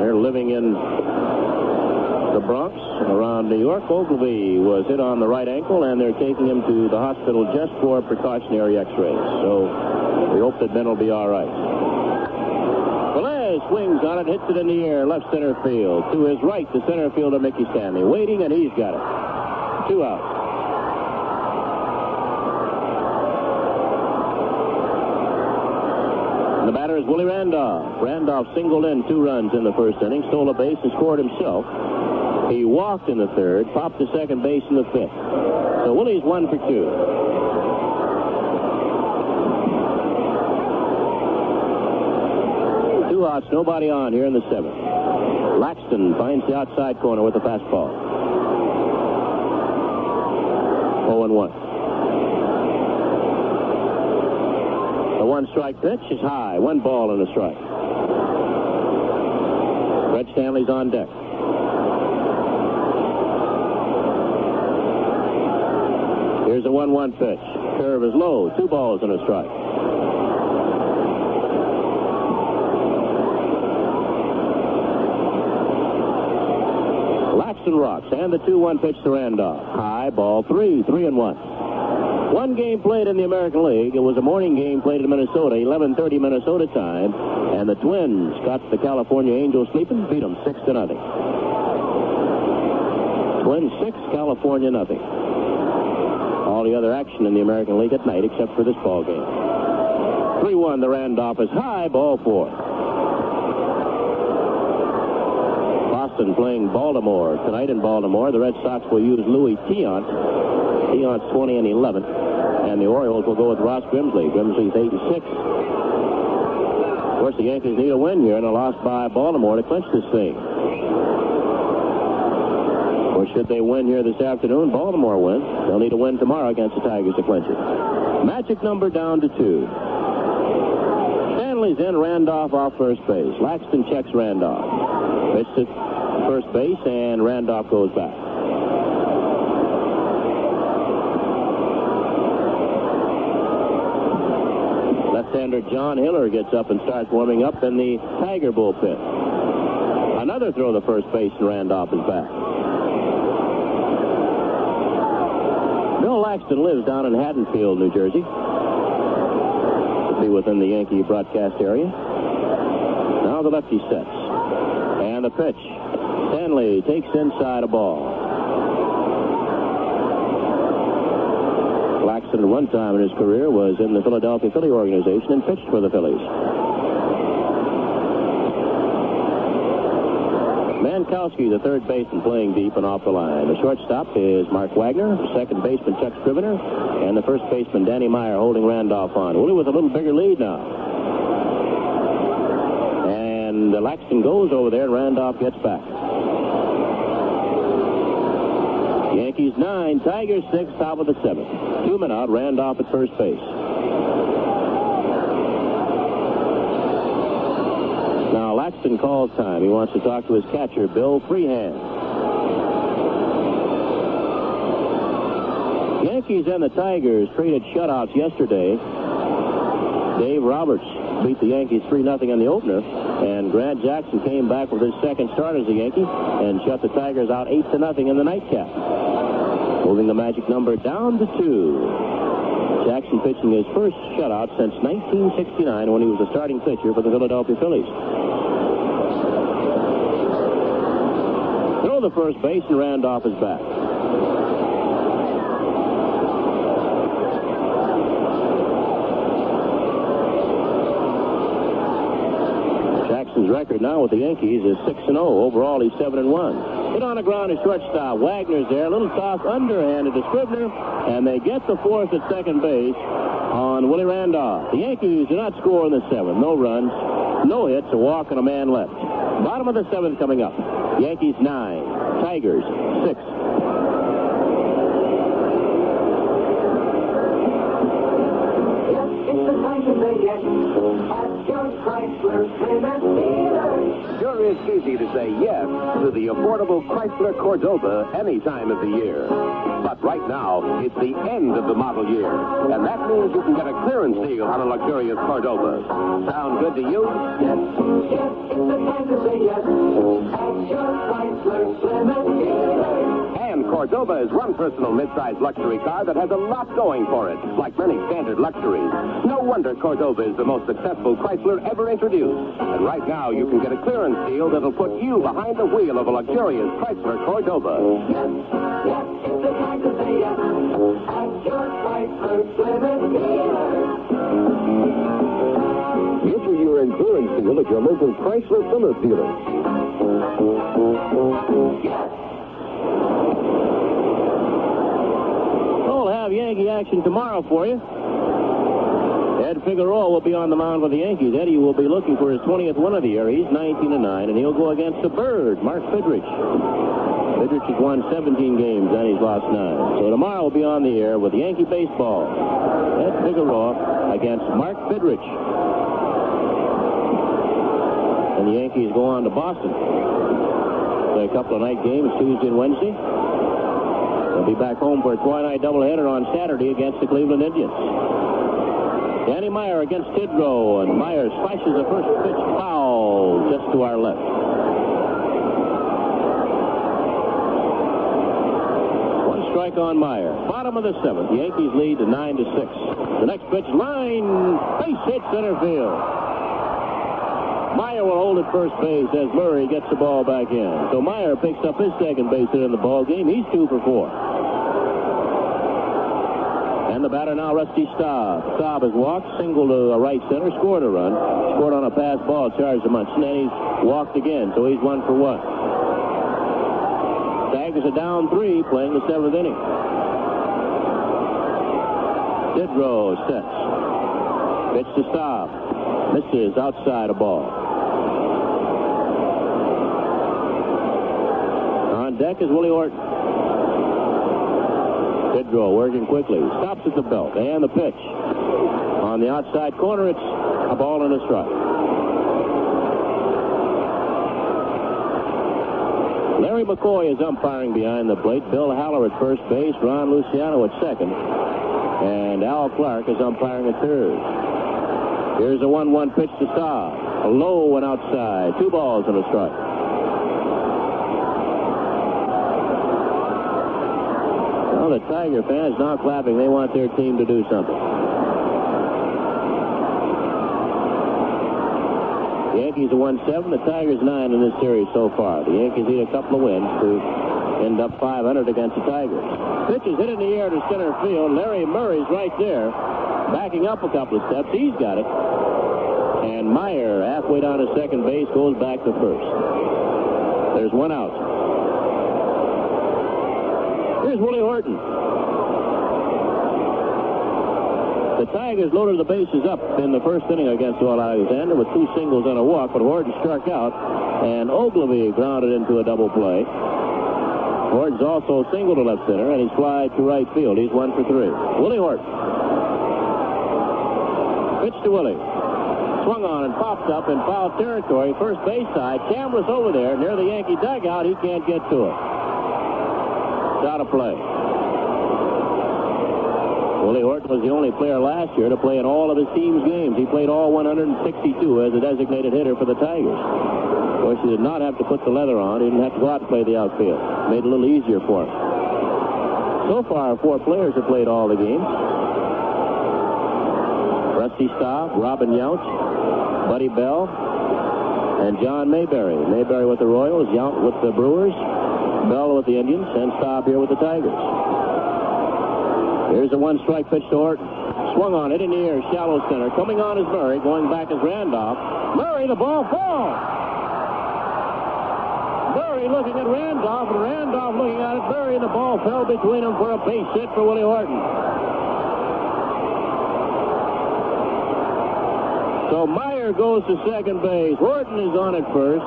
They're living in the Bronx around New York. Oglivie was hit on the right ankle, and they're taking him to the hospital just for precautionary x-rays. So we hope that Ben will be all right. Velez swings on it, hits it in the air, left center field. To his right, the center fielder, Mickey Stanley, waiting, and he's got it. 2 out. The batter is Willie Randolph. Randolph singled in 2 runs in the first inning, stole a base and scored himself. He walked in the 3rd, popped to second base in the 5th. So Willie's 1 for 2. 2 outs, nobody on here in the 7th. Laxton finds the outside corner with the fastball. 0-1. The 1-strike pitch is high. 1 ball and a strike. Fred Stanley's on deck. Here's a 1-1 pitch. Curve is low. 2 balls and a strike. Laxton rocks, and the 2-1 pitch to Randolph. High, ball 3, 3-1. 1 game played in the American League. It was a morning game played in Minnesota, 11:30 Minnesota time, and the Twins got the California Angels sleeping, beat them 6-0. Twins 6, California nothing. All the other action in the American League at night except for this ball game. 3-1, the Randolph is high, ball 4. Boston playing Baltimore tonight in Baltimore. The Red Sox will use Louis Tiant. Tiant's 20-11. And the Orioles will go with Ross Grimsley. Grimsley's 8-6. Of course, the Yankees need a win here and a loss by Baltimore to clinch this thing. Or should they win here this afternoon, Baltimore wins. They'll need a win tomorrow against the Tigers to clinch it. Magic number down to 2. Stanley's in, Randolph off first base. Laxton checks Randolph. Pitch to first base, and Randolph goes back. Left-hander John Hiller gets up and starts warming up in the Tiger bullpen. Another throw to first base, and Randolph is back. Bill Laxton lives down in Haddonfield, New Jersey. To be within the Yankee broadcast area. Now the lefty sets. And the pitch. Stanley takes inside a ball. Laxton at one time in his career was in the Philadelphia Philly organization and pitched for the Phillies. Mankowski, the third baseman, playing deep and off the line. The shortstop is Mark Wagner, second baseman Chuck Scrivener, and the first baseman Danny Meyer holding Randolph on. Willie with a little bigger lead now. And Laxton goes over there, and Randolph gets back. Yankees 9, Tigers 6, top of the 7th. 2 men out, Randolph at first base. Now Laxton calls time. He wants to talk to his catcher, Bill Freehan. Yankees and the Tigers traded shutouts yesterday. Dave Roberts beat the Yankees 3-0 in the opener, and Grant Jackson came back with his second start as a Yankee and shut the Tigers out 8-0 in the nightcap, moving the magic number down to 2. Jackson pitching his first shutout since 1969 when he was a starting pitcher for the Philadelphia Phillies. Throw the first base, and Randolph is back. Jackson's record now with the Yankees is 6-0. Overall, he's 7-1. Hit on the ground is shortstop. Wagner's there. A little toss underhanded to Scrivener, and they get the fourth at second base on Willie Randolph. The Yankees do not score in the 7th. No runs, no hits, a walk, and a man left. Bottom of the 7th coming up. Yankees 9, Tigers 6. Sure is easy to say yes to the affordable Chrysler Cordoba any time of the year. But right now, it's the end of the model year, and that means you can get a clearance deal on a luxurious Cordoba. Sound good to you? Yes. Yes, it's the time to say yes. At your Chrysler Plymouth dealer. And Cordoba is one personal mid-size luxury car that has a lot going for it, like many standard luxuries. No wonder Cordoba is the most successful Chrysler ever introduced. And right now, you can get a clearance deal that'll put you behind the wheel of a luxurious Chrysler Cordoba. Yes, yes, it's the time to say yes. At your Chrysler Plymouth dealer. Issue your clearance deal at your local Chrysler Plymouth dealer. Yes. We'll have Yankee action tomorrow for you. Ed Figueroa will be on the mound for the Yankees. Eddie will be looking for his 20th win of the year. He's 19-9, and he'll go against the Bird, Mark Fidrich. Fidrich has won 17 games, and he's lost 9. So tomorrow will be on the air with Yankee baseball. Ed Figueroa against Mark Fidrich. And the Yankees go on to Boston. Play a couple of night games, Tuesday and Wednesday. They'll be back home for a twilight doubleheader on Saturday against the Cleveland Indians. Danny Meyer against Tidrow, and Meyer slashes the first pitch foul just to our left. One strike on Meyer. Bottom of the 7th. The Yankees lead to 9-6. The next pitch, line, base hit center field. Meyer will hold at first base as Murray gets the ball back in. So Meyer picks up his second base hit in the ball game. He's 2 for 4. And the batter now, Rusty Staub. Staub has walked, single to right center, scored a run. Scored on a pass ball, charged to Munson, and he's walked again, so he's 1 for 1. Tigers are down 3, playing the 7th inning. Tidrow sets. Pitch to Staub. Misses outside a ball. On deck is Willie Horton. Tidrow working quickly. Stops at the belt. And the pitch. On the outside corner, it's a ball and a strike. Larry McCoy is umpiring behind the plate. Bill Haller at first base. Ron Luciano at second. And Al Clark is umpiring at third. Here's a 1-1 pitch to Staub. A low and outside. 2 balls and a strike. Well, the Tiger fans now clapping. They want their team to do something. The Yankees have won 7. The Tigers 9 in this series so far. The Yankees need a couple of wins to end up 500 against the Tigers. Pitch is hit in the air to center field. Larry Murray's right there. Backing up a couple of steps. He's got it. And Meyer, halfway down to second base, goes back to first. There's 1 out. Here's Willie Horton. The Tigers loaded the bases up in the first inning against Doyle Alexander with 2 singles and a walk, but Horton struck out, and Oglivie grounded into a double play. Horton's also singled to left center, and he slides to right field. He's 1 for 3. Willie Horton. Pitch to Willie. Swung on and popped up in foul territory, first base side. Chambliss over there near the Yankee dugout. He can't get to it. It's out of play. Willie Horton was the only player last year to play in all of his team's games. He played all 162 as a designated hitter for the Tigers. Of course, he did not have to put the leather on. He didn't have to go out and play the outfield. Made it a little easier for him. So far, 4 players have played all the games. Rusty Staub, Robin Yount, Buddy Bell, and John Mayberry. Mayberry with the Royals, Yount with the Brewers, Bell with the Indians, and Staub here with the Tigers. Here's a 1-strike pitch to Horton. Swung on it in the air, shallow center. Coming on is Murray, going back is Randolph. Murray, the ball falls. Murray looking at Randolph, and Randolph looking at it. Murray, the ball fell between them for a base hit for Willie Horton. So Meyer goes to second base. Horton is on at first.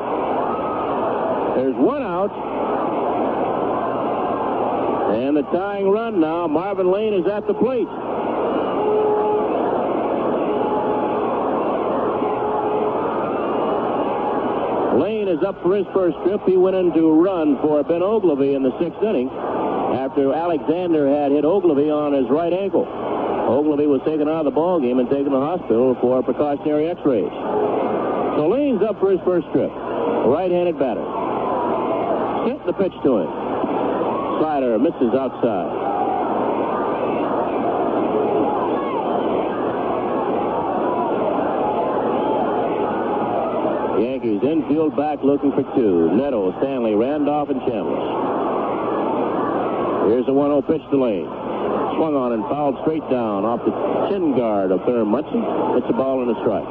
There's 1 out. And the tying run now. Marvin Lane is at the plate. Lane is up for his first trip. He went in to run for Ben Oglivie in the 6th inning after Alexander had hit Oglivie on his right ankle. Oglivie was taken out of the ball game and taken to the hospital for precautionary x-rays. So Lane's up for his first trip. Right-handed batter. Hit the pitch to him. Slider misses outside. Yankees infield back looking for 2. Nettles, Stanley, Randolph, and Chambliss. Here's a 1-0 pitch to Lane. Swung on and fouled straight down off the chin guard of Thurman Munson. It's a ball and a strike.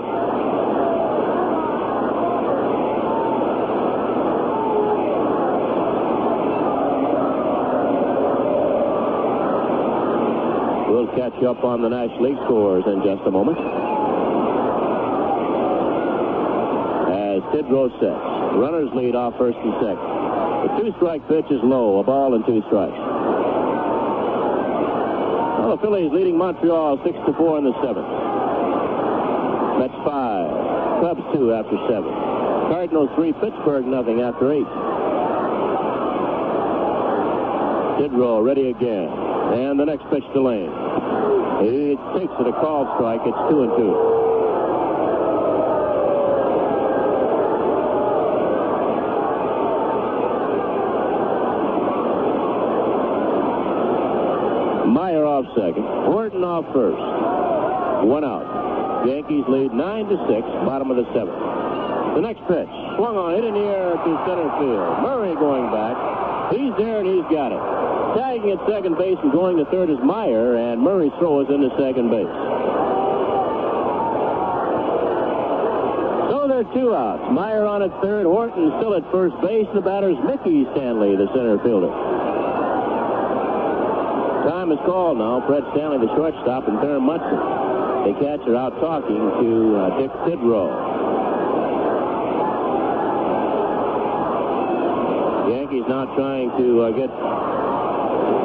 We'll catch you up on the National League scores in just a moment. As Tidrow sets. Runners lead off first and second. The two-strike pitch is low. A ball and 2 strikes. Well, the Phillies leading Montreal 6-4 in the 7th. Mets 5. Cubs 2 after 7. Cardinals 3. Pittsburgh nothing after 8. Tidrow ready again. And the next pitch to Lane. He takes it a called strike. It's 2-2. Meyer off second. Horton off first. 1 out. Yankees lead 9-6, bottom of the 7th. The next pitch. Swung on, hit in the air to center field. Murray going back. He's there and he's got it. Tagging at second base and going to third is Meyer, and Murray's throw is into second base. So there are 2 outs. Meyer on at third. Horton still at first base. The batter's Mickey Stanley, the center fielder. Time is called now. Fred Stanley, the shortstop, and Thurman Munson. The catcher out talking to Dick Tidrow. Yankees now trying to get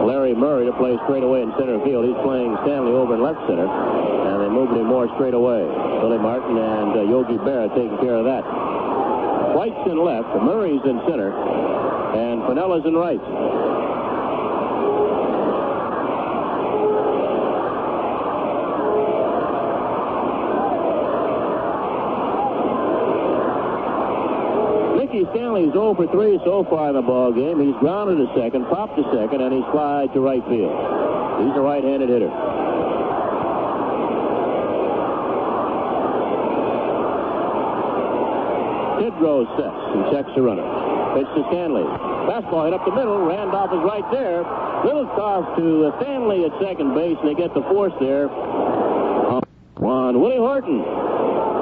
Larry Murray to play straight away in center field. He's playing Stanley over in left center, and they moved him more straight away. Billy Martin and Yogi Berra taking care of that. White's in left, Murray's in center, and Pinella's in right. Stanley's 0 for 3 so far in the ball game. He's grounded to second, popped to second, and he's flied to right field. He's a right-handed hitter. Tidrow sets and checks the runner. Pitch to Stanley. Fastball hit up the middle. Randolph is right there. Little toss to Stanley at second base, and they get the force there. On Willie Horton.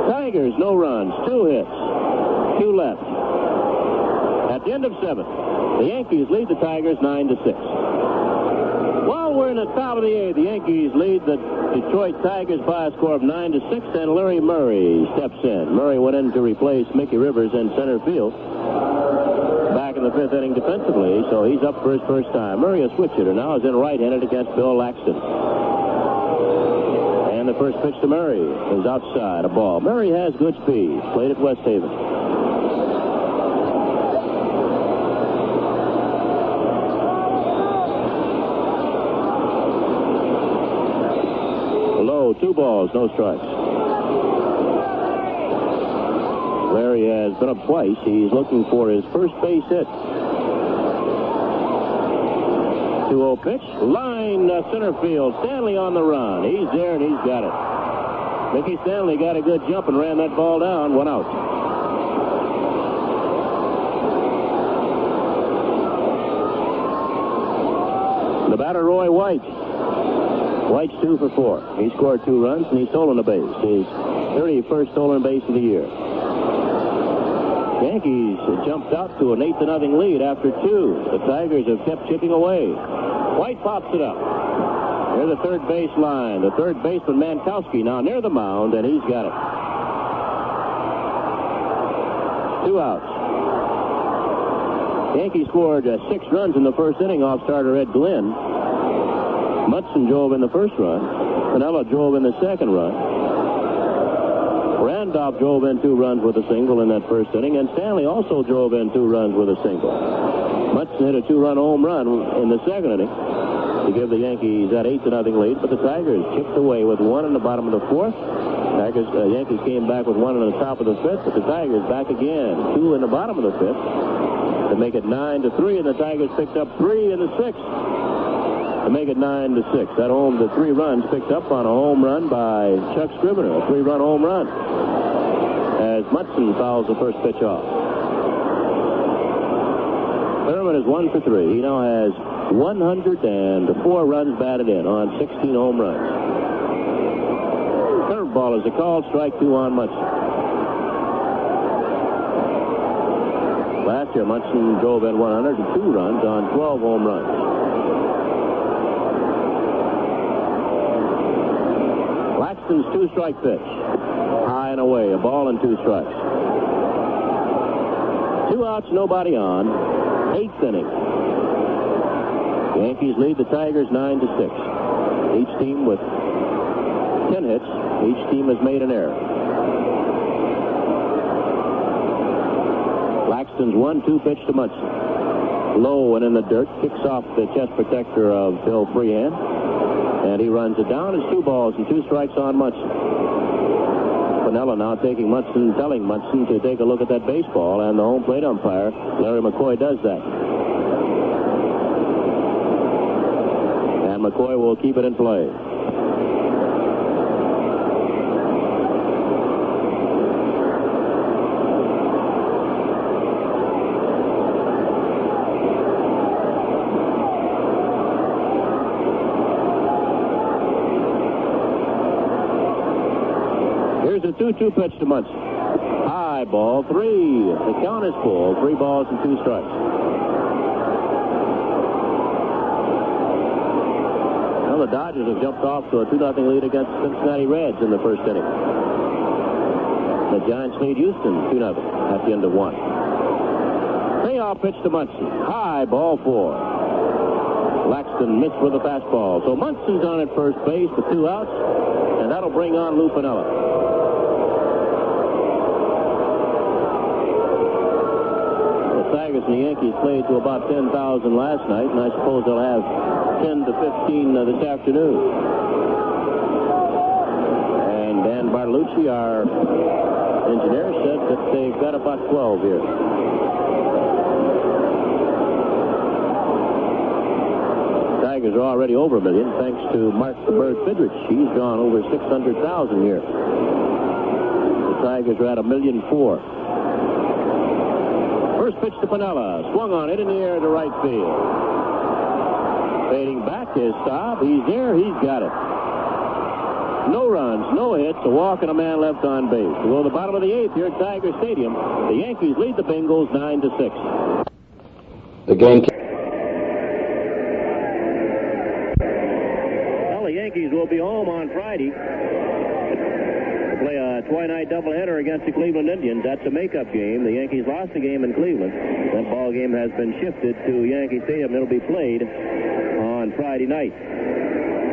Tigers, no runs, 2 hits, 2 left. At the end of 7th, the Yankees lead the Tigers 9-6. While we're in the top of the 8th, the Yankees lead the Detroit Tigers by a score of 9-6, and Larry Murray steps in. Murray went in to replace Mickey Rivers in center field back in the 5th inning defensively, so he's up for his first time. Murray, a switch hitter, now is in right-handed against Bill Laxton. And the first pitch to Murray is outside, a ball. Murray has good speed, played at West Haven. Low, 2 balls, no strikes. Larry has been up twice. He's looking for his first base hit. 2-0 pitch. Line center field. Stanley on the run. He's there and he's got it. Mickey Stanley got a good jump and ran that ball down. 1 out. The batter, Roy White. White's 2 for 4. He scored 2 runs and he's stolen a base. His 31st stolen base of the year. Yankees jumped out to an 8-0 lead after 2. The Tigers have kept chipping away. White pops it up. Near the third base line. The third baseman, Mankowski, now near the mound, and he's got it. 2 outs. Yankees scored 6 runs in the first inning off starter Ed Glynn. Munson drove in the first run. Pinella drove in the second run. Randolph drove in 2 runs with a single in that first inning, and Stanley also drove in 2 runs with a single. Munson hit a 2-run home run in the second inning to give the Yankees that 8-0 lead, but the Tigers chipped away with 1 in the bottom of the 4th. Yankees came back with 1 in the top of the 5th, but the Tigers back again, 2 in the bottom of the 5th to make it 9-3, and the Tigers picked up 3 in the 6th to make it 9-6. That home, the 3 runs picked up on a home run by Chuck Scrivener, a 3-run home run, as Munson fouls the first pitch off. Thurman is 1 for 3. He now has 104 runs batted in on 16 home runs. Curveball is a called strike 2 on Munson. Last year, Munson drove in 102 runs on 12 home runs. Laxton's two-strike pitch. High and away, a ball and 2 strikes. 2 outs, nobody on. 8th inning. The Yankees lead the Tigers 9-6. Each team with 10 hits. Each team has made an error. Laxton's 1-2 pitch to Munson. Low and in the dirt, kicks off the chest protector of Bill Freehan, and he runs it down. It's 2 balls and 2 strikes on Munson. Piniella now taking Munson, telling Munson to take a look at that baseball, and the home plate umpire, Larry McCoy, does that. And McCoy will keep it in play. Here's a 2-2 pitch to Munson. High ball, 3. The count is full. 3 balls and 2 strikes. Well, the Dodgers have jumped off to a 2-0 lead against the Cincinnati Reds in the first inning. The Giants lead Houston 2-0 at the end of 1. Payoff pitch to Munson. High ball, 4. Laxton missed with a fastball. So Munson's on at first base with 2 outs, and that'll bring on Lou Piniella. Tigers and the Yankees played to about 10,000 last night, and I suppose they'll have 10 to 15 this afternoon. And Dan Bartolucci, our engineer, said that they've got about 12 here. Tigers are already over a million, thanks to Mark the Bird Fidrich. He's gone over 600,000 here. The Tigers are at 1,000,004. First pitch to Piniella. Swung on it in the air to right field. Fading back is Staub. He's there. He's got it. No runs, no hits, a walk and a man left on base. To go to the bottom of the 8th here at Tiger Stadium. The Yankees lead the Bengals 9-6. The game. Well, the Yankees will be home on Friday. Play a twilight doubleheader against the Cleveland Indians. That's a makeup game. The Yankees lost the game in Cleveland. That ball game has been shifted to Yankee Stadium. It'll be played on Friday night.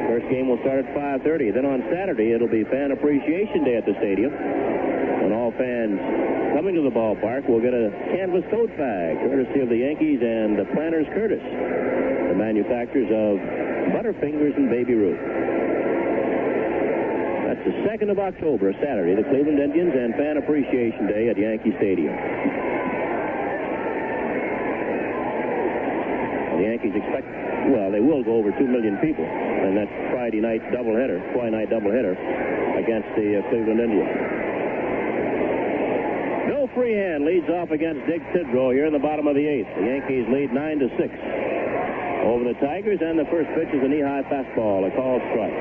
First game will start at 5:30. Then on Saturday, it'll be Fan Appreciation Day at the stadium. And all fans coming to the ballpark will get a canvas tote bag, courtesy of the Yankees and the Planters Curtis, the manufacturers of Butterfingers and Baby Ruth. That's the 2nd of October, Saturday, the Cleveland Indians and Fan Appreciation Day at Yankee Stadium. The Yankees expect, well, they will go over 2 million people in that Friday night doubleheader, twilight doubleheader against the Cleveland Indians. Bill Freehan leads off against Dick Tidrow here in the bottom of the 8th. The Yankees lead 9-6 over the Tigers, and the first pitch is a knee-high fastball, a called strike.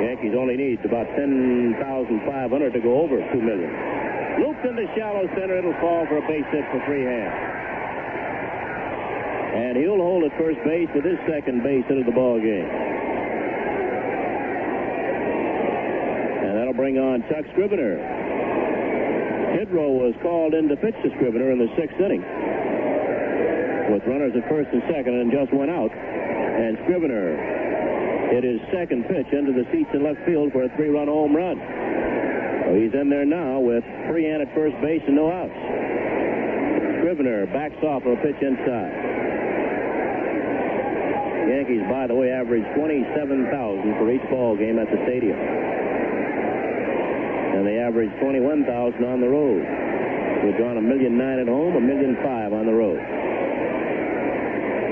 Yankees only need about 10,500 to go over 2 million. Looped into shallow center. It'll fall for a base hit for Freehan. And he'll hold at first base with his second base hit of the ball game. And that'll bring on Chuck Scrivener. Tidrow was called in to pitch to Scrivener in the 6th inning, with runners at first and second, and just went out. And Scrivener hit his second pitch into the seats in left field for a 3-run home run. So he's in there now with Freehan at first base and no outs. Scrivener backs off of a pitch inside. The Yankees, by the way, average 27,000 for each ball game at the stadium. And they average 21,000 on the road. We've drawn 1,000,009 at home, 1,000,005 on the road.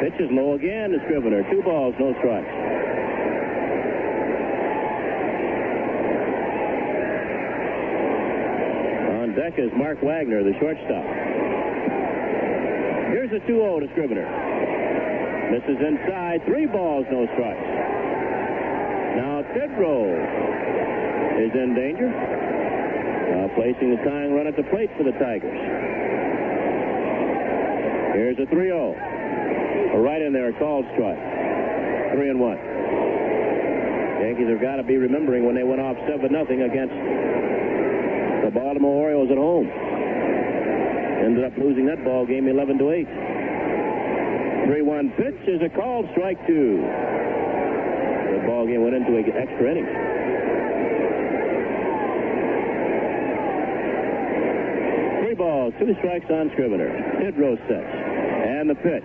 Pitch is low again to Scrivener. 2 balls, no strikes. On deck is Mark Wagner, the shortstop. Here's a 2-0 to Scrivener. Misses inside. 3 balls, no strikes. Now Tidrow is in danger. Placing the tying run at the plate for the Tigers. Here's a 3-0. Right in there, called strike. 3-1. Yankees have got to be remembering when they went off 7-0 against the Baltimore Orioles at home. Ended up losing that ball game 11-8. 3-1 pitch is a called strike 2. The ball game went into an extra inning. 3 balls, 2 strikes on Scrivener. Tidrow sets. And the pitch.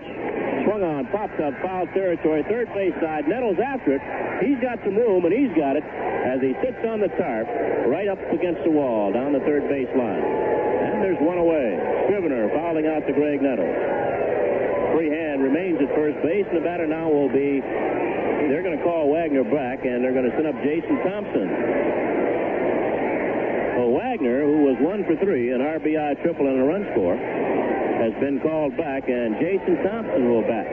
Swung on, pops up, foul territory, third base side. Nettles after it. He's got some room, and he's got it as he sits on the tarp right up against the wall down the third base line. And there's one away. Scrivener fouling out to Graig Nettles. Freehan remains at first base, and the batter now will be, they're going to call Wagner back, and they're going to send up Jason Thompson. Well, Wagner, who was 1 for 3, an RBI triple and a run score, has been called back, and Jason Thompson will bat.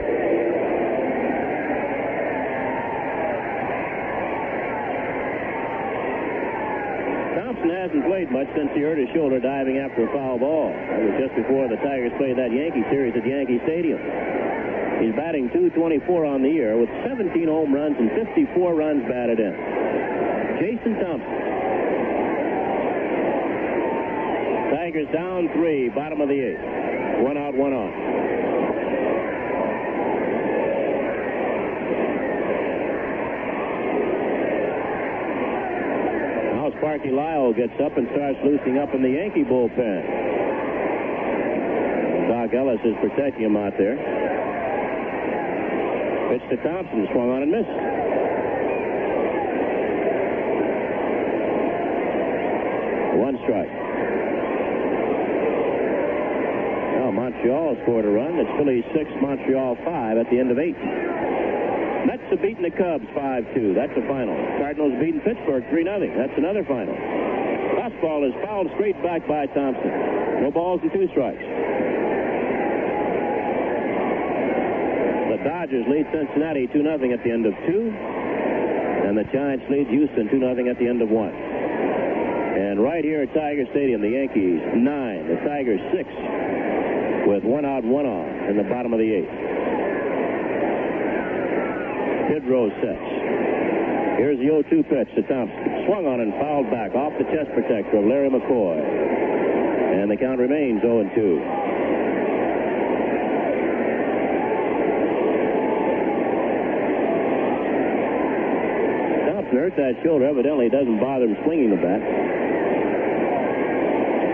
Thompson hasn't played much since he hurt his shoulder diving after a foul ball. That was just before the Tigers played that Yankee series at Yankee Stadium. He's batting .224 on the year with 17 home runs and 54 runs batted in. Jason Thompson. Tigers down 3, bottom of the 8th. 1 out, 1 on. Now Sparky Lyle gets up and starts loosening up in the Yankee bullpen. Doc Ellis is protecting him out there. Pitch to Thompson, swung on and missed. One strike. Montreal scored a run. It's Phillies 6, Montreal 5 at the end of 8. Mets have beaten the Cubs 5-2. That's a final. Cardinals beaten Pittsburgh 3-0. That's another final. Fastball is fouled straight back by Thompson. No balls and 2 strikes. The Dodgers lead Cincinnati 2-0 at the end of 2. And the Giants lead Houston 2-0 at the end of 1. And right here at Tiger Stadium, the Yankees 9, the Tigers 6. With 1 out, 1 on in the bottom of the 8th. Tidrow sets. Here's the 0-2 pitch to Thompson. Swung on and fouled back off the chest protector of Larry McCoy. And the count remains 0-2. Thompson hurt that shoulder. Evidently it doesn't bother him swinging the bat.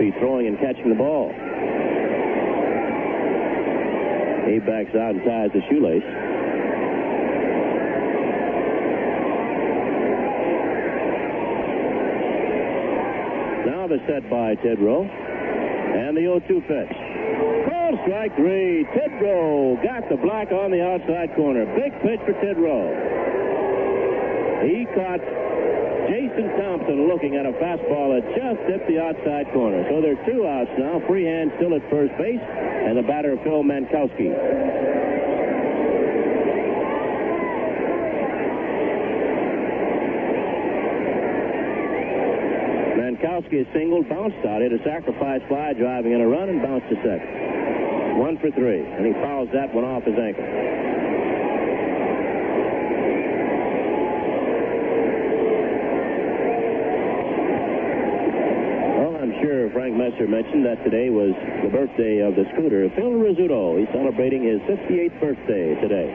He's throwing and catching the ball. He backs out and ties the shoelace. Now the set by Tidrow. And the 0-2 pitch. Called strike 3. Tidrow got the black on the outside corner. Big pitch for Tidrow. He caught Jason Thompson looking at a fastball that just hit the outside corner. So there are 2 outs now. Freehan still at first base, and the batter Phil Mankowski. Mankowski is singled, bounced out, hit a sacrifice fly, driving in a run, and bounced to second. 1 for 3, and he fouls that one off his ankle. Sure, Frank Messer mentioned that today was the birthday of the scooter, Phil Rizzuto. He's celebrating his 58th birthday today.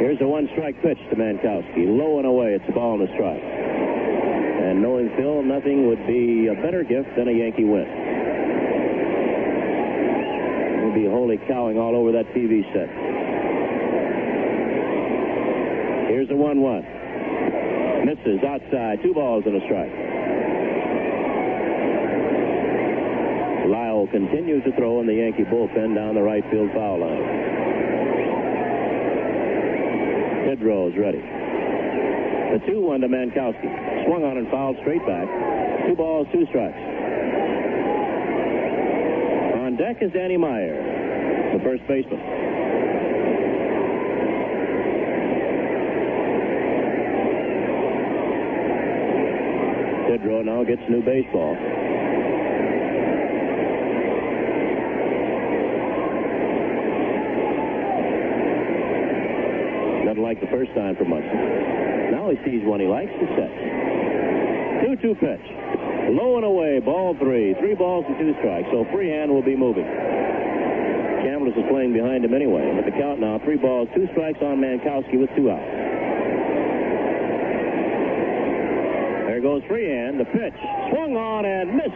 Here's a 1-strike pitch to Mankowski. Low and away. It's a ball and a strike. And knowing Phil, nothing would be a better gift than a Yankee win. He'll be holy cowing all over that TV set. Here's a 1-1. Misses outside. 2 balls and a strike. Lyle continues to throw in the Yankee bullpen down the right field foul line. Tidrow is ready. The 2-1 to Mankowski. Swung on and fouled straight back. 2 balls, 2 strikes. On deck is Danny Meyer, the first baseman. Tidrow now gets new baseball. like the first time for Munson. Now he sees one he likes and sets. 2-2 pitch. Low and away, ball 3. 3 balls and 2 strikes, so Freehan will be moving. Chambliss is playing behind him anyway. But the count now, 3 balls, 2 strikes on Mankowski with 2 outs. There goes Freehan. The pitch swung on and missed.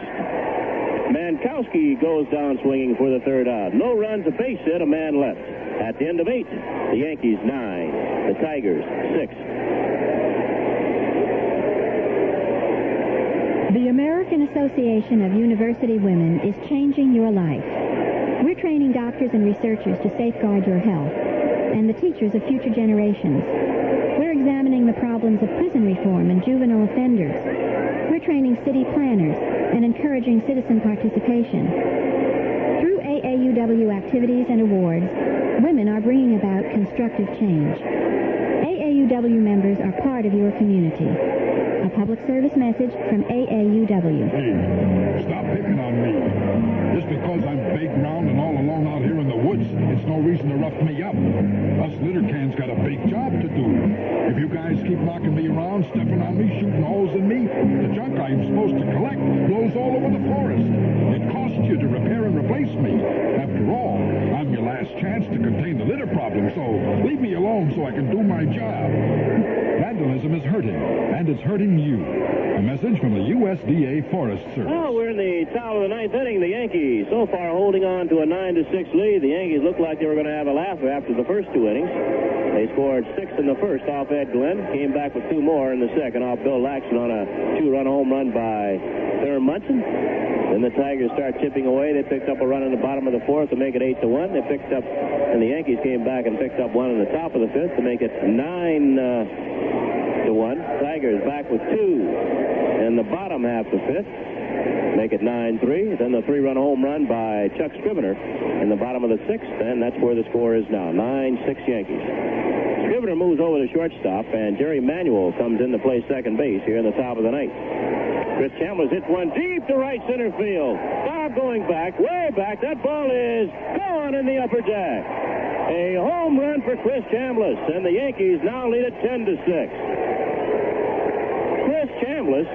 Mankowski goes down swinging for the 3rd out. No runs, a base hit, a man left. At the end of 8, the Yankees 9, the Tigers 6. The American Association of University Women is changing your life. We're training doctors and researchers to safeguard your health and the teachers of future generations. We're examining the problems of prison reform and juvenile offenders. We're training city planners and encouraging citizen participation. Through AAUW activities and awards, women are bringing about constructive change. AAUW members are part of your community. A public service message from AAUW. Hey, stop picking on me. Just because I'm big, round, and all alone out here in the woods, it's no reason to rough me up. Us litter cans got a big job to do. If you guys keep knocking me around, stepping on me, shooting holes in me, the junk I'm supposed to collect blows all over the forest. It costs you to repair and replace me. After all, I'm your last chance to contain the litter problem, so leave me alone so I can do my job. Vandalism is hurting, and it's hurting you. A message from the USDA Forest Service. Well, we're in the top of the 9th inning. The Yankees so far holding on to a 9-6 lead. The Yankees looked like they were going to have a laugh after the first 2 innings. They scored 6 in the first off Ed Glynn. Came back with 2 more in the second off Bill Laxton on a 2-run home run by Thurman Munson. Then the Tigers start chipping away. They picked up a run in the bottom of the 4th to make it 8-1. They picked up, and the Yankees came back and picked up 1 in the top of the 5th to make it 9-1. Tigers back with 2 in the bottom half of the 5th. Make it 9-3. Then the 3-run home run by Chuck Scrivener in the bottom of the 6th, and that's where the score is now, 9-6 Yankees. Scrivener moves over to shortstop, and Jerry Manuel comes in to play second base here in the top of the 9th. Chris Chambliss hits one deep to right center field. Staub going back, way back. That ball is gone in the upper deck. A home run for Chris Chambliss, and the Yankees now lead it 10-6. Chris Chambliss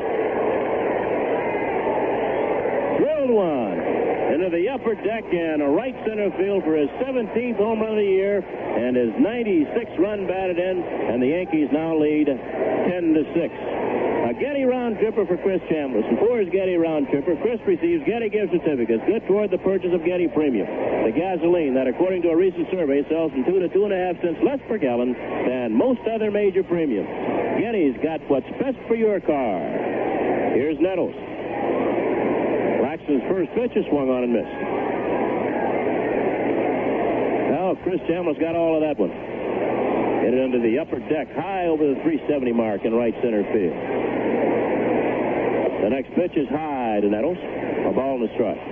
drilled one into the upper deck and a right center field for his 17th home run of the year and his 96th run batted in, and the Yankees now lead 10-6. A Getty round tripper for Chris Chambliss. And for his Getty round tripper, Chris receives Getty gift certificates, good toward the purchase of Getty Premium, the gasoline that, according to a recent survey, sells from 2 to 2.5 cents less per gallon than most other major premiums. Getty's got what's best for your car. Here's Nettles. Laxton's first pitch is swung on and missed. Now Chris Chambliss got all of that one. Hit it into the upper deck, high over the 370 mark in right center field. The next pitch is high to Nettles. A ball and a strike.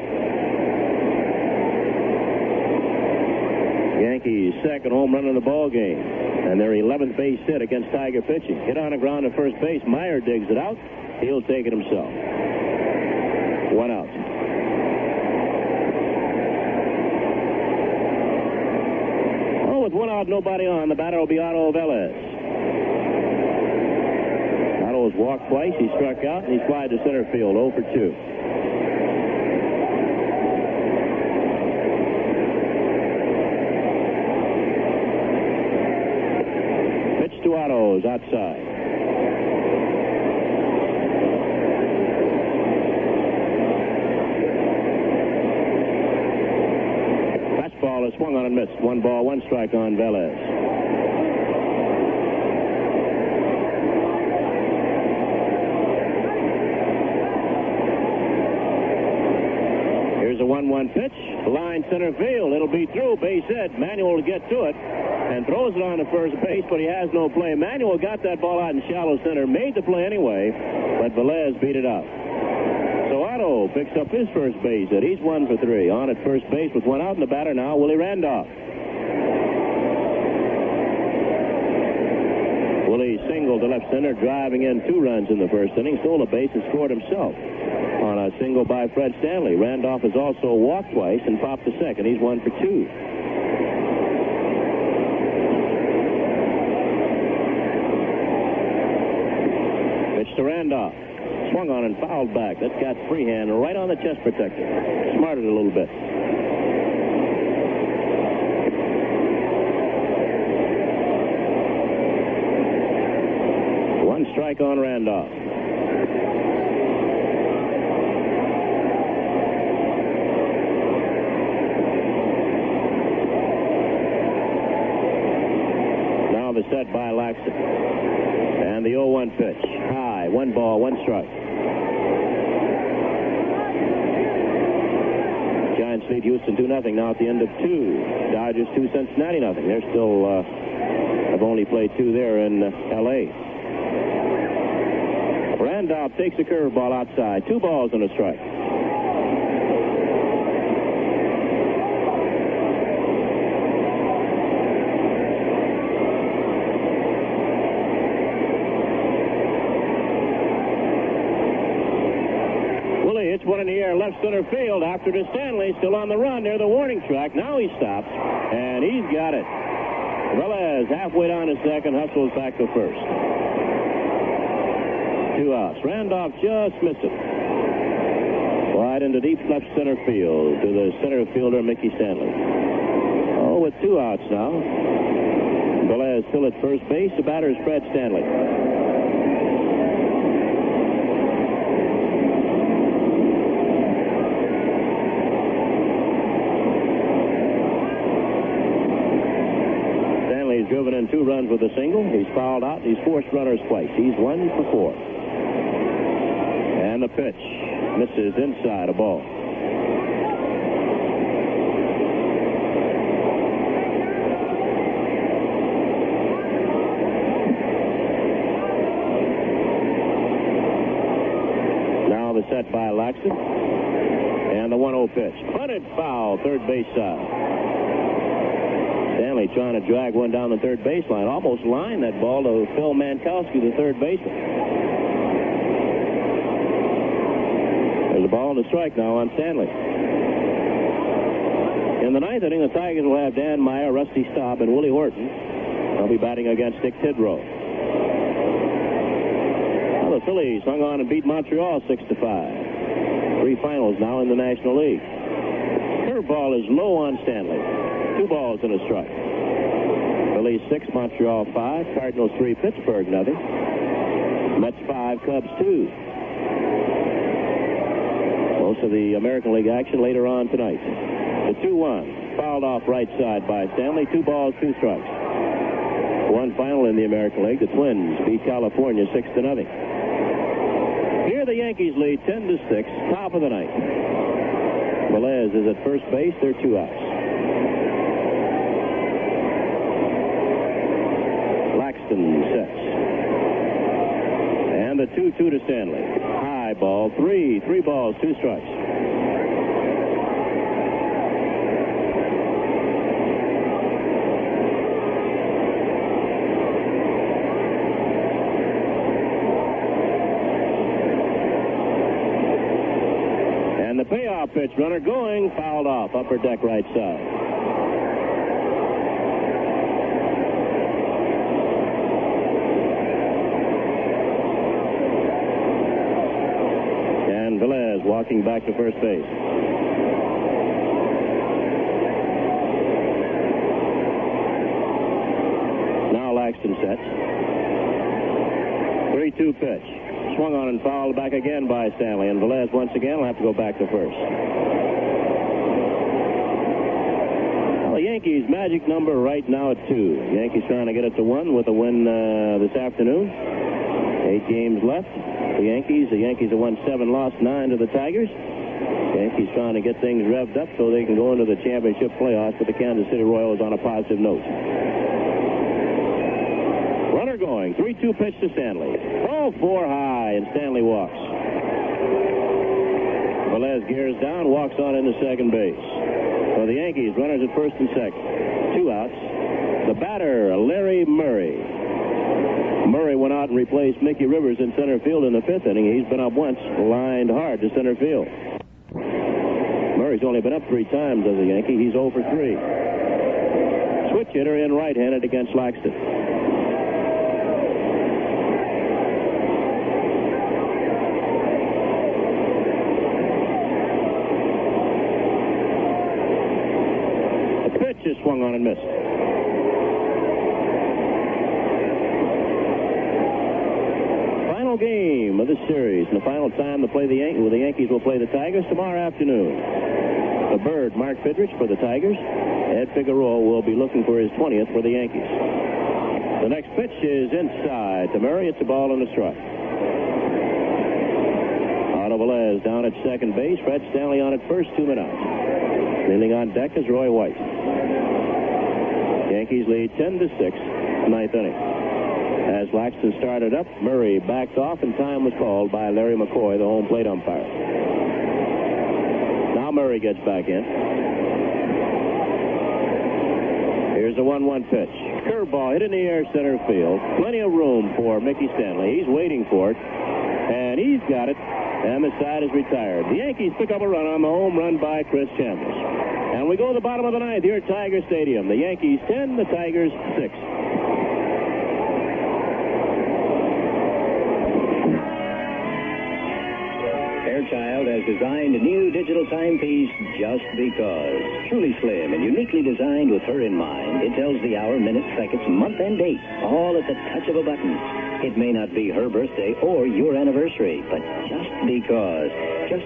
Yankees' second home run in the ball game, and their 11th base hit against Tiger pitching. Hit on the ground at first base. Meyer digs it out. He'll take it himself. 1 out. Oh, with 1 out, nobody on. The batter will be Otto Velez. Otto's walked twice. He struck out, and he's flied to center field, 0 for 2. Pitch to Otto's outside. Fastball is swung on and missed. 1 ball, 1 strike on Velez. Here's a 1-1 pitch. Line center field. It'll be through. Base hit. Manuel will get to it and throws it on to first base, but he has no play. Manuel got that ball out in shallow center. Made the play anyway, but Velez beat it out. So Otto picks up his first base hit. He's 1 for 3. On at first base with 1 out, and the batter now, Willie Randolph. Willie singled to left center, driving in 2 runs in the first inning. Stole a base and scored himself on a single by Fred Stanley. Randolph has also walked twice and popped to second. He's 1 for 2. Pitch to Randolph. Swung on and fouled back. That's got Freehan right on the chest protector. Smarted a little bit. One strike on Randolph. Now the set by Laxton. And the 0-1 pitch. High. 1 ball, 1 strike. Giants lead Houston 2-0 now at the end of 2. Dodgers 2, Cincinnati 0. They're still have only played 2 there in L.A. Randolph takes a curveball outside. 2 balls and a strike. Hits one in the air, left center field. After to Stanley, still on the run near the warning track. Now he stops, and he's got it. Velez, halfway down to second, hustles back to first. 2 outs. Randolph just missed it. Wide into deep left center field to the center fielder, Mickey Stanley. Oh, with 2 outs now. Velez still at first base. The batter is Fred Stanley. Driven in 2 runs with a single. He's fouled out. He's forced runners twice. He's 1 for 4. And the pitch misses inside, a ball. Now the set by Laxton. And the 1-0 pitch. Punted foul, third base side. Stanley trying to drag one down the third baseline. Almost lined that ball to Phil Mankowski, the third baseman. There's a ball and a strike now on Stanley. In the 9th inning, the Tigers will have Dan Meyer, Rusty Staub, and Willie Horton. They'll be batting against Dick Tidrow. Well, the Phillies hung on and beat Montreal 6-5. 3 finals now in the National League. Curveball is low on Stanley. 2 balls and a strike. Phillies 6, Montreal 5, Cardinals 3, Pittsburgh 0. Mets 5, Cubs 2. Most of the American League action later on tonight. The 2-1 fouled off right side by Stanley. 2 balls, 2 strikes. One final in the American League. The Twins beat California 6-0. Here the Yankees lead 10-6, top of the 9th. Velez is at first base. They're 2 outs. Laxton sets. And the 2-2 to Stanley. High ball, 3 balls, 2 strikes. And the payoff pitch, runner going, fouled off, upper deck right side. Velez walking back to first base. Now Laxton sets. 3-2 pitch. Swung on and fouled back again by Stanley. And Velez once again will have to go back to first. Well, the Yankees' magic number right now at 2. Yankees trying to get it to 1 with a win this afternoon. 8 games left. The Yankees have won 7, lost 9 to the Tigers. Yankees trying to get things revved up so they can go into the championship playoffs with the Kansas City Royals on a positive note. Runner going, 3-2 pitch to Stanley. Ball 4 high, and Stanley walks. Velez gears down, walks on into second base. For the Yankees, runners at first and second. 2 outs. The batter, Larry Murray. Murray went out and replaced Mickey Rivers in center field in the 5th inning. He's been up once, lined hard to center field. Murray's only been up 3 times as a Yankee. He's 0 for 3. Switch hitter in right-handed against Laxton. is swung on and missed. Final game of the series, and the final time to play the Yankees will play the Tigers tomorrow afternoon. The Bird, Mark Fidrich for the Tigers. Ed Figueroa will be looking for his 20th for the Yankees. The next pitch is inside to Murray. It's a ball and a strike. Otto Velez down at second base. Fred Stanley on at first, 2 men out. Kneeling on deck is Roy White. Yankees lead 10-6, ninth inning. As Laxton started up, Murray backed off, and time was called by Larry McCoy, the home plate umpire. Now Murray gets back in. Here's a 1-1 pitch. Curveball hit in the air center field. Plenty of room for Mickey Stanley. He's waiting for it, and he's got it, and the side is retired. The Yankees pick up a run on the home run by Chris Chambliss. And we go to the bottom of the ninth here at Tiger Stadium. The Yankees 10, the Tigers 6. Fairchild has designed a new digital timepiece just because. Truly slim and uniquely designed with her in mind. It tells the hour, minutes, seconds, month, and date, all at the touch of a button. It may not be her birthday or your anniversary, but just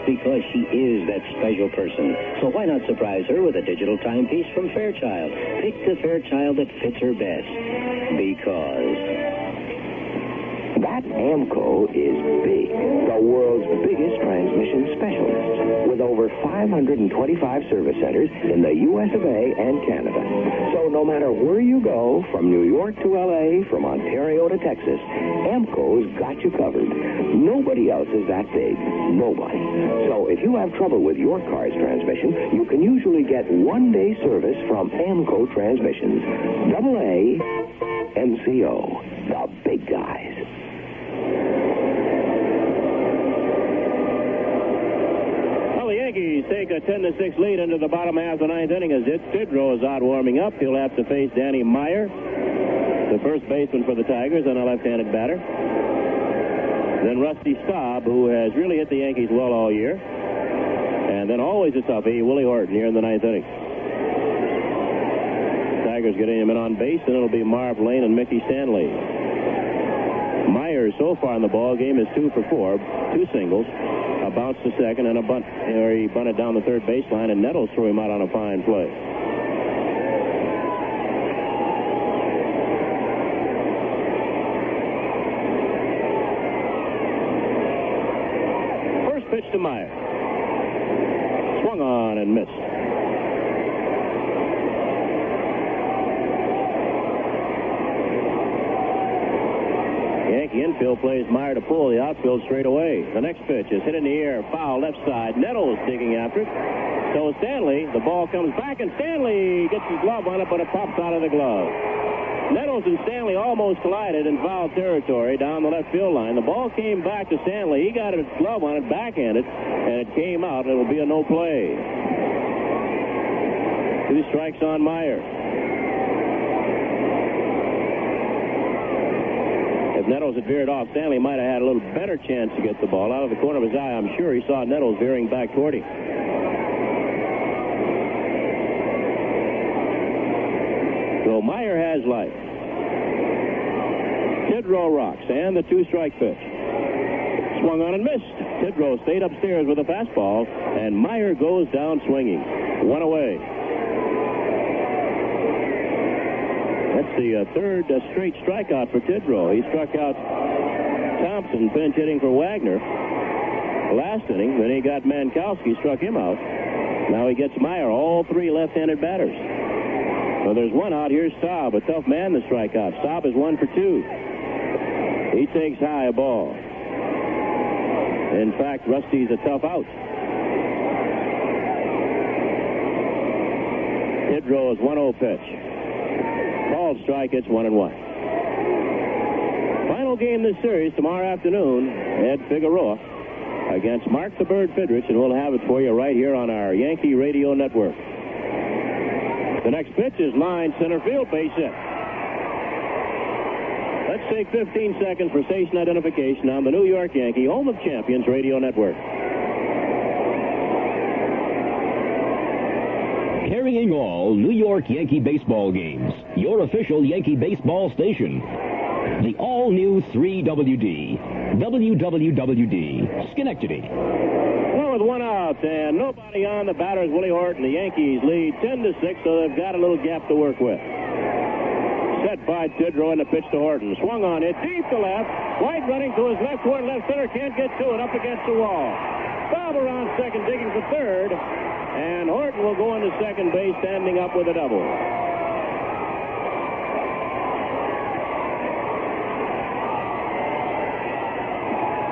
because she is that special person. So why not surprise her with a digital timepiece from Fairchild? Pick the Fairchild that fits her best. Because that AMCO is big. The world's biggest transmission specialist. With over 525 service centers in the U.S. of A. and Canada. So no matter where you go, from New York to L.A., from Ontario to Texas, AMCO's got you covered. Nobody else is that big. Nobody. So if you have trouble with your car's transmission, you can usually get one-day service from AMCO Transmissions. AA MCO. The big guys. Well, the Yankees take a 10-6 lead into the bottom half of the ninth inning as Tidrow is out warming up. He'll have to face Danny Meyer, the first baseman for the Tigers, and a left-handed batter. Then Rusty Staub, who has really hit the Yankees well all year. And then always a toughie, Willie Horton here in the ninth inning. Tigers getting him in on base, and it'll be Marv Lane and Mickey Stanley. Meyer so far in the ball game is 2 for 4, 2 singles, a bounce to second, and a bunt. He bunted down the third baseline, and Nettles threw him out on a fine play. First pitch to Meyer. Swung on and missed. Yankee infield plays Meyer to pull the outfield straight away. The next pitch is hit in the air, foul left side. Nettles digging after it. So Stanley, the ball comes back, and Stanley gets his glove on it, but it pops out of the glove. Nettles and Stanley almost collided in foul territory down the left field line. The ball came back to Stanley. He got his glove on it, backhanded, and it came out. It'll be a no play. 2 strikes on Meyer. If Nettles had veered off, Stanley might have had a little better chance to get the ball. Out of the corner of his eye, I'm sure he saw Nettles veering back toward him. So Meyer has life. Tidrow rocks, and the 2-strike pitch. Swung on and missed. Tidrow stayed upstairs with a fastball, and Meyer goes down swinging. 1 away. That's the third straight strikeout for Tidrow. He struck out Thompson, pinch hitting for Wagner last inning. Then he got Mankowski, struck him out. Now he gets Meyer, all 3 left-handed batters. So there's 1 out. Here's Staub, a tough man to strike out. Staub is 1 for 2. He takes high a ball. In fact, Rusty's a tough out. Tidrow is 1-0 pitch. Called strike, it's 1-1. Final game this series tomorrow afternoon. Ed Figueroa against Mark the Bird Fidrich, and we'll have it for you right here on our Yankee Radio Network. The next pitch is line center field, base hit. Let's take 15 seconds for station identification on the New York Yankee Home of Champions Radio Network. Carrying playing all New York Yankee baseball games. Your official Yankee baseball station. The all-new 3WD. WWWD. Schenectady. Well, with one out and nobody on, the batter is Willie Horton. The Yankees lead 10-6, so they've got a little gap to work with. Set by Tidrow and the pitch to Horton. Swung on it, deep to left. White running to his left toward left center. Can't get to it. Up against the wall. Staub around second, digging for third. And Horton will go into second base, standing up with a double.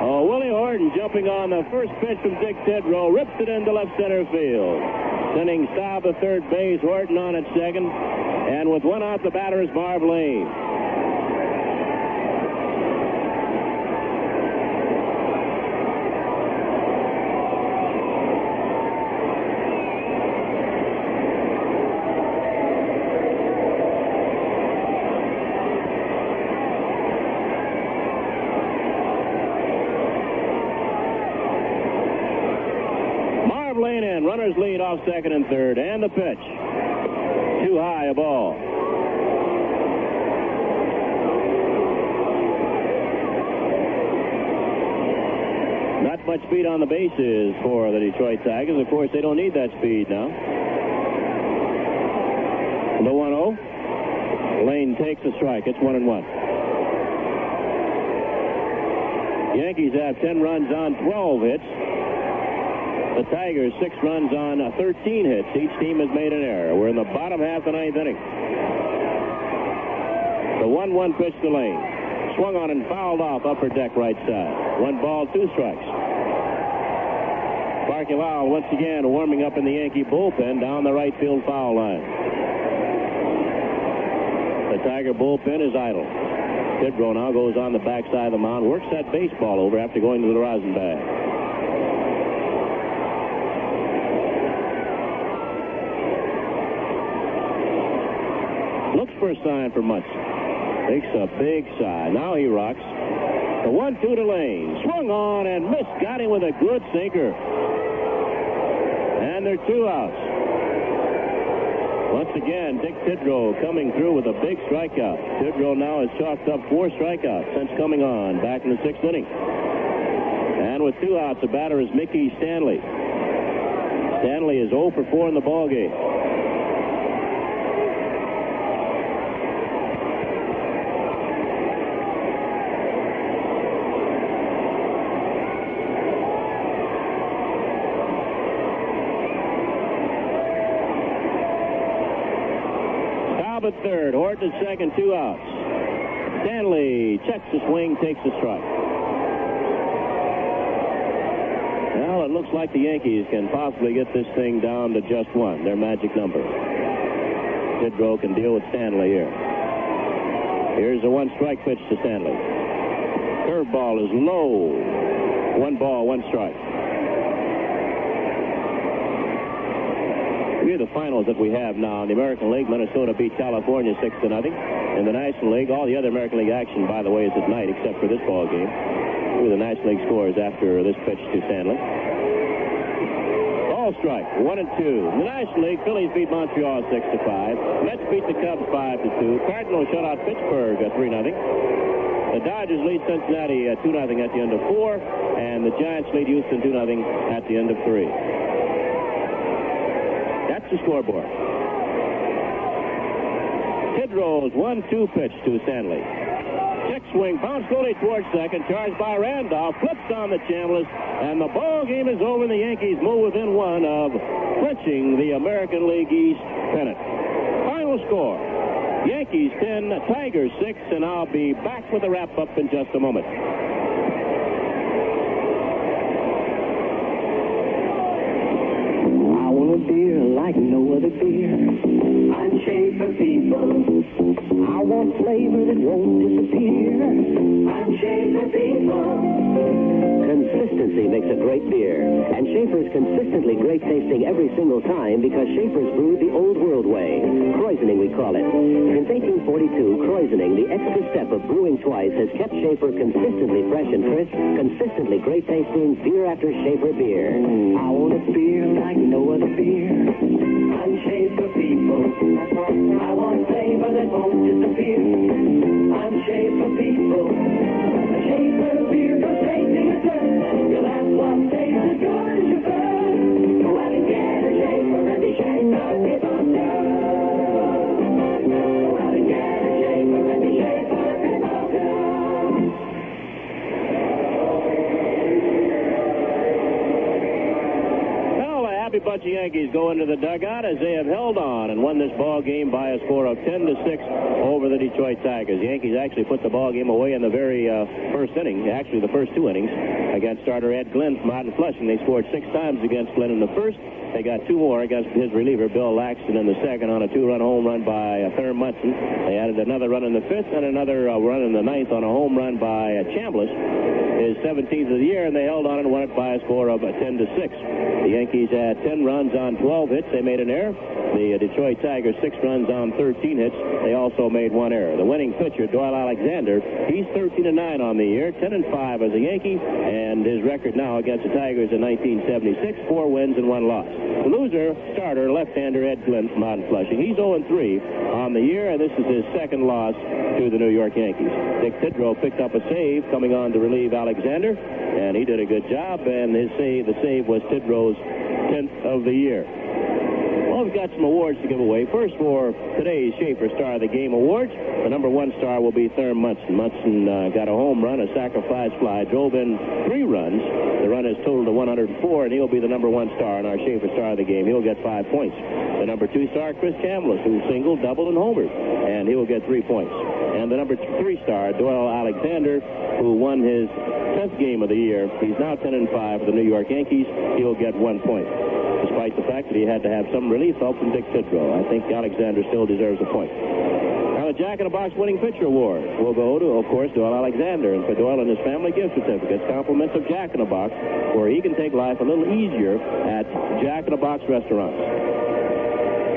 Oh, Willie Horton jumping on the first pitch from Dick Tidrow. Rips it into left center field. Sending Staub to third base. Horton on at second. And with one out, the batter is Marv Lane. Marv Lane in. Runners lead off second and third. And the pitch. Too high a ball. Not much speed on the bases for the Detroit Tigers. Of course, they don't need that speed now. The 1-0. Lane takes a strike. It's 1-1. Yankees have 10 runs on 12 hits. The Tigers 6 runs on 13 hits. Each team has made an error. We're in the bottom half of the ninth inning. The 1-1 pitch to Lane. Swung on and fouled off upper deck right side. 1 ball, 2 strikes. Sparky Lowell once again warming up in the Yankee bullpen down the right field foul line. The Tiger bullpen is idle. Tidrow now goes on the backside of the mound, works that baseball over after going to the rosin bag. Looks for a sign for Munson. Takes a big sigh. Now he rocks. The 1-2 to Lane. Swung on and missed. Got him with a good sinker. And they're 2 outs. Once again, Dick Tidrow coming through with a big strikeout. Tidrow now has chalked up 4 strikeouts since coming on back in the 6th inning. And with 2 outs, the batter is Mickey Stanley. Stanley is 0 for 4 in the ballgame. At third, Horton at second, 2 outs. Stanley checks the swing, takes the strike. Well, it looks like the Yankees can possibly get this thing down to just 1, their magic number. Tidrow can deal with Stanley here. Here's a 1-strike pitch to Stanley. Curveball is low. 1 ball, 1 strike. Here are the finals that we have now. In the American League, Minnesota beat California 6-0. In the National League, all the other American League action, by the way, is at night, except for this ball game. Here are the National League scores after this pitch to Stanley. Ball strike, 1-2. In the National League, Phillies beat Montreal 6-5. Mets beat the Cubs 5-2. Cardinals shut out Pittsburgh 3-0. The Dodgers lead Cincinnati 2-0 at the end of 4, and the Giants lead Houston 2-0 at the end of 3. That's the scoreboard. Tidrow's 1-2 pitch to Stanley. Check swing, bounced slowly towards second, charged by Randolph, flips on the Chambliss, and the ball game is over. The Yankees move within 1 of clinching the American League East pennant. Final score, Yankees 10, Tigers 6, and I'll be back with a wrap-up in just a moment. Beer like no other beer. I'm Schaefer people. I want flavor that won't disappear. I'm Schaefer people. Consistency makes a great beer, and Schaefer's consistently great tasting every single time because Schaefer's brewed the old world way. Kreuzening, we call it. Since 1842, Kreuzening, the extra step of brewing twice, has kept Schaefer consistently fresh and crisp, consistently great tasting beer after Schaefer beer. I want a beer like no other beer. I'm shaped for people. I want flavor that won't disappear. I'm shaped for people. A shaper beer goes straight to your turn. You'll have one taste as good as your first. Go out and get a shaper and be shaped for people too. Go out and get a shaper and be shaped for people too. Happy bunch of Yankees go into the dugout as they have held on and won this ball game by a score of 10-6 over the Detroit Tigers. The Yankees actually put the ball game away in the very first inning, actually the first two innings, against starter Ed Glynn from out in Flushing. They scored 6 times against Glynn in the first. They got 2 more against his reliever, Bill Laxton, in the second on a 2-run home run by Thurman Munson. They added another run in the fifth and another run in the ninth on a home run by Chambliss, his 17th of the year, and they held on and won it by a score of 10-6. The Yankees had 10 runs on 12 hits. They made an error. The Detroit Tigers 6 runs on 13 hits. They also made 1 error. The winning pitcher, Doyle Alexander, he's 13-9 on the year, 10-5 as a Yankee, and his record now against the Tigers in 1976, 4 wins and 1 loss. The loser, starter, left-hander Ed Glynn from out in Flushing. He's 0-3 on the year, and this is his second loss to the New York Yankees. Dick Tidrow picked up a save coming on to relieve Alexander, and he did a good job, and the save was Tidrow's 10th of the year. Well, we've got some awards to give away. First, for today's Schaefer Star of the Game Awards, the number 1 star will be Thurman Munson. Munson got a home run, a sacrifice fly, drove in 3 runs. The run is totaled to 104, and he'll be the number 1 star in our Schaefer Star of the Game. He'll get 5 points. The number 2 star, Chris Chambliss, who singled, doubled, and homered, and he will get 3 points. And the number 3 star, Doyle Alexander, who won his 10th game of the year. He's now 10-5 for the New York Yankees. He'll get 1 point, despite the fact that he had to have some relief help from Dick Tidrow. I think Alexander still deserves a point. Now, the Jack in the Box Winning Pitcher Award will go to, of course, Doyle Alexander. And for Doyle and his family, gift certificates, compliments of Jack in the Box, where he can take life a little easier at Jack in the Box restaurants.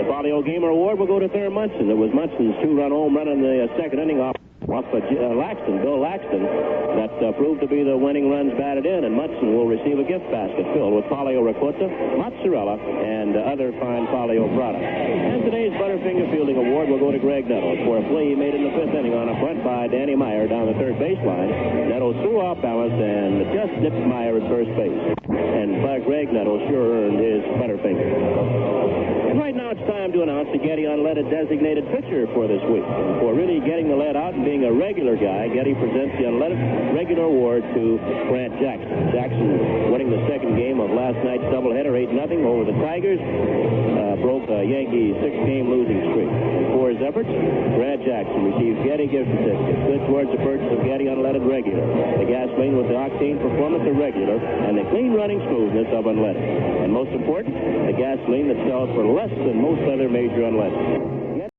The Folio Gamer Award will go to Thurman Munson. It was Munson's 2-run home run in the second inning off Laxton, Bill Laxton, that proved to be the winning runs batted in, and Munson will receive a gift basket filled with Folio ricotta, mozzarella, and other fine Folio products. And today's Butterfinger Fielding Award will go to Graig Nettles for a play he made in the 5th inning on a bunt by Danny Meyer down the third baseline. Nettles threw off balance and just dipped Meyer at first base. And Graig Nettles sure earned his Butterfinger. And right now it's time to announce the Getty Unleaded designated pitcher for this week. For really getting the lead out and being a regular guy, Getty presents the Unleaded regular award to Grant Jackson. Jackson, winning the second game of last night's doubleheader, 8-0 over the Tigers, broke a Yankees 6-game losing streak. And for his efforts, Grant Jackson receives Getty gift certificates, good towards the purchase of Getty Unleaded regular, the gasoline with the octane performance of regular, and the clean running smoothness of unleaded. And most important, the gasoline that sells for less than most other major unleaded.